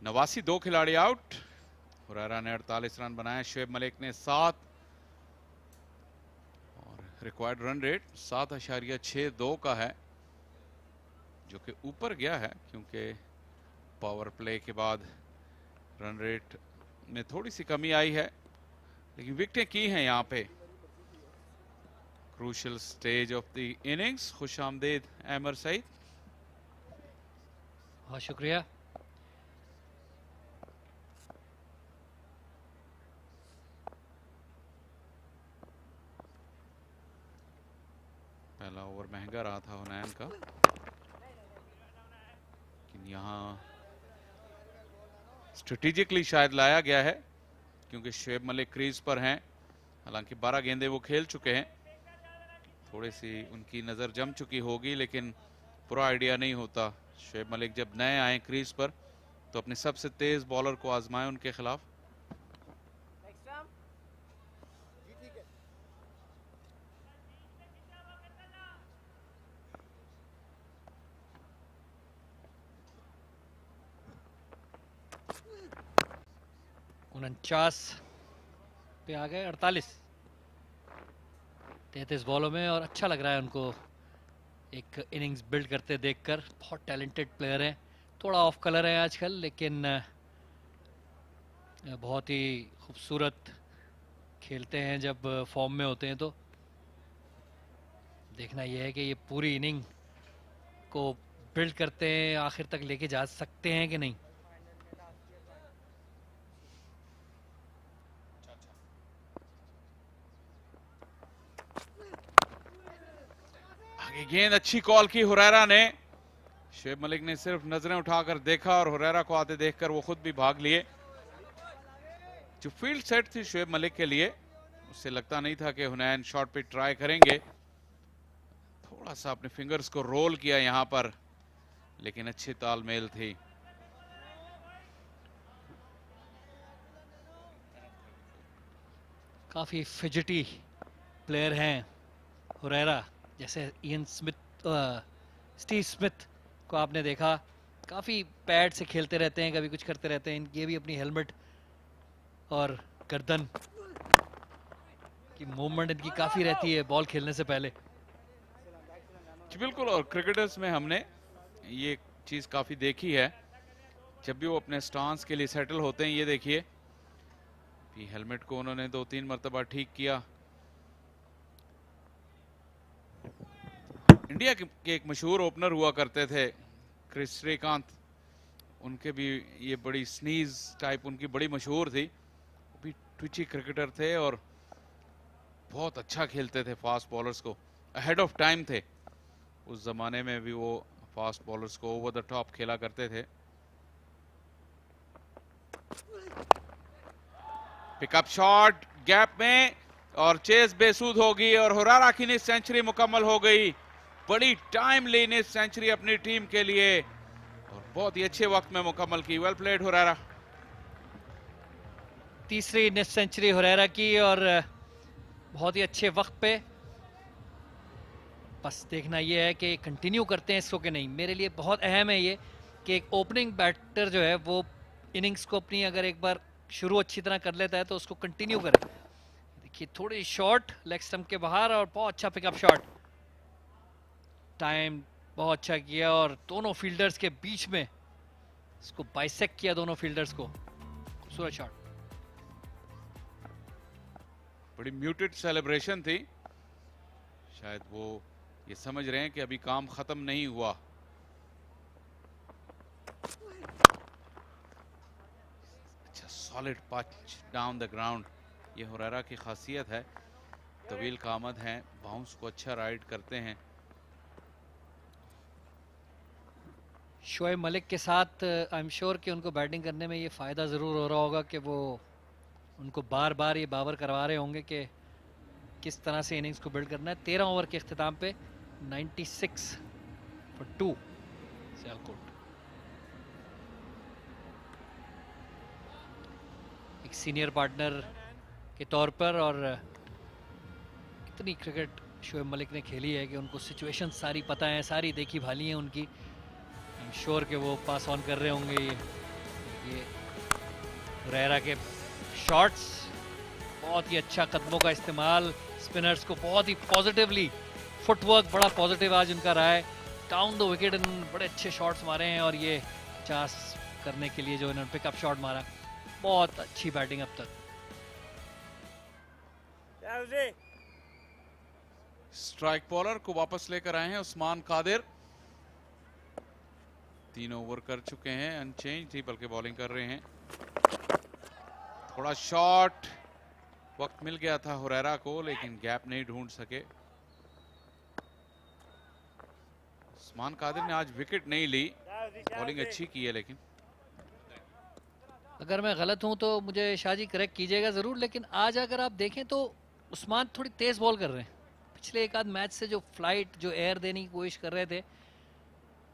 नवासी 2 खिलाड़ी out. Huraira ने 48 run बनाए, शुएब मलिक ने 7 और required run rate 7.62 का है, जो कि ऊपर गया है क्योंकि पावर प्ले के बाद रन रेट में थोड़ी सी कमी आई है, लेकिन विकेटें की हैं यहाँ पे। Crucial stage of the innings. खुश आमदेद अहमर सईद। बहुत शुक्रिया। पहला ओवर महंगा रहा था हुनैन का, लेकिन यहाँ स्ट्रेटेजिकली शायद लाया गया है क्योंकि शुएब मलिक क्रीज पर हैं। हालांकि 12 गेंदें वो खेल चुके हैं, थोड़ी सी उनकी नज़र जम चुकी होगी, लेकिन पूरा आइडिया नहीं होता। शुएब मलिक जब नए आए क्रीज पर तो अपने सबसे तेज बॉलर को आजमाएं उनके खिलाफ। उनचास पे आ गए, 48 33 बॉलों में, और अच्छा लग रहा है उनको एक इनिंग्स बिल्ड करते देखकर। बहुत टैलेंटेड प्लेयर हैं, थोड़ा ऑफ कलर है आजकल, लेकिन बहुत ही खूबसूरत खेलते हैं जब फॉर्म में होते हैं। तो देखना यह है कि ये पूरी इनिंग को बिल्ड करते हैं, आखिर तक लेके जा सकते हैं कि नहीं। गेंद अच्छी कॉल की हुरैरा ने। शुएब मलिक ने सिर्फ नजरें उठाकर देखा और हुरैरा को आते देखकर वो खुद भी भाग लिए। जो फील्ड सेट थी शुएब मलिक के लिए, उससे लगता नहीं था कि हुनैन शॉट पे ट्राई करेंगे। थोड़ा सा अपने फिंगर्स को रोल किया यहां पर, लेकिन अच्छी तालमेल थी। काफी फिजिटी प्लेयर हैं हुरैरा, जैसे इयन स्मिथ, स्टीव स्मिथ को आपने देखा, काफ़ी पैड से खेलते रहते हैं, कभी कुछ करते रहते हैं। ये भी अपनी हेलमेट और गर्दन की मूवमेंट इनकी काफ़ी रहती है बॉल खेलने से पहले। जी बिल्कुल, और क्रिकेटर्स में हमने ये चीज़ काफ़ी देखी है, जब भी वो अपने स्टांस के लिए सेटल होते हैं। ये देखिए, हेलमेट को उन्होंने 2-3 मरतबा ठीक किया। इंडिया के एक मशहूर ओपनर हुआ करते थे क्रिस श्रीकांत, उनके भी ये बड़ी स्नीज टाइप उनकी बड़ी मशहूर थी। वो भी ट्विची क्रिकेटर थे और बहुत अच्छा खेलते थे फास्ट बॉलर्स को, अहेड ऑफ टाइम थे। उस जमाने में भी वो फास्ट बॉलर्स को ओवर द टॉप खेला करते थे। पिकअप शॉट गैप में और चेस बेसूद होगी और हुरैरा की सेंचुरी मुकम्मल हो गई। बड़ी टाइम लेने सेंचुरी अपनी टीम के लिए और बहुत ही अच्छे वक्त में मुकम्मल की। Well played Huraira. तीसरी नेस्ट सेंचुरी हुरैरा की और बहुत ही अच्छे वक्त पे। बस देखना ये है कि कंटिन्यू करते हैं इसको कि नहीं। मेरे लिए बहुत अहम है ये कि एक ओपनिंग बैटर जो है वो इनिंग्स को अपनी अगर एक बार शुरू अच्छी तरह कर लेता है तो उसको कंटिन्यू करे। देखिए थोड़ी शॉट लेग स्टंप के बाहर और बहुत अच्छा पिकअप शॉट, टाइम बहुत अच्छा किया और दोनों फील्डर्स के बीच में इसको बाइसेक्ट किया, दोनों फील्डर्स को। खूबसूरत शॉट। बड़ी म्यूटेड सेलिब्रेशन थी शायद वो ये समझ रहे हैं कि अभी काम खत्म नहीं हुआ। अच्छा, solid punch down the ground, ये हुरैरा की खासियत है। तवील कामत हैं, बाउंस को अच्छा राइड करते हैं। शोएब मलिक के साथ आई एम श्योर कि उनको बैटिंग करने में ये फ़ायदा ज़रूर हो रहा होगा कि वो उनको बार बार ये बावर करवा रहे होंगे कि किस तरह से इनिंग्स को बिल्ड करना है। 13 ओवर के अख्ताम पे 96 फॉर 2 सियालकोट। एक सीनियर पार्टनर के तौर पर और इतनी क्रिकेट शोएब मलिक ने खेली है कि उनको सिचुएशन सारी पता है, सारी देखी भाली है उनकी। आई एम श्योर कि वो पास ऑन कर रहे होंगे ये हुरैरा के शॉट्स। बहुत ही अच्छा कदमों का इस्तेमाल, स्पिनर्स को बहुत ही पॉजिटिवली, फुटवर्क बड़ा पॉजिटिव आज उनका रहा है। डाउन द विकेट इन बड़े अच्छे शॉट्स मारे हैं और ये 50 करने के लिए जो इन्होंने पिकअप शॉट मारा, बहुत अच्छी बैटिंग अब तक। स्ट्राइक बॉलर को वापस लेकर आए हैं उस्मान कादिर। 3 ओवर कर चुके हैं, अनचेंज ही बल्कि बॉलिंग कर रहे हैं। थोड़ा शॉट वक्त मिल गया था हुरैरा को, लेकिन गैप नहीं ढूंढ सके। उस्मान कादिर ने आज विकेट नहीं ली, बॉलिंग अच्छी की है। लेकिन अगर मैं गलत हूं तो मुझे शाहजी करेक्ट कीजिएगा ज़रूर, लेकिन आज अगर आप देखें तो उस्मान थोड़ी तेज़ बॉल कर रहे हैं। पिछले एक आध मैच से जो फ्लाइट, जो एयर देने की कोशिश कर रहे थे,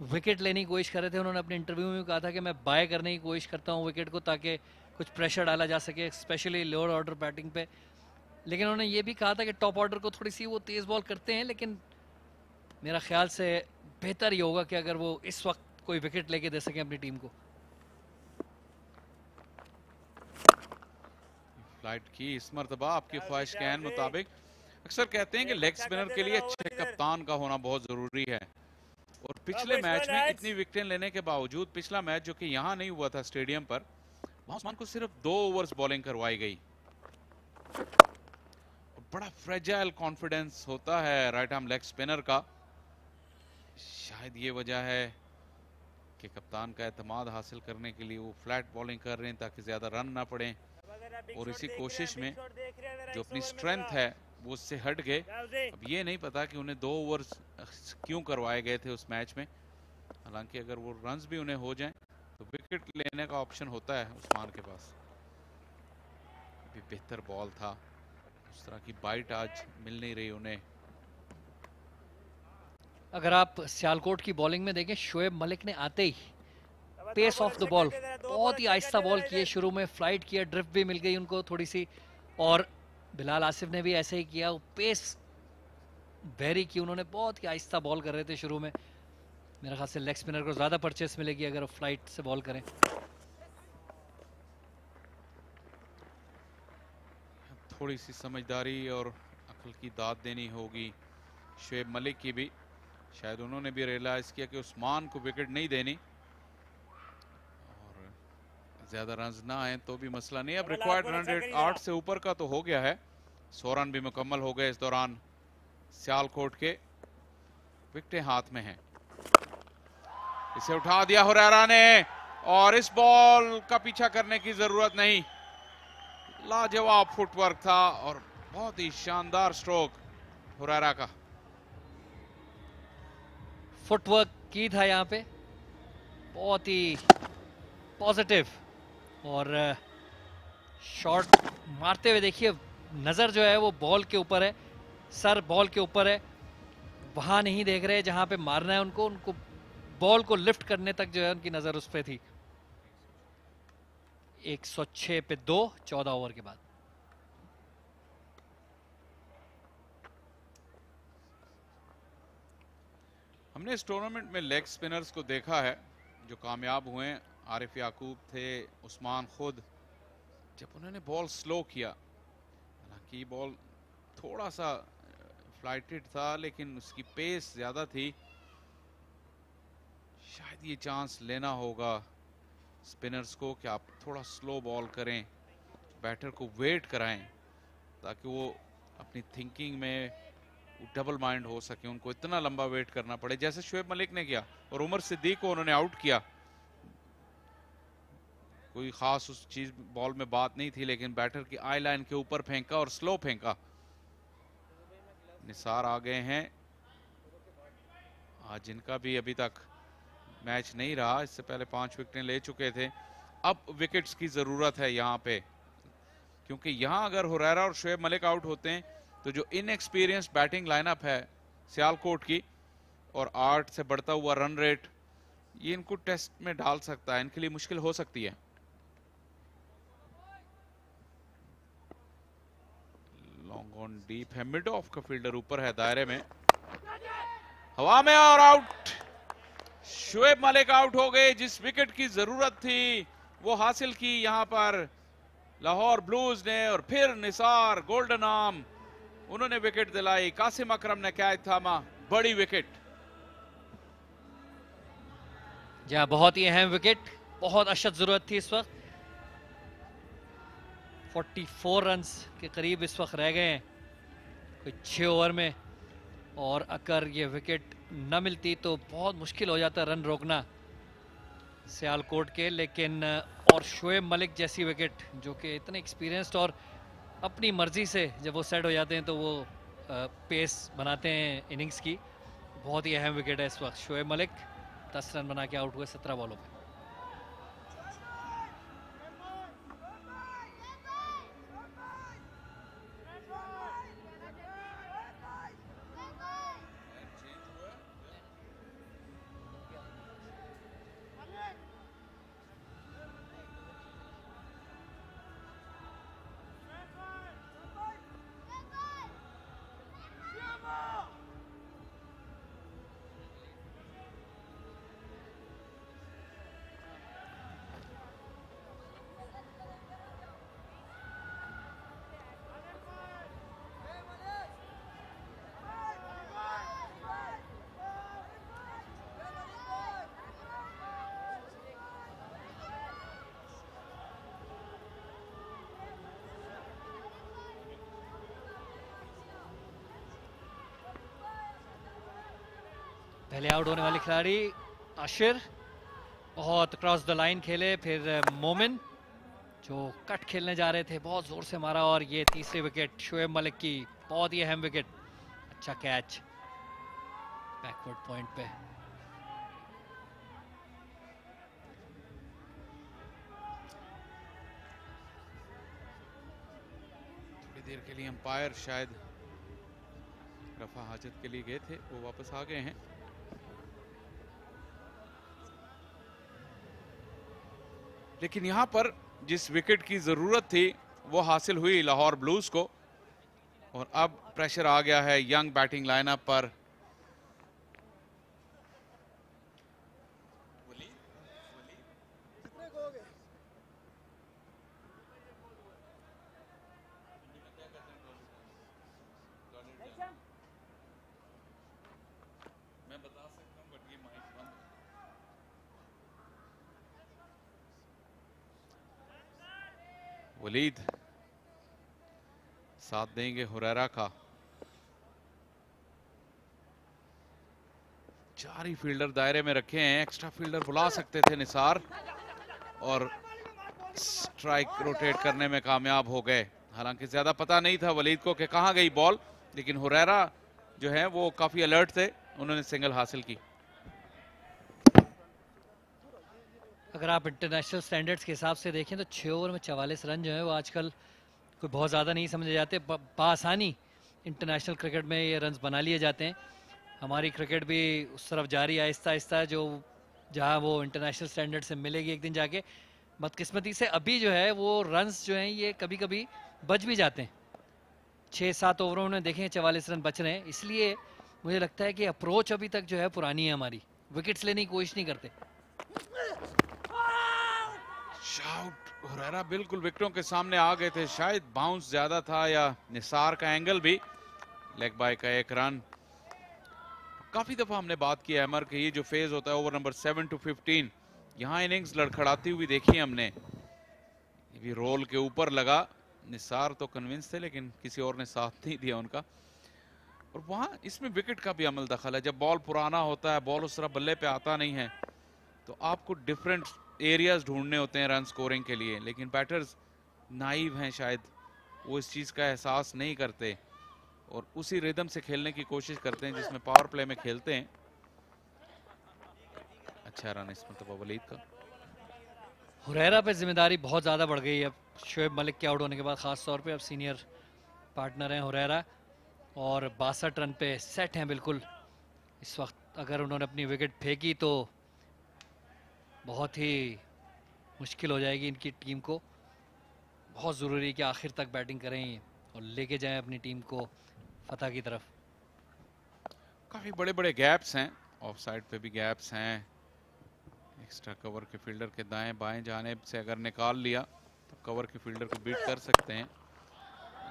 विकेट लेने की कोशिश कर रहे थे, उन्होंने अपने इंटरव्यू में कहा था कि मैं बाय करने की कोशिश करता हूं विकेट को ताकि कुछ प्रेशर डाला जा सके, स्पेशली लोअर ऑर्डर बैटिंग पे। लेकिन उन्होंने ये भी कहा था कि टॉप ऑर्डर को थोड़ी सी वो तेज़ बॉल करते हैं, लेकिन मेरा ख्याल से बेहतर ये होगा कि अगर वो इस वक्त कोई विकेट लेके दे सकें अपनी टीम को। फ्लाइट की इस मरतबा आपकी ख्वाहिश के ऐन मुताबिक। अक्सर कहते हैं कि लेग स्पिनर के लिए अच्छे कप्तान का होना बहुत जरूरी है, और पिछले मैच में इतनी विकेटें लेने के बावजूद, पिछला मैच जो कि यहाँ नहीं हुआ था स्टेडियम पर, वहां उस्मान को सिर्फ 2 ओवर्स बॉलिंग करवाई गई। बड़ा फ्रेजाइल कॉन्फिडेंस होता है राइट आर्म लेग स्पिनर का। शायद ये वजह है कि कप्तान का एतमाद हासिल करने के लिए वो फ्लैट बॉलिंग कर रहे हैं ताकि ज्यादा रन ना पड़े, और इसी कोशिश में जो अपनी स्ट्रेंथ है वो उससे हट गए। अब ये नहीं पता कि उन्हें 2 ओवर्स क्यों करवाए गए थे उस मैच में। हालांकि अगर वो रन्स भी उन्हें हो जाएं तो विकेट लेने का ऑप्शन होता है उस्मान के पास। भी बेहतर बॉल था, उस तरह की बाइट आज मिल नहीं रही उन्हें। अगर आप सियालकोट की बॉलिंग में देखें, शोएब मलिक ने आते ही पेस ऑफ द बॉल, बहुत ही आहिस्ता बॉल किए शुरू में, फ्लाइट किया, ड्रिफ्ट भी मिल गई उनको थोड़ी सी, और बिलाल आसिफ ने भी ऐसे ही किया, वो पेस वेरी की उन्होंने, बहुत ही आहिस्ता बॉल कर रहे थे शुरू में। मेरे ख्याल से लेग स्पिनर को ज़्यादा परचेस मिलेगी अगर वो फ्लाइट से बॉल करें। थोड़ी सी समझदारी और अक्ल की दाद देनी होगी शोएब मलिक की भी। शायद उन्होंने भी रियलाइज किया कि उस्मान को विकेट नहीं देनी, और ज्यादा रन्स ना आए तो भी मसला नहीं। अब रिक्वायर्ड रन रेट 8 से ऊपर का तो हो गया है, 100 रन भी मुकम्मल हो गए इस दौरान। सियालकोट के विकेटें हाथ में हैं, इसे उठा दिया हुरैरा ने, और इस बॉल का पीछा करने की जरूरत नहीं। लाजवाब फुटवर्क था और बहुत ही शानदार स्ट्रोक हुरैरा का। फुटवर्क की था यहाँ पे, बहुत ही पॉजिटिव, और शॉट मारते हुए देखिए नज़र जो है वो बॉल के ऊपर है, सर बॉल के ऊपर है, वहाँ नहीं देख रहे जहाँ पे मारना है उनको, उनको बॉल को लिफ्ट करने तक जो है उनकी नज़र उस पे थी। 106 पे 2, 14 ओवर के बाद। हमने इस टूर्नामेंट में लेग स्पिनर्स को देखा है जो कामयाब हुए। आरिफ याकूब थे, उस्मान खुद, जब उन्होंने बॉल स्लो किया, हालांकि बॉल थोड़ा सा फ्लाइटेड था लेकिन उसकी पेस ज़्यादा थी। शायद ये चांस लेना होगा स्पिनर्स को कि आप थोड़ा स्लो बॉल करें, बैटर को वेट कराएं ताकि वो अपनी थिंकिंग में डबल माइंड हो सके, उनको इतना लंबा वेट करना पड़े जैसे शुएब मलिक ने किया और उमर सिद्दीक को उन्होंने आउट किया। कोई खास उस चीज बॉल में बात नहीं थी, लेकिन बैटर की आई लाइन के ऊपर फेंका और स्लो फेंका। निसार आ गए हैं आज, जिनका भी अभी तक मैच नहीं रहा, इससे पहले 5 विकेटें ले चुके थे। अब विकेट्स की जरूरत है यहाँ पे, क्योंकि यहाँ अगर हुरैरा और शुएब मलिक आउट होते हैं तो जो इनएक्सपीरियंस बैटिंग लाइनअप है सियालकोट की और 8 से बढ़ता हुआ रन रेट, ये इनको टेस्ट में डाल सकता है, इनके लिए मुश्किल हो सकती है। लॉन्ग ऑन डीप है, मिड ऑफ का फील्डर ऊपर है दायरे में, हवा में और आउट। शुएब मलिक आउट हो गए। जिस विकेट की जरूरत थी वो हासिल की यहां पर लाहौर ब्लूज ने, और फिर निसार गोल्डन आर्म उन्होंने विकेट दिलाई। कासिम अकरम ने कैच थामा, बड़ी विकेट। जहां बहुत ही अहम विकेट, बहुत अशद जरूरत थी इस वक्त। 44 रन्स के करीब इस वक्त रह गए हैं कोई 6 ओवर में, और अगर ये विकेट न मिलती तो बहुत मुश्किल हो जाता रन रोकना सियालकोट के। लेकिन और शुएब मलिक जैसी विकेट जो कि इतने एक्सपीरियंस्ड और अपनी मर्जी से जब वो सेट हो जाते हैं तो वो पेस बनाते हैं इनिंग्स की, बहुत ही अहम विकेट है इस वक्त। शुएब मलिक 10 रन बना के आउट हुए 17 बॉलों पे। पहले आउट होने वाले खिलाड़ी आशिर, बहुत क्रॉस द लाइन खेले। फिर मोमिन जो कट खेलने जा रहे थे, बहुत जोर से मारा, और ये तीसरी विकेट शुएब मलिक की, बहुत ही अहम विकेट। अच्छा कैच बैकवर्ड पॉइंट पे। थोड़ी देर के लिए अंपायर शायद रफा हाजत के लिए गए थे, वो वापस आ गए हैं। लेकिन यहां पर जिस विकेट की जरूरत थी वो हासिल हुई लाहौर ब्लूज को, और अब प्रेशर आ गया है यंग बैटिंग लाइनअप पर। मैं बता सकता हूं बट ये माइक बंद है। वलीद साथ देंगे हुरैरा का। 4 ही फील्डर दायरे में रखे हैं, एक्स्ट्रा फील्डर बुला सकते थे निसार, और स्ट्राइक रोटेट करने में कामयाब हो गए। हालांकि ज्यादा पता नहीं था वलीद को कि कहां गई बॉल, लेकिन हुरैरा जो है वो काफी अलर्ट थे, उन्होंने सिंगल हासिल की। अगर आप इंटरनेशनल स्टैंडर्ड्स के हिसाब से देखें तो 6 ओवर में 44 रन जो है वो आजकल कोई बहुत ज़्यादा नहीं समझे जाते। बासानी इंटरनेशनल क्रिकेट में ये रन्स बना लिए जाते हैं। हमारी क्रिकेट भी उस तरफ जा रही है आहिस्ता आहिस्ता, जो जहां वो इंटरनेशनल स्टैंडर्ड से मिलेगी एक दिन जाके। बदकिस्मती से अभी जो है वो रन्स जो हैं ये कभी कभी बच भी जाते हैं। 6-7 ओवरों में देखें 44 रन बच रहे हैं, इसलिए मुझे लगता है कि अप्रोच अभी तक जो है पुरानी है हमारी, विकेट्स लेने की कोशिश नहीं करते। शाउट, हुरैरा बिल्कुल विकेटों के सामने आ गए थे, शायद बाउंस ज्यादा था या निसार का एंगल भी। लेग बाय का 1 रन। काफी दफा हमने बात की अमर कि ये जो फेज होता है ओवर नंबर 7 to 15, यहाँ इनिंग्स लड़खड़ाती हुई देखी हमने। ये भी रोल के ऊपर लगा, निसार तो कन्विंस थे लेकिन किसी और ने साथ नहीं दिया उनका। और वहां इसमें विकेट का भी अमल दखल है। जब बॉल पुराना होता है, बॉल उस तरह बल्ले पे आता नहीं है, तो आपको डिफरेंट एरियाज ढूंढने होते हैं रन स्कोरिंग के लिए। लेकिन बैटर्स नाइव हैं, शायद वो इस चीज का एहसास नहीं करते और उसी रिदम से खेलने की कोशिश करते हैं जिसमें पावर प्ले में खेलते हैं। अच्छा रन इस मतलब वलीद का। हुरैरा पे जिम्मेदारी बहुत ज़्यादा बढ़ गई है अब शोएब मलिक के आउट होने के बाद, ख़ास तौर पे अब सीनियर पार्टनर हैं हुरैरा और 62 रन पे सेट हैं बिल्कुल इस वक्त। अगर उन्होंने अपनी विकेट फेंकी तो बहुत ही मुश्किल हो जाएगी इनकी टीम को। बहुत ज़रूरी है कि आखिर तक बैटिंग करें और लेके जाएं अपनी टीम को फतह की तरफ। काफी बड़े बड़े गैप्स हैं, ऑफ साइड पे भी गैप्स हैं। एक्स्ट्रा कवर के फील्डर के दाएं बाएं जानिब से अगर निकाल लिया तो कवर के फील्डर को बीट कर सकते हैं।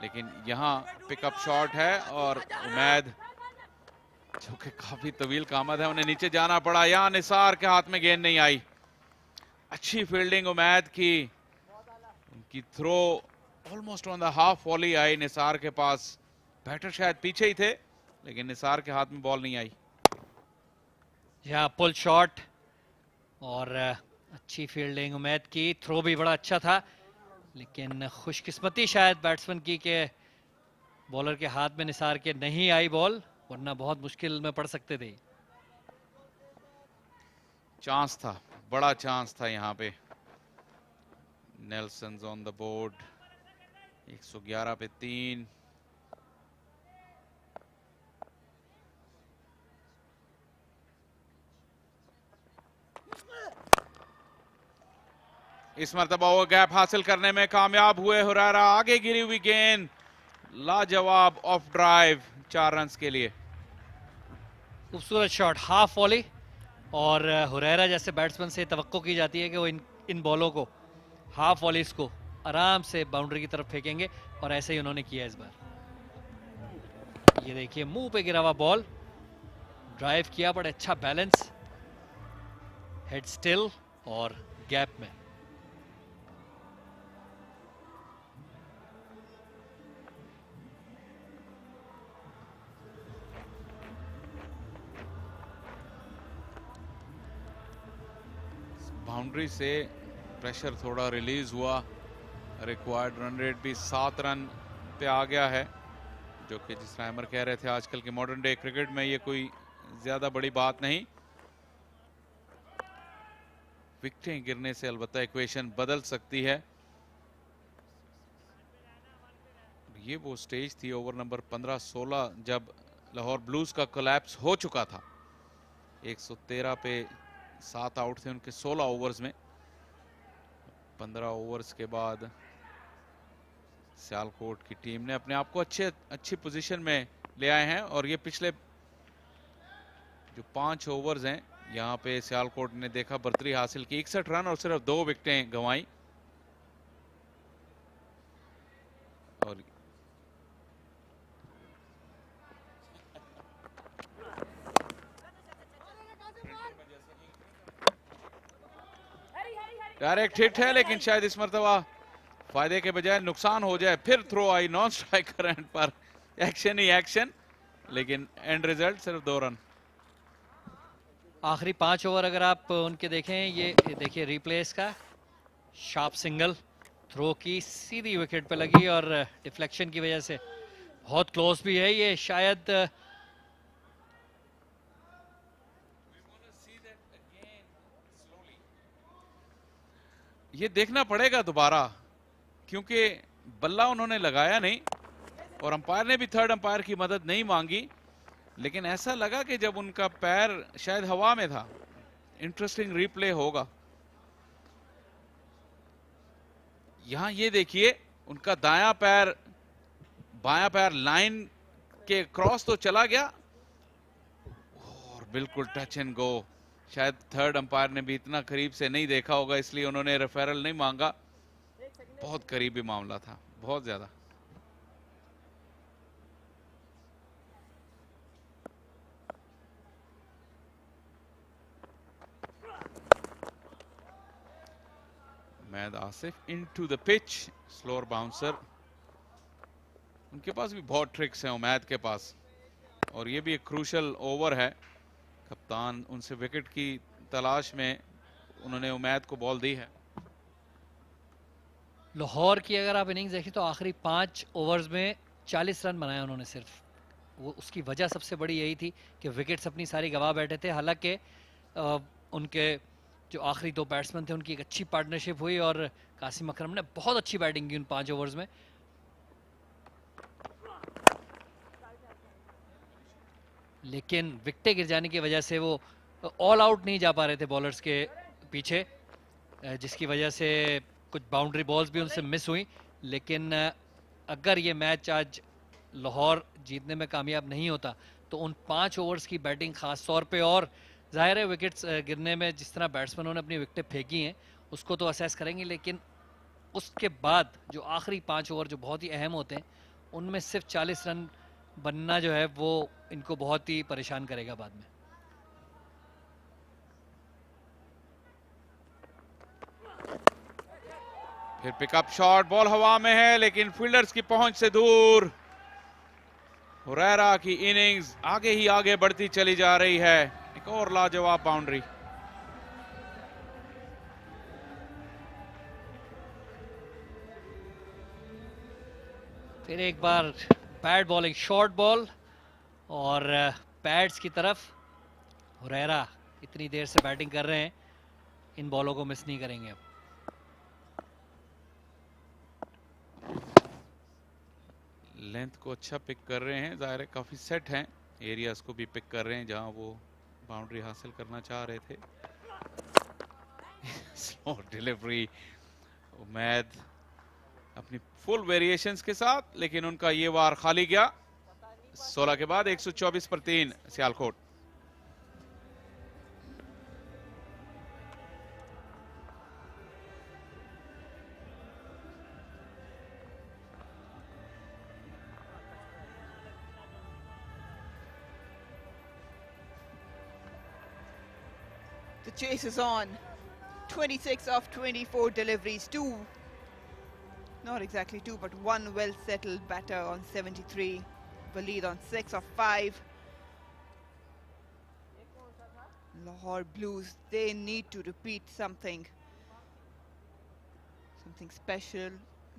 लेकिन यहाँ पिकअप शॉट है और उमैद जो कि काफी तवील कामत है, उन्हें नीचे जाना पड़ा। यहाँ निसार के हाथ में गेंद नहीं आई। अच्छी फील्डिंग उमैद की, उनकी throw almost on the half volley आई निसार के पास। बैटर शायद पीछे ही थे लेकिन निसार के हाथ में बॉल नहीं आई। यहाँ पुल शॉट और अच्छी फील्डिंग उमैद की, थ्रो भी बड़ा अच्छा था लेकिन खुशकिस्मती शायद बैट्समैन की के बॉलर के हाथ में निसार के नहीं आई बॉल, वरना बहुत मुश्किल में पड़ सकते थे। चांस था, बड़ा चांस था यहाँ पे। नेल्सन ऑन द बोर्ड, 111 पे 3। इस मरतबा वो गैप हासिल करने में कामयाब हुए हुरैरा। आगे गिरी हुई गेंद, लाजवाब ऑफ ड्राइव, 4 रन के लिए। खूबसूरत शॉट, हाफ वॉली। और हुरैरा जैसे बैट्समैन से तवक्को की जाती है कि वो इन बॉलों को, हाफ वॉलीज को आराम से बाउंड्री की तरफ फेंकेंगे और ऐसे ही उन्होंने किया इस बार। ये देखिए मुंह पे गिरा हुआ बॉल, ड्राइव किया बड़ा अच्छा बैलेंस, हेड स्टिल और गैप में। बाउंड्री से प्रेशर थोड़ा रिलीज हुआ। रिक्वायर्ड रन रेट भी 7 रन पे आ गया है, जो कि जिस राइमर कह रहे थे आजकल के मॉडर्न डे क्रिकेट में ये कोई ज्यादा बड़ी बात नहीं। विकेटें गिरने से अलबत्ता इक्वेशन बदल सकती है। ये वो स्टेज थी ओवर नंबर 15-16 जब लाहौर ब्लूज का कोलैप्स हो चुका था। 113 पे 7 आउट थे उनके 16 ओवर्स में। 15 ओवर्स के बाद सियालकोट की टीम ने अपने आप को अच्छी पोजीशन में ले आए हैं और ये पिछले जो 5 ओवर्स हैं यहाँ पे सियालकोट ने देखा बर्तरी हासिल की, 61 रन और सिर्फ 2 विकेटें गंवाई। और डायरेक्ट हिट है लेकिन शायद इस मरतबा फायदे के बजाय नुकसान हो जाए। फिर थ्रो आई नॉन स्ट्राइकर एंड पर, एक्शन ही एक्शन, लेकिन एंड रिजल्ट सिर्फ 2 रन। आखिरी 5 ओवर अगर आप उनके देखें, ये देखिए रिप्लेस का शार्प सिंगल, थ्रो की सीधी विकेट पे लगी और डिफ्लेक्शन की वजह से बहुत क्लोज भी है ये। शायद ये देखना पड़ेगा दोबारा क्योंकि बल्ला उन्होंने लगाया नहीं और अंपायर ने भी थर्ड अंपायर की मदद नहीं मांगी, लेकिन ऐसा लगा कि जब उनका पैर शायद हवा में था। इंटरेस्टिंग रिप्ले होगा। यहां ये देखिए उनका दायां पैर बायां पैर लाइन के क्रॉस तो चला गया और बिल्कुल टच एंड गो। शायद थर्ड अंपायर ने भी इतना करीब से नहीं देखा होगा इसलिए उन्होंने रेफरल नहीं मांगा। बहुत करीबी मामला था, बहुत ज्यादा। मैद Asif into the pitch, slower bouncer. उनके पास भी बहुत ट्रिक्स हैं उमैद के पास। और ये भी एक क्रूशल ओवर है। कप्तान उनसे विकेट की तलाश में उन्होंने उमैद को बॉल दी है। लाहौर की अगर आप इनिंग्स देखें तो आखिरी 5 ओवर्स में 40 रन बनाए उन्होंने सिर्फ। वो उसकी वजह सबसे बड़ी यही थी कि विकेट्स अपनी सारी गवा बैठे थे। हालांकि उनके जो आखिरी 2 बैट्समैन थे उनकी एक अच्छी पार्टनरशिप हुई और कासिम अकरम ने बहुत अच्छी बैटिंग की उन 5 ओवर्स में। लेकिन विकेटें गिर जाने की वजह से वो ऑल आउट नहीं जा पा रहे थे बॉलर्स के पीछे, जिसकी वजह से कुछ बाउंड्री बॉल्स भी उनसे मिस हुई। लेकिन अगर ये मैच आज लाहौर जीतने में कामयाब नहीं होता तो उन 5 ओवर्स की बैटिंग खास तौर पे, और जाहिर है विकेट्स गिरने में जिस तरह बैट्समैनों ने अपनी विकेटें फेंकी हैं उसको तो असेस करेंगे, लेकिन उसके बाद जो आखिरी 5 ओवर जो बहुत ही अहम होते हैं उनमें सिर्फ 40 रन बनना जो है वो इनको बहुत ही परेशान करेगा बाद में। फिर पिकअप शॉट, बॉल हवा में है लेकिन फील्डर्स की पहुंच से दूर। हुरैरा की इनिंग्स आगे ही आगे बढ़ती चली जा रही है। एक और लाजवाब बाउंड्री। फिर एक बार बैट बॉलिंग, शॉर्ट बॉल और पैड्स की तरफ। हुरैरा इतनी देर से बैटिंग कर रहे हैं, इन बॉलों को मिस नहीं करेंगे अब। लेंथ को अच्छा पिक कर रहे हैं, जाहिर है काफी सेट हैं, एरियाज को भी पिक कर रहे हैं जहां वो बाउंड्री हासिल करना चाह रहे थे। स्लो डिलीवरी, उमैद अपनी फुल वेरिएशंस के साथ, लेकिन उनका ये वार खाली गया। 16 के बाद 124 पर 3 Sialkot. The chase is on. 26 of 24 deliveries, 2, not exactly 2, but 1 well settled batter on 73. Waleed on 6 of 5. Lahore Blues, they need to repeat something special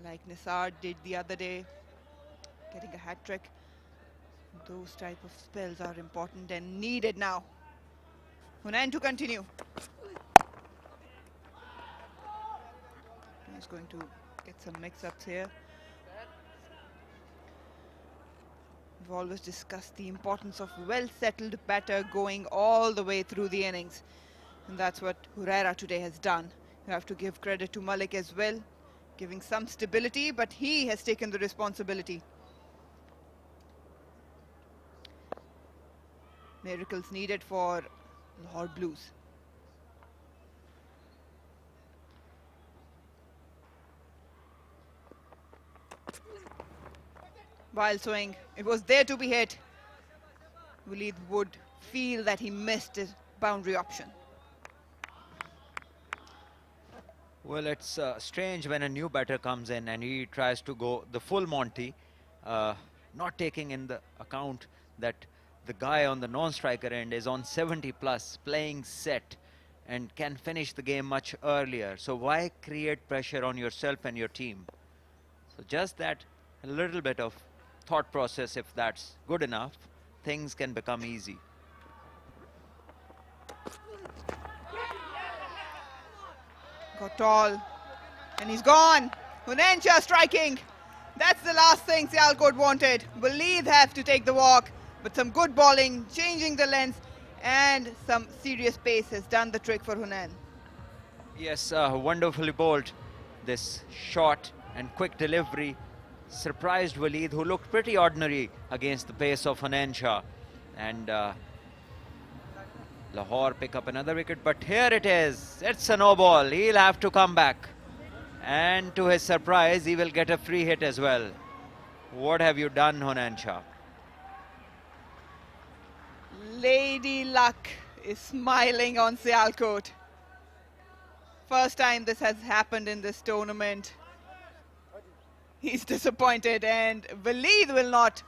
like Nisar did the other day, getting a hat trick. Those type of spells are important and needed now. Hunain to continue. He's going to get some mix-ups here. We've always discussed the importance of well-settled batter going all the way through the innings. And that's what Hureira today has done. You have to give credit to Malik as well, giving some stability, but he has taken the responsibility. Miracles needed for Lahore Blues. Wild swing, it was there to be hit. Waleed would feel that he missed his boundary option. Well, it's strange when a new batter comes in and he tries to go the full Monty, not taking in the account that the guy on the non-striker end is on 70 plus, playing set and can finish the game much earlier. So why create pressure on yourself and your team? So just that, a little bit of thought process, if that's good enough, things can become easy. Got tall, and he's gone. Hunain Shah striking. That's the last thing Sialkot wanted. Waleed have to take the walk, but some good bowling, changing the length, and some serious pace has done the trick for Hunain. Yes, wonderfully bowled. This short and quick delivery surprised Waleed, who looked pretty ordinary against the pace of Hunain Shah. And Lahore pick up another wicket, but here it is. It's a no ball. He'll have to come back. And to his surprise, he will get a free hit as well. What have you done, Hunain Shah? Lady Luck is smiling on Sialkot. First time this has happened in this tournament. He's disappointed, and Waleed will not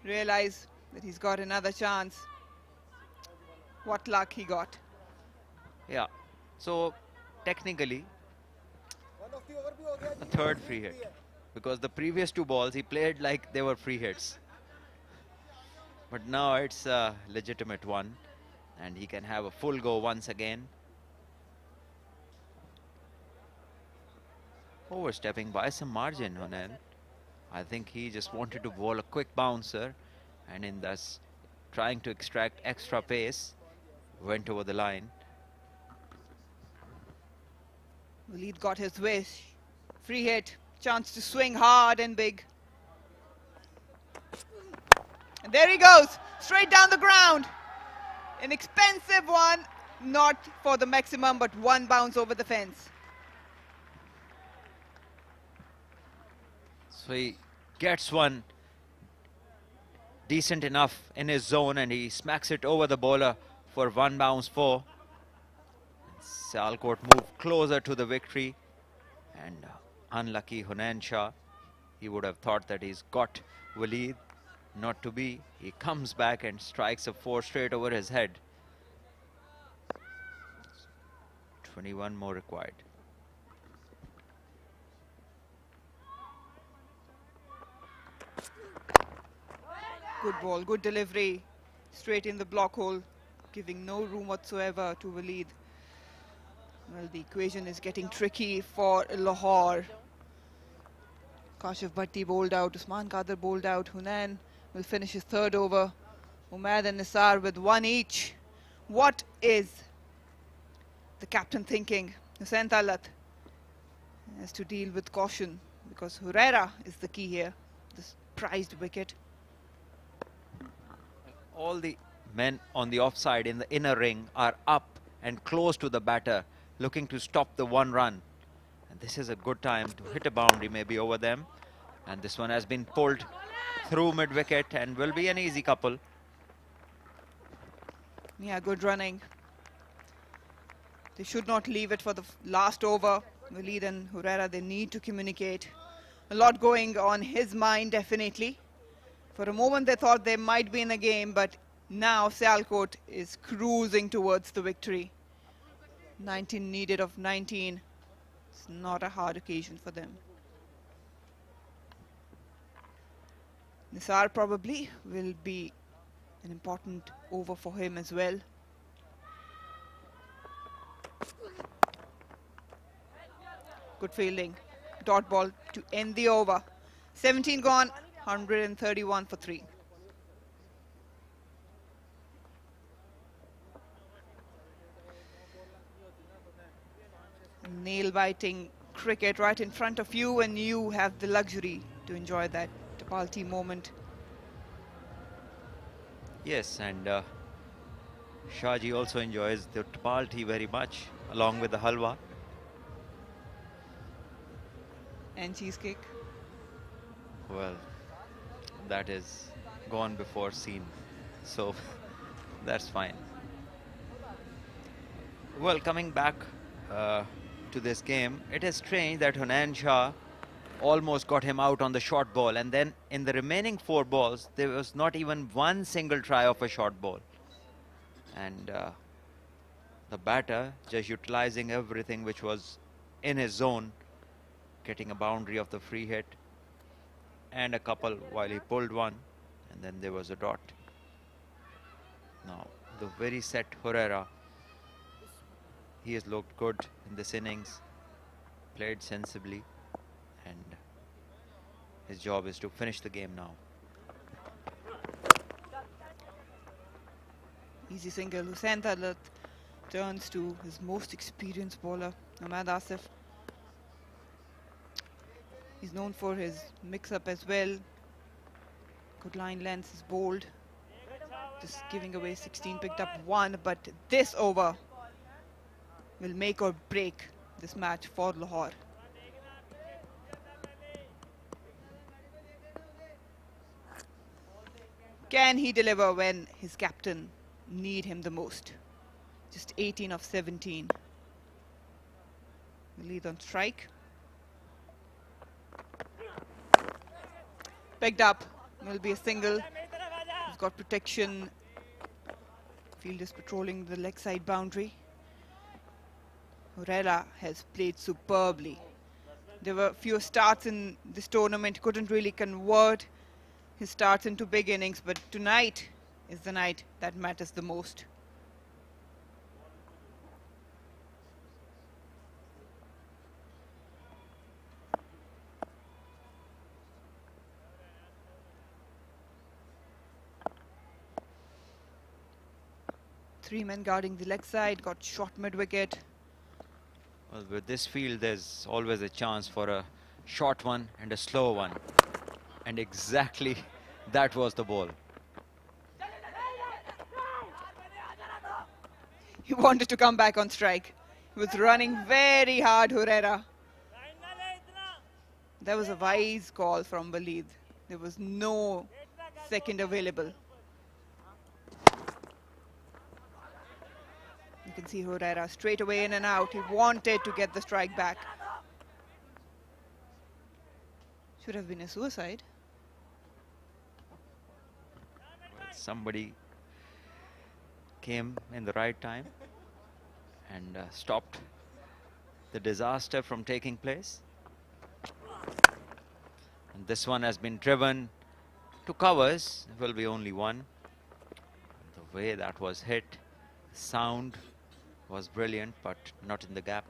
realize that he's got another chance. What luck he got. Yeah, so technically a third free hit, because the previous two balls he played like they were free hits, but now it's a legitimate one and he can have a full go once again. Overstepping by some margin, Hunain. I think he just wanted to bowl a quick bouncer, and in thus trying to extract extra pace, went over the line. Waleed got his wish. Free hit, chance to swing hard and big. And there he goes, straight down the ground. An expensive one, not for the maximum, but one bounce over the fence. So he gets one decent enough in his zone and he smacks it over the bowler for one bounce four. Sialkot moved closer to the victory, and unlucky Hunain Shah, he would have thought that he's got Waleed, not to be. He comes back and strikes a four straight over his head. 21 more required. Good ball, good delivery, straight in the block hole, giving no room whatsoever to Waleed. Well, the equation is getting tricky for Lahore. Kashif Bhatti bowled out, Usman Qadir bowled out, Hunain will finish his third over. Umaid and Nisar with one each. What is the captain thinking? Hussain Talat has to deal with caution, because Herrera is the key here, this prized wicket. All the men on the offside in the inner ring are up and close to the batter, looking to stop the one run. And this is a good time to hit a boundary maybe over them. And this one has been pulled through mid-wicket and will be an easy couple. Yeah, good running. They should not leave it for the last over. Waleed and Herrera, they need to communicate. A lot going on his mind, definitely. For a moment they thought they might be in a game, but now Sialkot is cruising towards the victory. 19 needed of 19. It's not a hard occasion for them. Nisar probably will be an important over for him as well. Good fielding. Dot ball to end the over. 17 gone. 131 for 3. Nail-biting cricket right in front of you, and you have the luxury to enjoy that Tapalti moment. Yes, and Shahji also enjoys the Tapalti very much, along with the halwa. And cheesecake. Well, that is gone before seen, so that's fine. Well, coming back to this game, it is strange that Hunain Shah almost got him out on the short ball, and then in the remaining 4 balls there was not even one single try of a short ball, and the batter just utilizing everything which was in his zone, getting a boundary of the free hit and a couple while he pulled one, and then there was a dot. Now the very set Herrera, he has looked good in this innings, played sensibly, and his job is to finish the game now. Easy single. Hussain Talat turns to his most experienced bowler, Ahmed Asif. He's known for his mix-up as well. Good line length, is bowled. Just giving away 16, picked up 1, but this over will make or break this match for Lahore. Can he deliver when his captain need him the most? Just 18 of 17. Lead on strike. Picked up. Will be a single. He's got protection. Field is patrolling the leg side boundary. Herrera has played superbly. There were few starts in this tournament, couldn't really convert his starts into big innings, but tonight is the night that matters the most. Three men guarding the leg side, got shot mid-wicket. Well, with this field, there's always a chance for a short one and a slow one. And exactly that was the ball. He wanted to come back on strike. He was running very hard, Herrera. That was a wise call from Waleed. There was no second available. You can see Herrera straight away in and out. He wanted to get the strike back. Should have been a suicide. Well, somebody came in the right time and stopped the disaster from taking place. And this one has been driven to covers. It will be only one. The way that was hit, sound was brilliant, but not in the gap.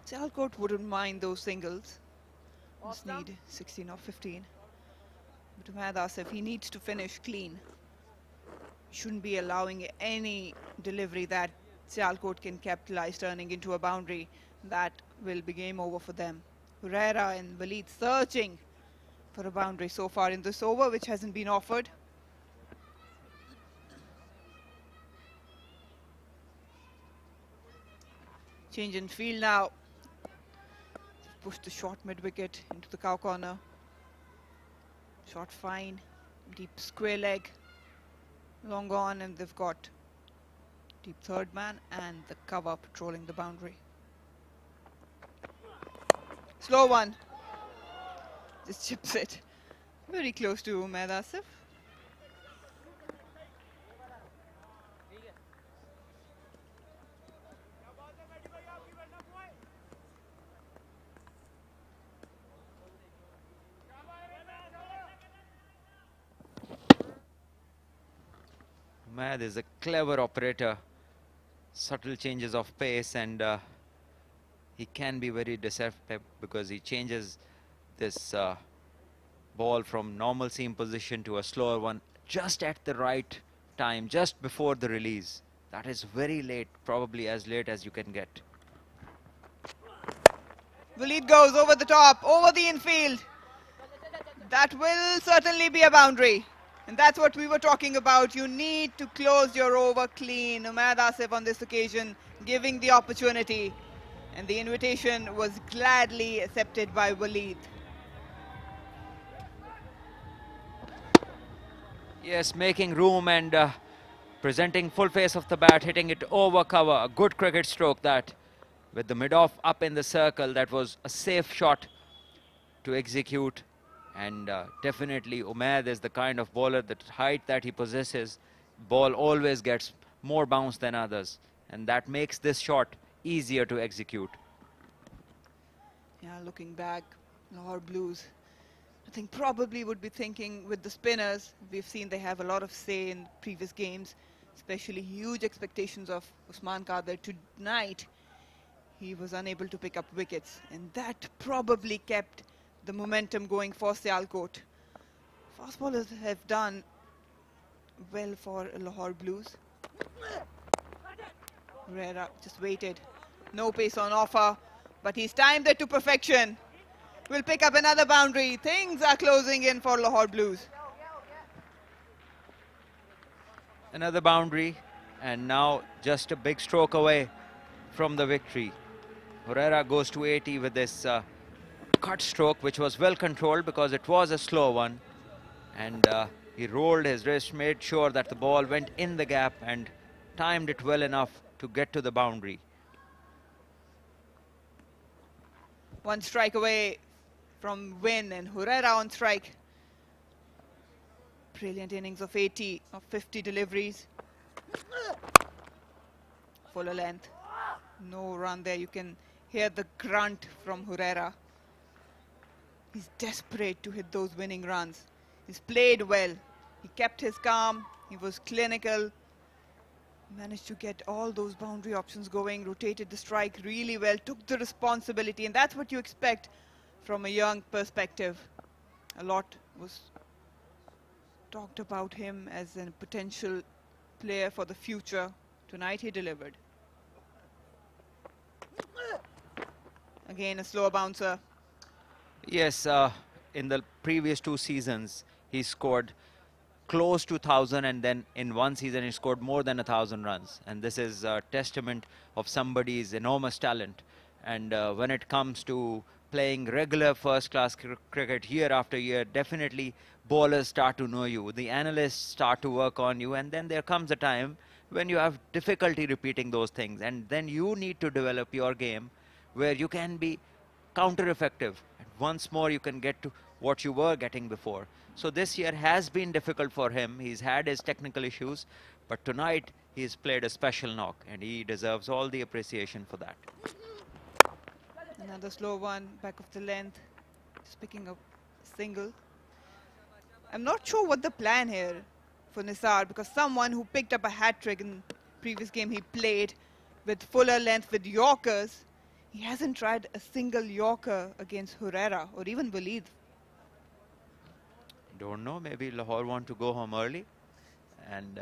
Sialkot wouldn't mind those singles. Just need 16 or 15. But Umaid Asif, he needs to finish clean. Shouldn't be allowing any delivery that Sialkot can capitalize, turning into a boundary. That will be game over for them. Herrera and Waleed searching for a boundary so far in this over, which hasn't been offered. Change in field now. Push the short mid-wicket into the cow corner. Shot fine, deep square leg. Long on, and they've got deep third man and the cover patrolling the boundary. Slow one. Just chips it. Very close to Umaid Asif. Umaid is a clever operator. Subtle changes of pace, and he can be very deceptive because he changes this ball from normal seam position to a slower one just at the right time, just before the release. That is very late, probably as late as you can get. Waleed goes over the top, over the infield. That will certainly be a boundary. And that's what we were talking about. You need to close your over clean. Umaid Asif on this occasion giving the opportunity. And the invitation was gladly accepted by Waleed. Yes, making room and presenting full face of the bat, hitting it over cover. A good cricket stroke that, with the mid-off up in the circle. That was a safe shot to execute. And definitely Umaid is the kind of bowler, that height that he possesses, ball always gets more bounce than others. And that makes this shot easier to execute. Yeah, looking back, Lahore Blues, I think probably would be thinking with the spinners. We've seen they have a lot of say in previous games, especially huge expectations of Usman Qadir. Tonight, he was unable to pick up wickets, and that probably kept the momentum going for Sialkot. Fast bowlers have done well for Lahore Blues. Herrera just waited. No pace on offer, but he's timed it to perfection. Will pick up another boundary. Things are closing in for Lahore Blues. Another boundary, and now just a big stroke away from the victory. Herrera goes to 80 with this cut stroke, which was well controlled because it was a slow one, and he rolled his wrist, made sure that the ball went in the gap and timed it well enough to get to the boundary. One strike away from win, and Herrera on strike. Brilliant innings of 80 of 50 deliveries. Fuller length. No run there. You can hear the grunt from Herrera. He's desperate to hit those winning runs. He's played well. He kept his calm. He was clinical. Managed to get all those boundary options going, rotated the strike really well, took the responsibility, and that's what you expect from a young perspective. A lot was talked about him as a potential player for the future. Tonight he delivered. Again, a slower bouncer. Yes, in the previous 2 seasons, he scored close to 1,000, and then in one season he scored more than 1,000 runs. And this is a testament of somebody's enormous talent. And when it comes to playing regular first-class cricket year after year, definitely bowlers start to know you. The analysts start to work on you, and then there comes a time when you have difficulty repeating those things. And then you need to develop your game where you can be counter-effective. And once more, you can get to what you were getting before. So this year has been difficult for him. He's had his technical issues, but tonight he's played a special knock, and he deserves all the appreciation for that. Another slow one, back of the length, just picking up single. I'm not sure what the plan here for Nisar, because someone who picked up a hat-trick in the previous game he played with fuller length with Yorkers, he hasn't tried a single Yorker against Herrera or even Walid. Don't know, maybe Lahore want to go home early, and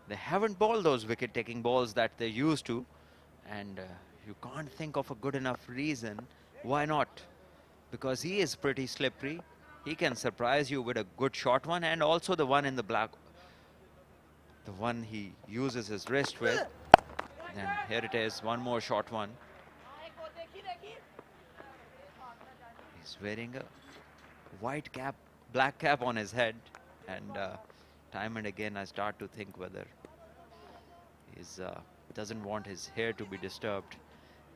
they haven't bowled those wicket-taking balls that they used to, and you can't think of a good enough reason why not, because he is pretty slippery. He can surprise you with a good short one, and also the one in the black, the one he uses his wrist with. And here it is, one more short one. He's wearing a white cap, black cap on his head, and time and again I start to think whether he doesn't want his hair to be disturbed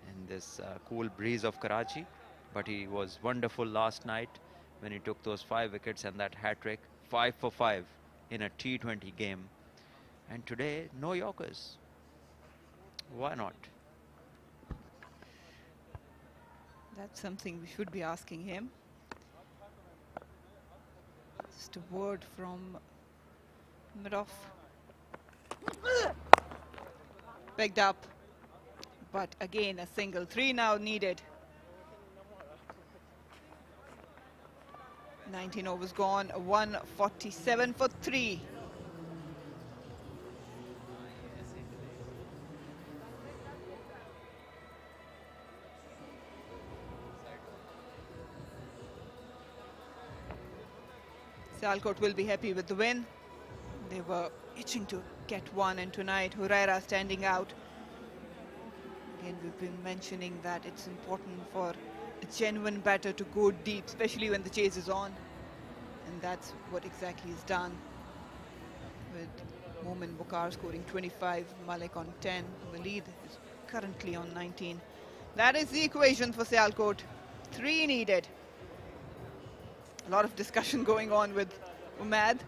in this cool breeze of Karachi. But he was wonderful last night when he took those 5 wickets and that hat-trick, 5 for 5 in a T20 game. And today, no Yorkers. Why not? That's something we should be asking him. Just a word from mid-off. Picked up, but again a single. 3 now needed. 19 overs gone, 147 for 3. Sialkot will be happy with the win. They were itching to get one, and tonight Herrera standing out. Again, we've been mentioning that it's important for a genuine batter to go deep, especially when the chase is on. And that's what exactly is done, with Momin Bukhar scoring 25, Malik on 10. Walid is currently on 19. That is the equation for Sialkot. 3 needed. A lot of discussion going on with Umad.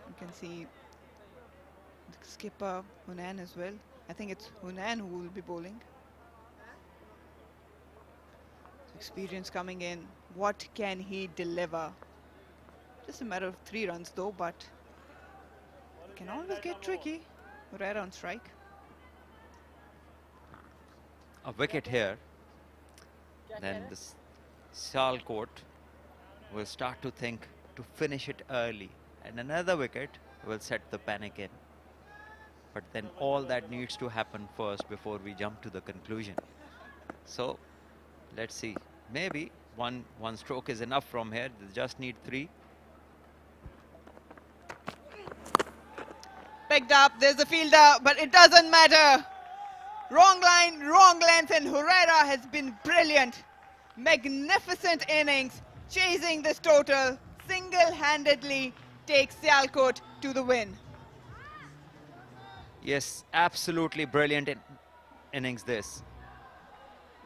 You can see the skipper Hunan as well. I think it's Hunan who will be bowling. Experience coming in. What can he deliver? Just a matter of 3 runs though, but it can always get tricky. Herrera on strike. A wicket here, then this Sialkot will start to think to finish it early, and another wicket will set the panic in. But then all that needs to happen first before we jump to the conclusion. So let's see, maybe one stroke is enough from here. They just need 3. Picked up, there's a fielder, but it doesn't matter. Wrong line, wrong length, and Herrera has been brilliant. Magnificent innings, chasing this total, single-handedly takes Sialkot to the win. Yes, absolutely brilliant innings this.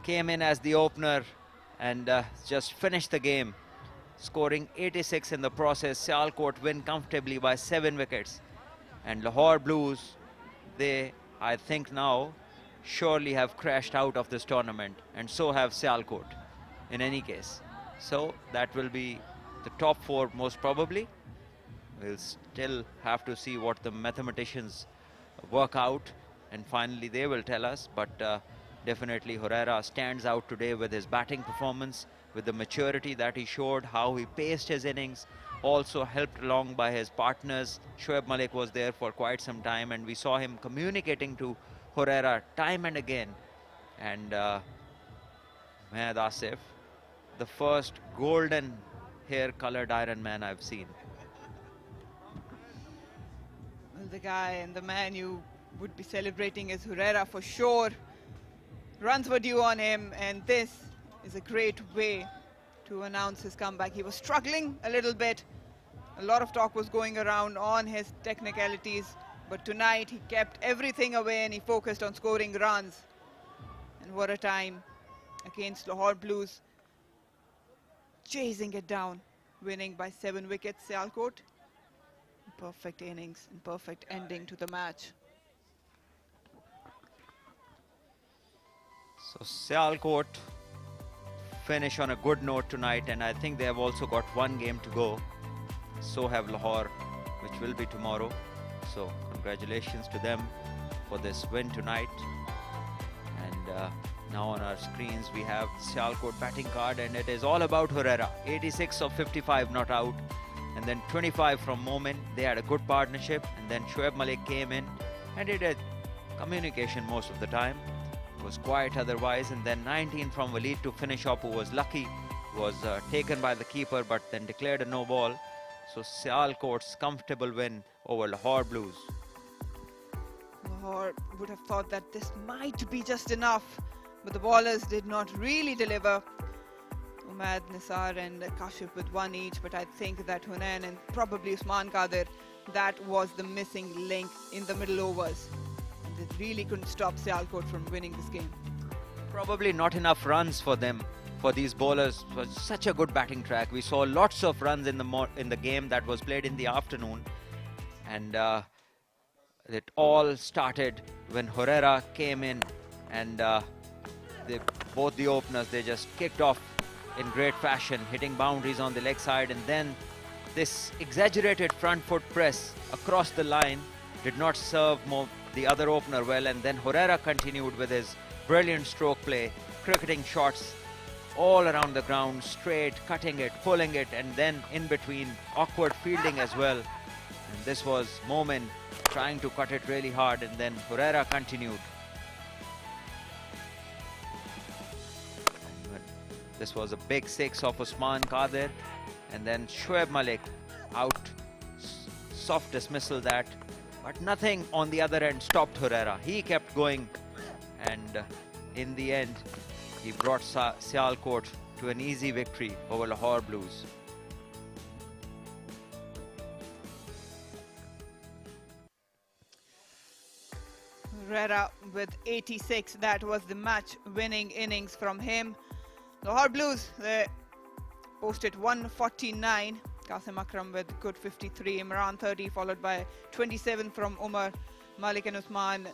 Came in as the opener and just finished the game. scoring 86 in the process. Sialkot win comfortably by 7 wickets. And Lahore Blues, they, I think now, surely have crashed out of this tournament, and so have Sialkot in any case. So that will be the top 4 most probably. We'll still have to see what the mathematicians work out, and finally they will tell us. But definitely Herrera stands out today with his batting performance, with the maturity that he showed, how he paced his innings, also helped along by his partners. Shoaib Malik was there for quite some time, and we saw him communicating to Herrera time and again. And Mehad Asif, the first golden hair colored Iron Man I've seen. Well, the guy and the man you would be celebrating is Herrera for sure. Runs were due on him, and this is a great way to announce his comeback. He was struggling a little bit. A lot of talk was going around on his technicalities, but tonight he kept everything away and he focused on scoring runs. And what a time against Lahore Blues, chasing it down, winning by 7 wickets. Sialkot, perfect innings and perfect ending to the match. So Sialkot finish on a good note tonight, and I think they have also got 1 game to go. So have Lahore, which will be tomorrow. So congratulations to them for this win tonight. And now on our screens we have Sialkot batting card, and it is all about Herrera. 86 of 55 not out, and then 25 from Momin. They had a good partnership, and then Shoaib Malik came in and did a communication most of the time. It was quiet otherwise, and then 19 from Waleed to finish up, who was lucky, was taken by the keeper but then declared a no ball. So Sialkot's comfortable win over Lahore Blues. Lahore would have thought that this might be just enough, but the ballers did not really deliver. Umad, Nisar and Kashif with 1 each, but I think that Hunain and probably Usman Qadir, that was the missing link in the middle overs. They really couldn't stop Sialkot from winning this game. Probably not enough runs for them, for these bowlers. It was such a good batting track. We saw lots of runs in the game that was played in the afternoon, and it all started when Herrera came in, and both the openers, they just kicked off in great fashion, hitting boundaries on the leg side, and then this exaggerated front foot press across the line did not serve the other opener well, and then Herrera continued with his brilliant stroke play, cricketing shots all around the ground, straight, cutting it, pulling it, and then in between, awkward fielding as well. And this was Momin trying to cut it really hard, and then Herrera continued. This was a big 6 of Usman Qadir, and then Shoaib Malik out, soft dismissal that, but nothing on the other end stopped Herrera. He kept going, and in the end, he brought Sialkot to an easy victory over Lahore Blues. Herrera with 86, that was the match-winning innings from him. Lahore Blues, they posted 149. Qasim Akram with good 53, Imran 30, followed by 27 from Umar. Malik and Usman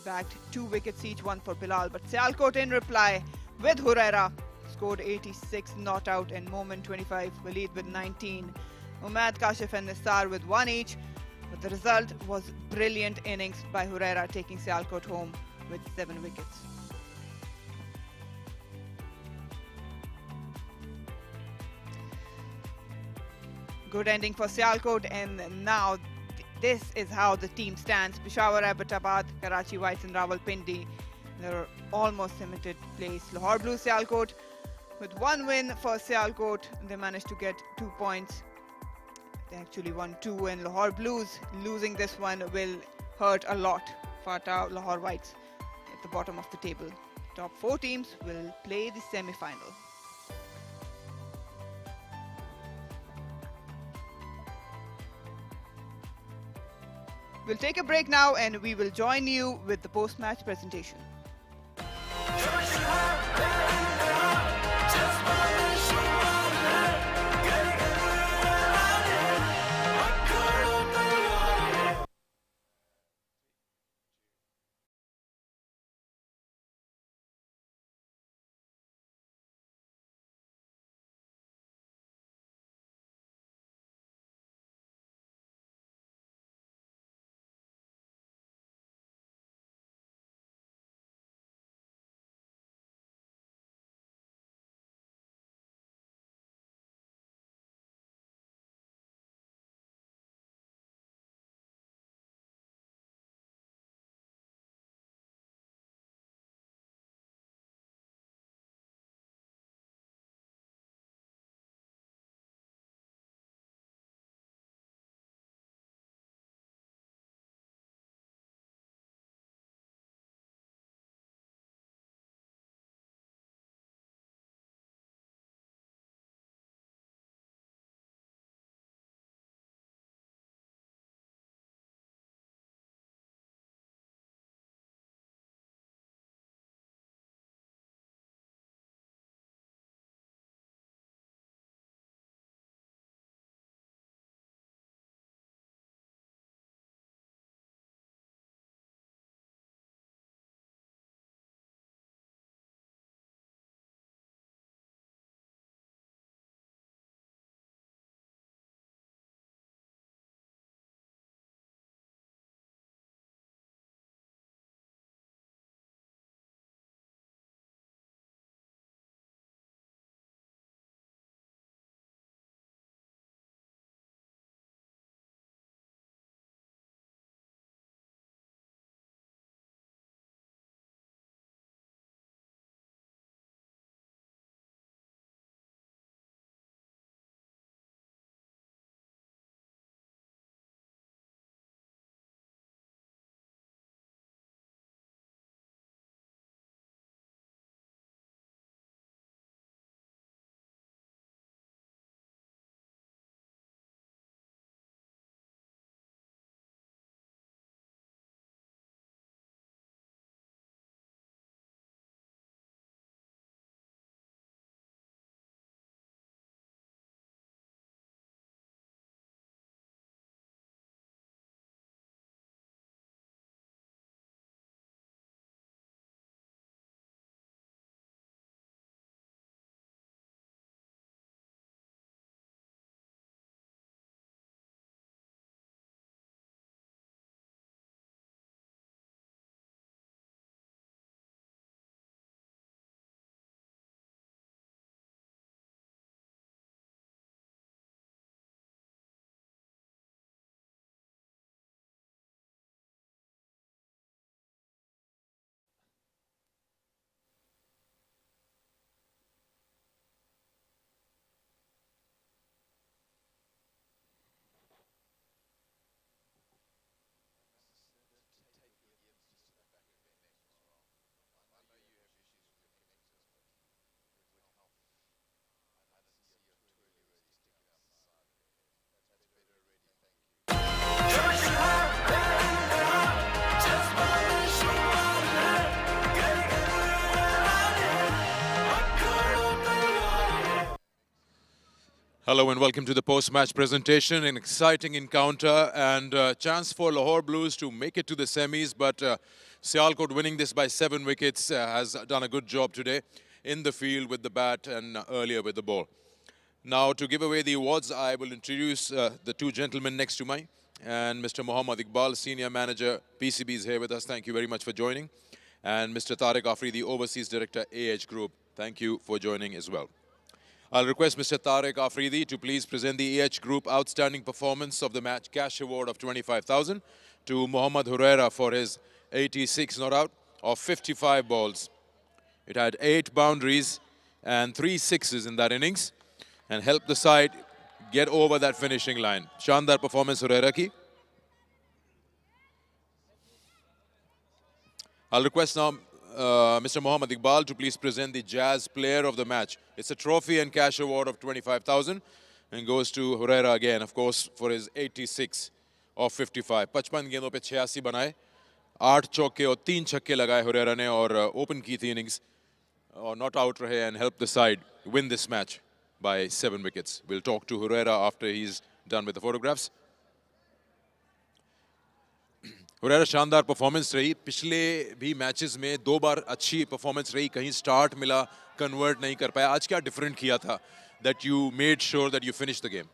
bagged 2 wickets each, 1 for Bilal. But Sialkot in reply with Herrera scored 86 not out, and Momin 25, Waleed with 19, Umad, Kashif and Nisar with 1 each. But the result was brilliant innings by Herrera, taking Sialkot home with 7 wickets. Good ending for Sialkot, and now this is how the team stands. Peshawar, Abbottabad, Karachi Whites and Rawalpindi, they're almost cemented place. Lahore Blues, Sialkot with 1 win for Sialkot. They managed to get 2 points. They actually won 2, and Lahore Blues losing this one will hurt a lot. Fatah, Lahore Whites at the bottom of the table. Top 4 teams will play the semi-final. We'll take a break now, and we will join you with the post-match presentation. Hello and welcome to the post-match presentation. An exciting encounter and chance for Lahore Blues to make it to the semis, but Sialkot winning this by 7 wickets has done a good job today in the field with the bat and earlier with the ball. Now to give away the awards, I will introduce the two gentlemen next to me, and Mr. Mohammad Iqbal, Senior Manager, PCB is here with us. Thank you very much for joining. And Mr. Tariq Afridi, Overseas Director, AH Group. Thank you for joining as well. I'll request Mr. Tariq Afridi to please present the AH Group Outstanding Performance of the Match Cash Award of 25,000 to Mohammad Huraira for his 86 not out of 55 balls. It had 8 boundaries and 3 sixes in that innings and helped the side get over that finishing line. Shandar performance Huraira ki. I'll request now Mr. Mohammad Iqbal to please present the Jazz Player of the Match. It's a trophy and cash award of 25,000 and goes to Huraira again, of course, for his 86 of 55. 55 गेंदों पे 86 बनाए, 8 चौके और 3 छक्के लगाए हुरैरा ने और open की थी इनिंग्स और नॉट आउट रहे and helped the side win this match by 7 wickets. We'll talk to Huraira after he's done with the photographs. Huraira शानदार परफॉर्मेंस रही. पिछले भी मैचेस में 2 बार अच्छी परफॉर्मेंस रही, कहीं स्टार्ट मिला, कन्वर्ट नहीं कर पाया. आज क्या डिफरेंट किया था that you made sure that you finished the game?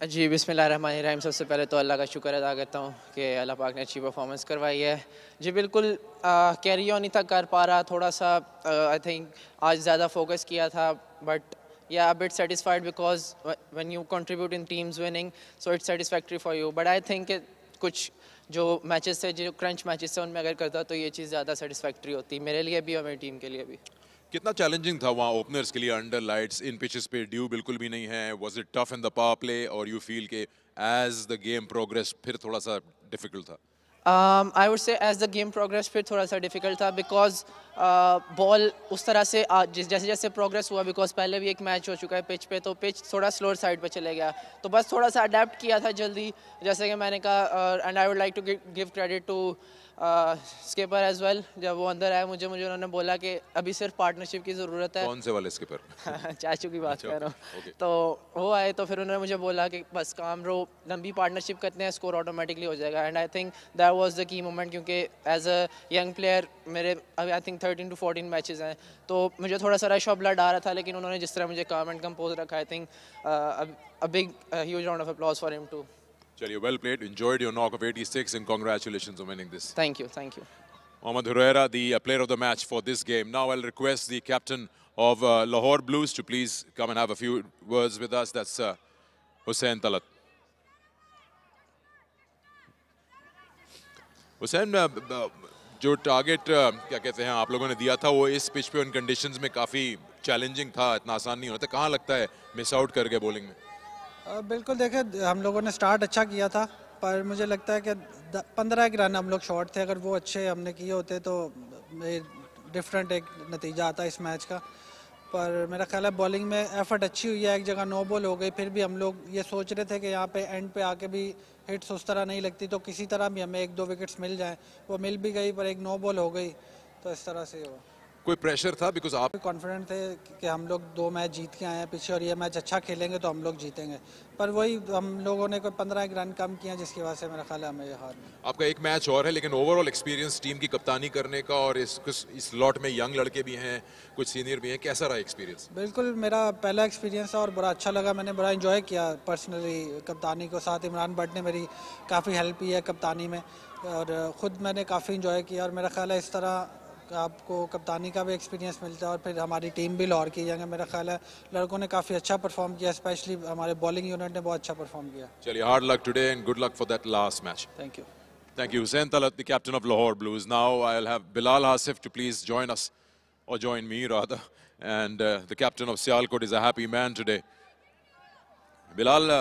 जी बिस्मिल्लाहिर्रहमानिर्रहीम. सबसे पहले तो अल्लाह का शुक्र अदा करता हूँ कि अल्लाह पाक ने अच्छी परफॉर्मेंस करवाई है. जी बिल्कुल कैरी ऑन नहीं था कर पा रहा, थोड़ा सा आई थिंक आज ज़्यादा फोकस किया था, but yeah, a bit satisfied because when you contribute in teams winning, so it's satisfactory for you. But I think कुछ जो मैचेस थे, जो क्रंच मैचेस थे, उनमें अगर करता तो ये चीज़ ज़्यादा सेटिस्फैक्ट्री होती मेरे लिए भी और मेरी टीम के लिए भी. कितना चैलेंजिंग था वहाँ ओपनर्स के लिए अंडर लाइट्स इन पिचेस पे? ड्यू बिल्कुल भी नहीं है. Was it tough in the power play और यू फील के एज द गेम प्रोग्रेस फिर थोड़ा सा डिफिकल्ट था? I would say as the game progress फिर थोड़ा सा डिफिकल्ट था बिकॉज बॉल उस तरह से जैसे जैसे प्रोग्रेस हुआ, बिकॉज पहले भी एक मैच हो चुका है पिच पे, तो पिच थोड़ा स्लोअर साइड पे चले गया, तो बस थोड़ा सा अडेप्ट किया था जल्दी, जैसे कि मैंने कहा. And I would like to give credit to skipper as well. जब वो अंदर आए मुझे उन्होंने बोला कि अभी सिर्फ पार्टनरशिप की ज़रूरत है. कौन से वाले स्किपर? चाचू की बात कर रहा हूँ. तो वो आए तो फिर उन्होंने मुझे बोला कि बस काम रो, लंबी पार्टनरशिप करते हैं, स्कोर ऑटोमेटिकली हो जाएगा. And I think that was the key moment, क्योंकि एज अ यंग प्लेयर मेरे अभी आई थिंक 13 to 14 मैचेस हैं, तो मुझे थोड़ा सा रश ऑफ ब्लड आ रहा था, लेकिन उन्होंने जिस तरह मुझे काम एंड कंपोज रखा, I think a big huge round of applause for him too. चलिए, well played, enjoyed your knock of 86 and congratulations on winning this. Thank you, thank you. Mohammad Huraira, the player of the match for this game. Now I'll request the captain of Lahore Blues to please come and have a few words with us. That's Hussain Talat. Hussain, जो target क्या कहते हैं आप लोगों ने दिया था, वो इस पिच पे उन कंडीशंस में काफ़ी चैलेंजिंग था, इतना आसान नहीं होता. कहाँ लगता है मिस आउट कर गए बॉलिंग में? बिल्कुल, देखे हम लोगों ने स्टार्ट अच्छा किया था, पर मुझे लगता है कि 15 रन हम लोग शॉर्ट थे. अगर वो अच्छे हमने किए होते तो डिफरेंट एक नतीजा आता इस मैच का. पर मेरा ख्याल है बॉलिंग में एफर्ट अच्छी हुई है. एक जगह नो बॉल हो गई, फिर भी हम लोग ये सोच रहे थे कि यहाँ पे एंड पे आके भी हिट्स उस तरह नहीं लगती, तो किसी तरह भी हमें 1-2 विकेट्स मिल जाएं. वो मिल भी गई, पर एक नो बॉल हो गई, तो इस तरह से हुआ. कोई प्रेशर था? बिकॉज आप कॉन्फिडेंट थे कि हम लोग 2 मैच जीत के आए हैं पीछे, और ये मैच अच्छा खेलेंगे तो हम लोग जीतेंगे. पर वही हम लोगों ने कोई 15 रन कम किए, जिसकी वजह से मेरा ख्याल है हमें ये हार. आपका एक मैच और है, लेकिन ओवरऑल एक्सपीरियंस टीम की कप्तानी करने का, और इस लॉट में यंग लड़के भी हैं, कुछ सीनियर भी हैं, कैसा रहा एक्सपीरियंस? बिल्कुल, मेरा पहला एक्सपीरियंस था और बड़ा अच्छा लगा. मैंने बड़ा एंजॉय किया पर्सनली कप्तानी को. साथ इमरान भट्ट ने मेरी काफ़ी हेल्प की है कप्तानी में, और ख़ुद मैंने काफ़ी एंजॉय किया. और मेरा ख्याल है इस तरह आपको कप्तानी का भी एक्सपीरियंस मिलता है, और फिर हमारी टीम भी लाहौर की जगह मेरा ख्याल है लड़कों ने काफ़ी अच्छा परफॉर्म किया, स्पेशली हमारे बॉलिंग यूनिट ने बहुत अच्छा परफॉर्म किया. चलिए, hard luck today and good luck for that last match. Thank you. Thank you. Hussain Talat, the captain of Lahore Blues. Now I'll have Bilal Hasif to please join us, or join me rather. And the captain of Sialkot is a happy man today. Bilal,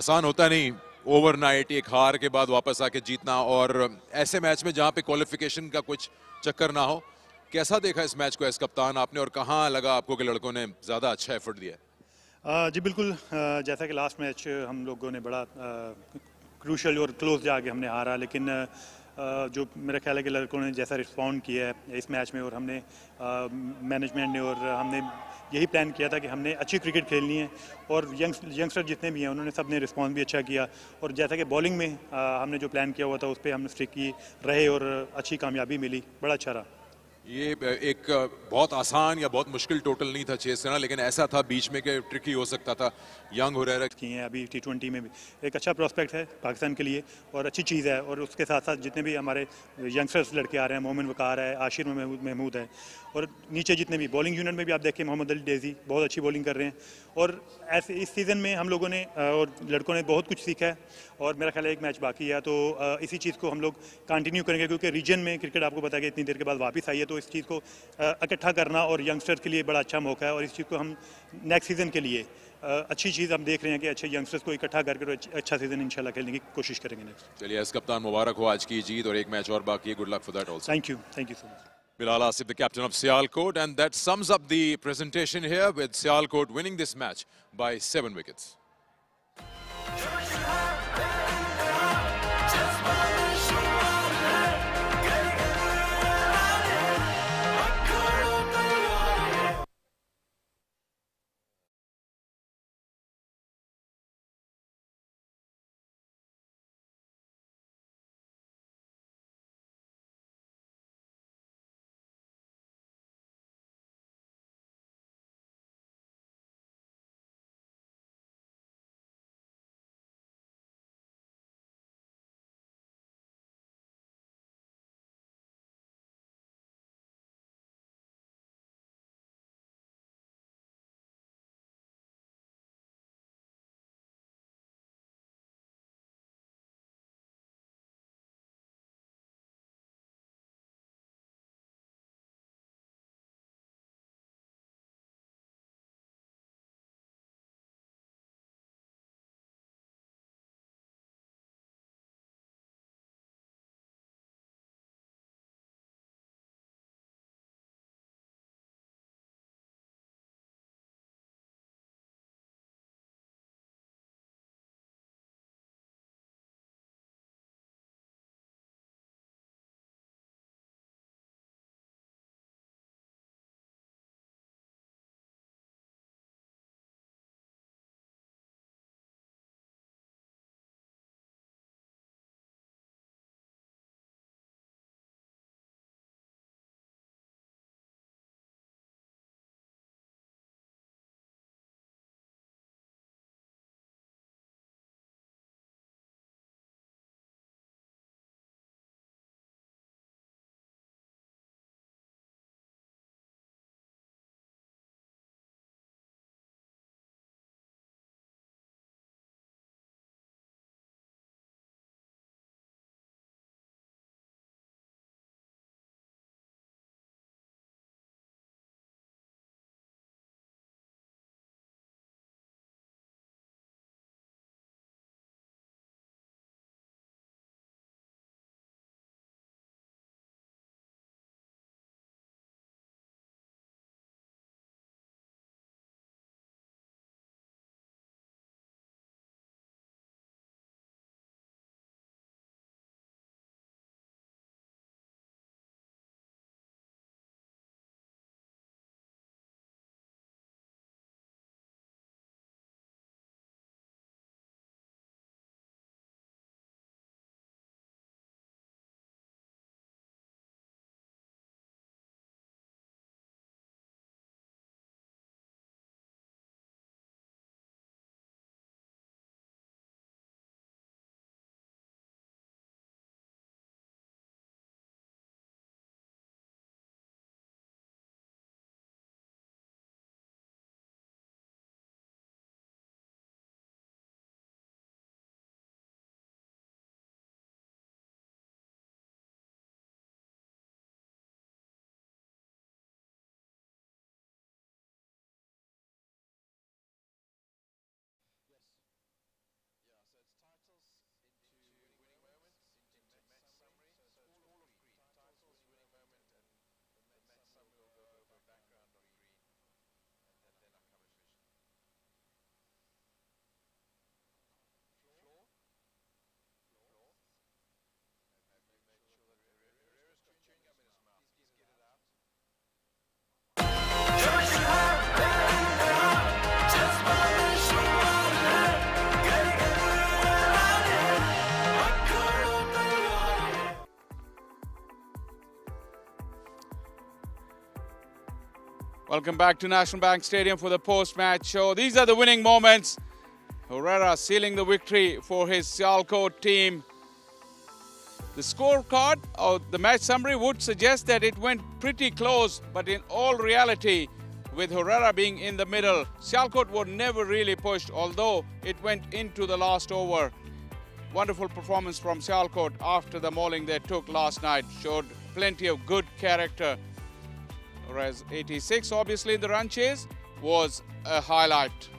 आसान होता नहीं overnight एक हार के बाद वापस आके जीतना, और ऐसे मैच में जहाँ पे क्वालिफिकेशन का कुछ चक्कर ना हो. कैसा देखा इस मैच को एज कप्तान आपने, और कहाँ लगा आपको कि लड़कों ने ज़्यादा अच्छा एफर्ट दिया? जी बिल्कुल, जैसा कि लास्ट मैच हम लोगों ने बड़ा क्रूशल और क्लोज जाके हमने हारा, लेकिन जो मेरा ख्याल है कि लड़कों ने जैसा रिस्पॉन्ड किया है इस मैच में, और हमने मैनेजमेंट ने और हमने यही प्लान किया था कि हमने अच्छी क्रिकेट खेलनी है, और यंगस्टर जितने भी हैं उन्होंने सब ने रिस्पॉन्स भी अच्छा किया, और जैसा कि बॉलिंग में हमने जो प्लान किया हुआ था उस पर हमने स्टिक की रहे और अच्छी कामयाबी मिली, बड़ा अच्छा रहा। ये एक बहुत आसान या बहुत मुश्किल टोटल नहीं था चेस करना, लेकिन ऐसा था बीच में कि ट्रिकी हो सकता था। यंग हुरैरा की हैं अभी T20 में भी एक अच्छा प्रोस्पेक्ट है पाकिस्तान के लिए और अच्छी चीज़ है, और उसके साथ साथ जितने भी हमारे यंगस्टर्स लड़के आ रहे हैं, मोमिन वकार है, आशिर महमूद है, और नीचे जितने भी बॉलिंग यूनिट में भी आप देखें मोहम्मद अली डेजी बहुत अच्छी बॉलिंग कर रहे हैं, और ऐसे इस सीज़न में हम लोगों ने और लड़कों ने बहुत कुछ सीखा है, और मेरा ख्याल है एक मैच बाकी है, तो इसी चीज़ को हम लोग कंटिन्यू करेंगे, क्योंकि रीजन में क्रिकेट आपको पता है कि इतनी देर के बाद वापस आई है, तो इस चीज़ को इकट्ठा करना और यंगस्टर्स के लिए बड़ा अच्छा मौका है, और इस चीज़ को हम नेक्स्ट सीज़न के लिए अच्छी चीज़ हम देख रहे हैं कि अच्छे यंगस्टर्स को इकट्ठा करके अच्छा सीज़न इंशाल्लाह खेलने की कोशिश करेंगे नेक्स्ट। चलिए एस कप्तान, मुबारक हो आज की जीत, और एक मैच और बाकी है, good luck for that also. Thank you so much. Bilal Asif, the captain of Sialkot, and that sums up the presentation here with Sialkot winning this match by 7 wickets. Welcome back to National Bank Stadium for the post-match show. These are the winning moments. Herrera sealing the victory for his Sialkot team. The scorecard or the match summary would suggest that it went pretty close, but in all reality, with Herrera being in the middle, Sialkot were never really pushed, although it went into the last over. Wonderful performance from Sialkot after the mauling they took last night. Showed plenty of good character. Whereas 86, obviously, in the run chase was a highlight.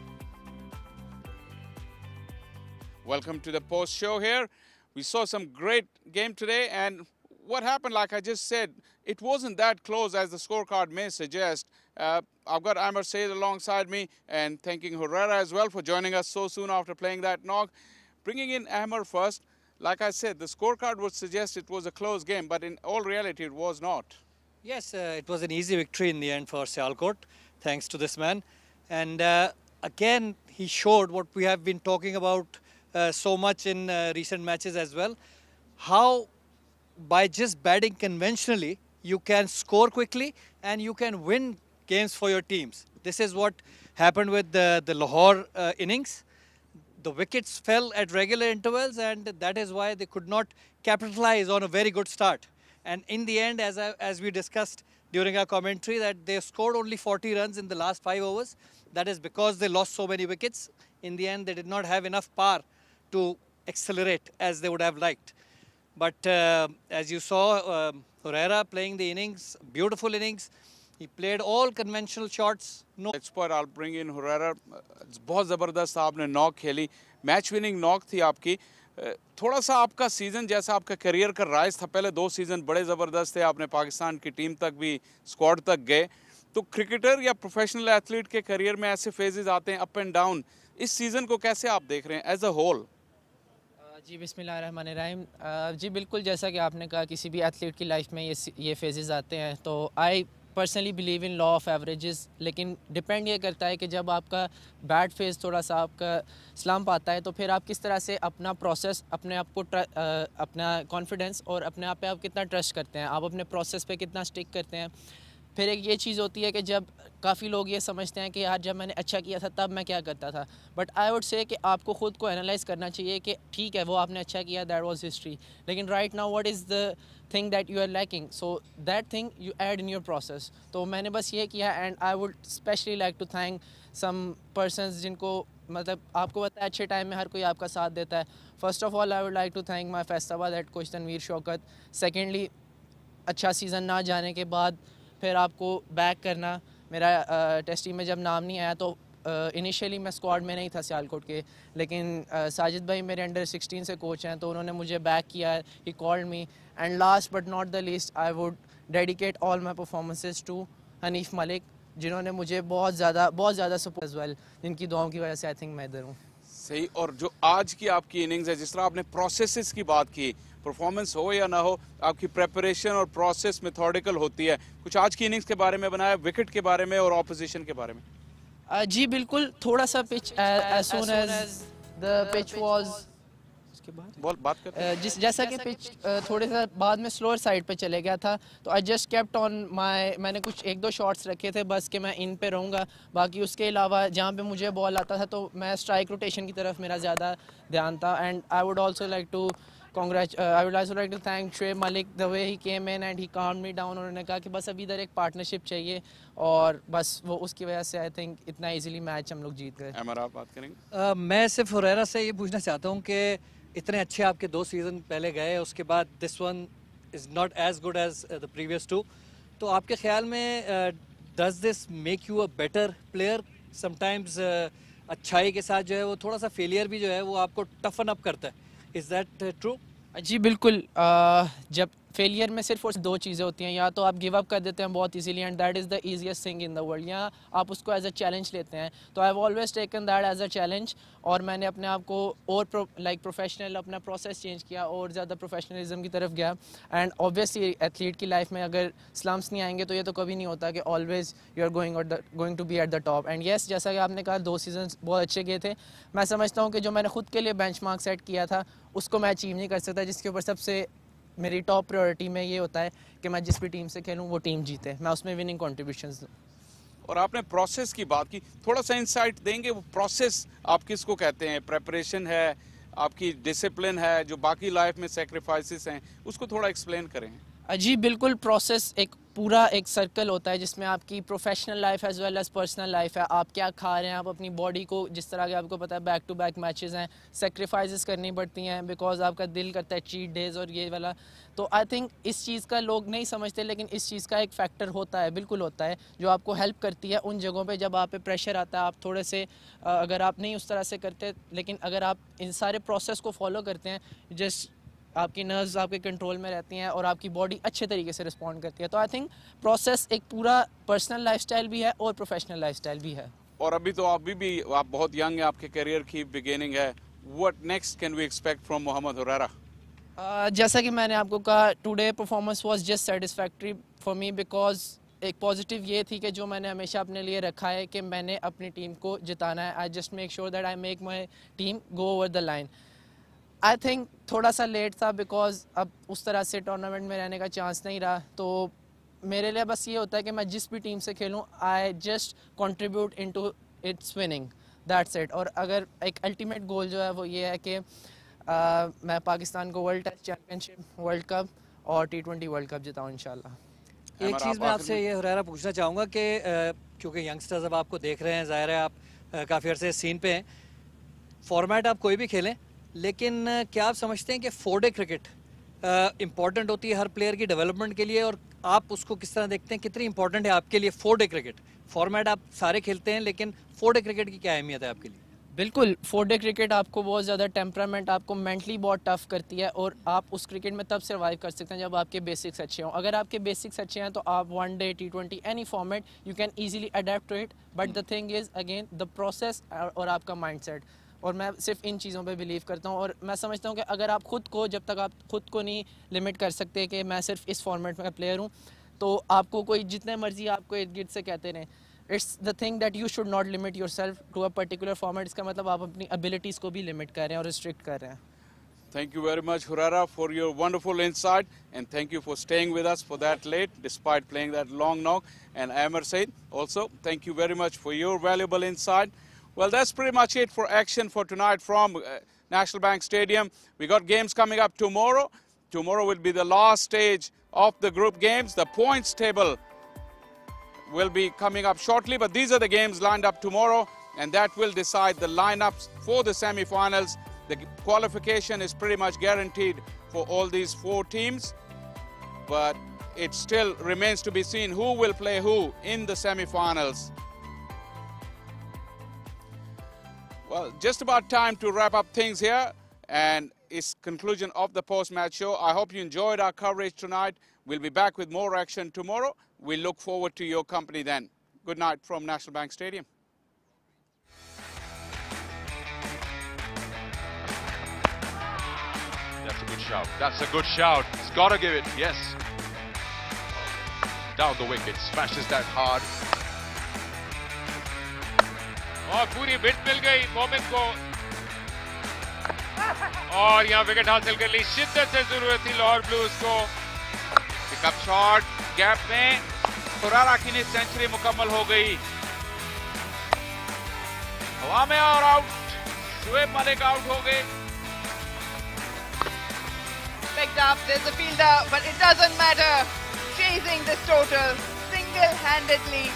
Welcome to the post show here. We saw some great game today, and what happened, like I just said, it wasn't that close as the scorecard may suggest. I've got Amar Said alongside me, and thanking Herrera as well for joining us so soon after playing that knock. Bringing in Amar first, like I said, the scorecard would suggest it was a close game, but in all reality, it was not. Yes, it was an easy victory in the end for Sialkot, thanks to this man. And again, he showed what we have been talking about so much in recent matches as well. How by just batting conventionally, you can score quickly and you can win games for your teams. This is what happened with the Lahore innings. The wickets fell at regular intervals, and that is why they could not capitalize on a very good start. And in the end, as we discussed during our commentary, that they scored only 40 runs in the last 5 overs. That is because they lost so many wickets. In the end, they did not have enough power to accelerate as they would have liked. But as you saw, Herrera playing the innings, beautiful innings. He played all conventional shots. No. Expert, I'll bring in Herrera. बहुत ज़बरदस्त आपने knock खेली. Match winning knock थी आपकी. थोड़ा सा आपका season जैसा आपका करियर का राइज था. पहले 2 सीज़न बड़े ज़बरदस्त थे. आपने पाकिस्तान की टीम तक भी, स्क्वाड तक गए. तो क्रिकेटर या प्रोफेशनल एथलीट के करियर में ऐसे फेजेस आते हैं अप एंड डाउन. इस सीज़न को कैसे आप देख रहे हैं एज अ होल? जी बिस्मिल्लाहिर्रहमानिर्रहीम. जी बिल्कुल, जैसा कि आपने कहा, किसी भी एथलीट की लाइफ में ये फेजेस आते हैं. तो I personally believe in law of averages. लेकिन डिपेंड ये करता है कि जब आपका बैड फेज़ थोड़ा सा आपका स्लम्प आता है, तो फिर आप किस तरह से अपना प्रोसेस, अपने आप को अपना कॉन्फिडेंस और अपने आप पे आप कितना ट्रस्ट करते हैं, आप अपने प्रोसेस पे कितना स्टिक करते हैं. फिर एक ये चीज़ होती है कि जब काफ़ी लोग ये समझते हैं कि यार जब मैंने अच्छा किया था तब मैं क्या करता था. बट आई वुड से कि आपको ख़ुद को एनालाइज़ करना चाहिए कि ठीक है वो आपने अच्छा किया, दैट वाज हिस्ट्री, लेकिन right now what is the thing that you are lacking, so that thing you add in your process. तो मैंने बस ये किया. And I would specially like to thank some persons जिनको, मतलब आपको पता है अच्छे टाइम में हर कोई आपका साथ देता है. First of all I would like to thank my Faisalabad head coach Tanveer Shaukat. Secondly, अच्छा सीज़न ना जाने के बाद फिर आपको बैक करना. मेरा टेस्ट टीम में जब नाम नहीं आया तो इनिशियली मैं स्क्वाड में नहीं था सियालकोट के, लेकिन साजिद भाई मेरे अंडर 16 से कोच हैं, तो उन्होंने मुझे बैक किया. He called me. And last but not the least, I would dedicate all my performances to Hanif Malik, जिन्होंने मुझे बहुत ज़्यादा सपोर्ट एज वेल, जिनकी दुआओं की वजह से आई थिंक मैं इधर हूँ. सही. और जो आज की आपकी इनिंग्स है, जिस तरह आपने प्रोसेसेस की बात की, परफॉर्मेंस हो या ना हो, आपकी प्रेपरेशन और प्रोसेस मेथोडिकल होती है. कुछ आज की इनिंग्स के बारे में बनाया, विकेट के बारे में और ऑपोजिशन के बारे में? जी बिल्कुल. थोड़ा सा pitch as soon as the pitch was, उसके बाद बात करते जिस जैसा कि पिच थोड़े सा बाद में स्लोअर साइड पे चले गया था, तो I just kept on my, मैंने कुछ 1-2 शॉट्स रखे थे बस कि मैं इन पे रहूँगा. बाकी उसके अलावा जहाँ पे मुझे बॉल आता था तो मैं स्ट्राइक रोटेशन की तरफ मेरा ज़्यादा ध्यान था. And I would also like to I would also like to thank Shoaib Malik the way he came in and he calmed me down. उन्होंने कहा कि बस अभी इधर एक पार्टनरशिप चाहिए, और बस वो उसकी वजह से आई थिंक इतना इजीली मैच हम लोग जीत गए. आप बात करेंगे? मैं सिर्फ हुरैरा से ये पूछना चाहता हूँ कि इतने अच्छे आपके 2 सीज़न पहले गए, उसके बाद this one is not as good as the previous 2. तो आपके ख्याल में does this make you a better player? Sometimes अच्छाई के साथ जो है वो थोड़ा सा फेलियर भी जो है वो आपको टफन अप करता है. Is that true? जी बिल्कुल. जब फेलियर में सिर्फ और 2 चीज़ें होती हैं, या तो आप गिव अप कर देते हैं बहुत easily and that is the easiest thing in the world, या आप उसको एज अ चैलेंज लेते हैं. तो I have always taken that as a challenge, और मैंने अपने आप को और प्रोफेशनल अपना प्रोसेस चेंज किया और ज़्यादा प्रोफेशनलिज्म की तरफ गया. एंड ऑब्वियसली एथलीट की लाइफ में अगर स्लम्प्स नहीं आएंगे तो ये तो कभी नहीं होता कि always you are going to be at the top. And yes, जैसा कि आपने कहा 2 सीजन बहुत अच्छे गए थे. मैं समझता हूँ कि जो मैंने खुद के लिए बेंचमार्क सेट किया था उसको मैं अचीव नहीं कर सकता, जिसके ऊपर सबसे मेरी टॉप प्रायोरिटी में ये होता है कि मैं जिस भी टीम से खेलूँ वो टीम जीते, मैं उसमें विनिंग कॉन्ट्रीब्यूशंस दूँ. और आपने प्रोसेस की बात की, थोड़ा सा इंसाइट देंगे वो प्रोसेस आप किसको कहते हैं? प्रेपरेशन है, आपकी डिसिप्लिन है, जो बाकी लाइफ में सेक्रीफाइसेस हैं, उसको थोड़ा एक्सप्लेन करें। जी बिल्कुल, प्रोसेस एक पूरा एक सर्कल होता है जिसमें आपकी professional life as well as personal life है। आप क्या खा रहे हैं, आप अपनी बॉडी को, जिस तरह के आपको पता है बैक टू बैक मैचेस हैं, सेक्रीफाइसेस करनी पड़ती हैं बिकॉज आपका दिल करता है चीट डेज और ये वाला। तो आई थिंक इस चीज़ का लोग नहीं समझते, लेकिन इस चीज़ का एक फैक्टर होता है, बिल्कुल होता है, जो आपको हेल्प करती है उन जगहों पे जब आप पे प्रेशर आता है। आप थोड़े से अगर आप नहीं उस तरह से करते, लेकिन अगर आप इन सारे प्रोसेस को फॉलो करते हैं, जस्ट आपकी नर्व्स आपके कंट्रोल में रहती हैं और आपकी बॉडी अच्छे तरीके से रिस्पॉन्ड करती है। तो आई थिंक प्रोसेस एक पूरा पर्सनल लाइफस्टाइल भी है और प्रोफेशनल लाइफस्टाइल भी है। और अभी तो आप बहुत यंग हैं, आपके करियर की बिगिनिंग है। What next can we expect from Mohammad Huraira? जैसा कि मैंने आपको कहा, today performance was just satisfactory for me because एक पॉजिटिव ये थी कि जो मैंने हमेशा अपने लिए रखा है कि मैंने अपनी टीम को जिताना है। I just make sure that I make my team go over the line. I think थोड़ा सा लेट था बिकॉज अब उस तरह से टूर्नामेंट में रहने का चांस नहीं रहा। तो मेरे लिए बस ये होता है कि मैं जिस भी टीम से खेलूं, I just contribute into its winning, that's it. और अगर एक अल्टीमेट गोल जो है वो ये है कि मैं पाकिस्तान को world test championship, world cup और T20 वर्ल्ड कप जिताऊँ इंशाल्लाह। एक चीज़ मैं आपसे ये हुरैरा पूछना चाहूँगा कि क्योंकि यंगस्टर्स अब आपको देख रहे हैं, ज़ाहिर है आप काफ़ी अर्से सीन पे हैं, फॉर्मेट आप कोई भी खेलें, लेकिन क्या आप समझते हैं कि 4 डे क्रिकेट इम्पॉर्टेंट होती है हर प्लेयर की डेवलपमेंट के लिए? और आप उसको किस तरह देखते हैं, कितनी इंपॉर्टेंट है आपके लिए 4 डे क्रिकेट? फॉर्मेट आप सारे खेलते हैं, लेकिन 4 डे क्रिकेट की क्या अहमियत है आपके लिए? बिल्कुल, 4 डे क्रिकेट आपको बहुत ज़्यादा टेम्परामेंट, आपको मेंटली बहुत टफ करती है और आप उस क्रिकेट में तब सर्वाइव कर सकते हैं जब आपके बेसिक्स अच्छे हों। अगर आपके बेसिक्स अच्छे हैं तो आप 1 day, T20, any format you can easily adapt to it. But the thing is again the process और आपका माइंडसेट। और मैं सिर्फ इन चीज़ों पे बिलीव करता हूँ और मैं समझता हूँ कि अगर आप ख़ुद को, जब तक आप ख़ुद को नहीं लिमिट कर सकते कि मैं सिर्फ इस फॉर्मेट में प्लेयर हूँ, तो आपको कोई जितने मर्जी आपको इर्द गिर्द से कहते रहें, it's the thing that you should not limit yourself to a particular format. इसका मतलब आप अपनी एबिलिटीज़ को भी लिमिट कर रहे हैं और रिस्ट्रिक्ट कर रहे हैं। Thank you very much, Hurara, for your wonderful insight, and thank you for staying with us for that late, despite playing that long knock. And Amar Said, also, thank you very much for your valuable insight. Well, that's pretty much it for action for tonight from National Bank Stadium. We got games coming up tomorrow. Tomorrow will be the last stage of the group games. The points table will be coming up shortly, but these are the games lined up tomorrow, and that will decide the lineups for the semi-finals. The qualification is pretty much guaranteed for all these 4 teams, but it still remains to be seen who will play who in the semi-finals. Well, just about time to wrap up things here, and it's conclusion of the post-match show. I hope you enjoyed our coverage tonight. We'll be back with more action tomorrow. We look forward to your company then. Good night from National Bank Stadium. That's a good shout. That's a good shout. He's got to give it. Yes. Down the wicket. Smashes that hard. और पूरी wicket मिल गई मोमिन को और यहाँ wicket हासिल कर ली। शिद्दत से जरूरत थी लाहौर ब्लूज को। पिकअप शॉट गैप में हुरैरा की सेंचुरी मुकम्मल हो गई। हवा में और आउट। शुएब मलिक आउट हो गए। Picked up, there's a fielder, but it doesn't matter. Chasing this total single-handedly.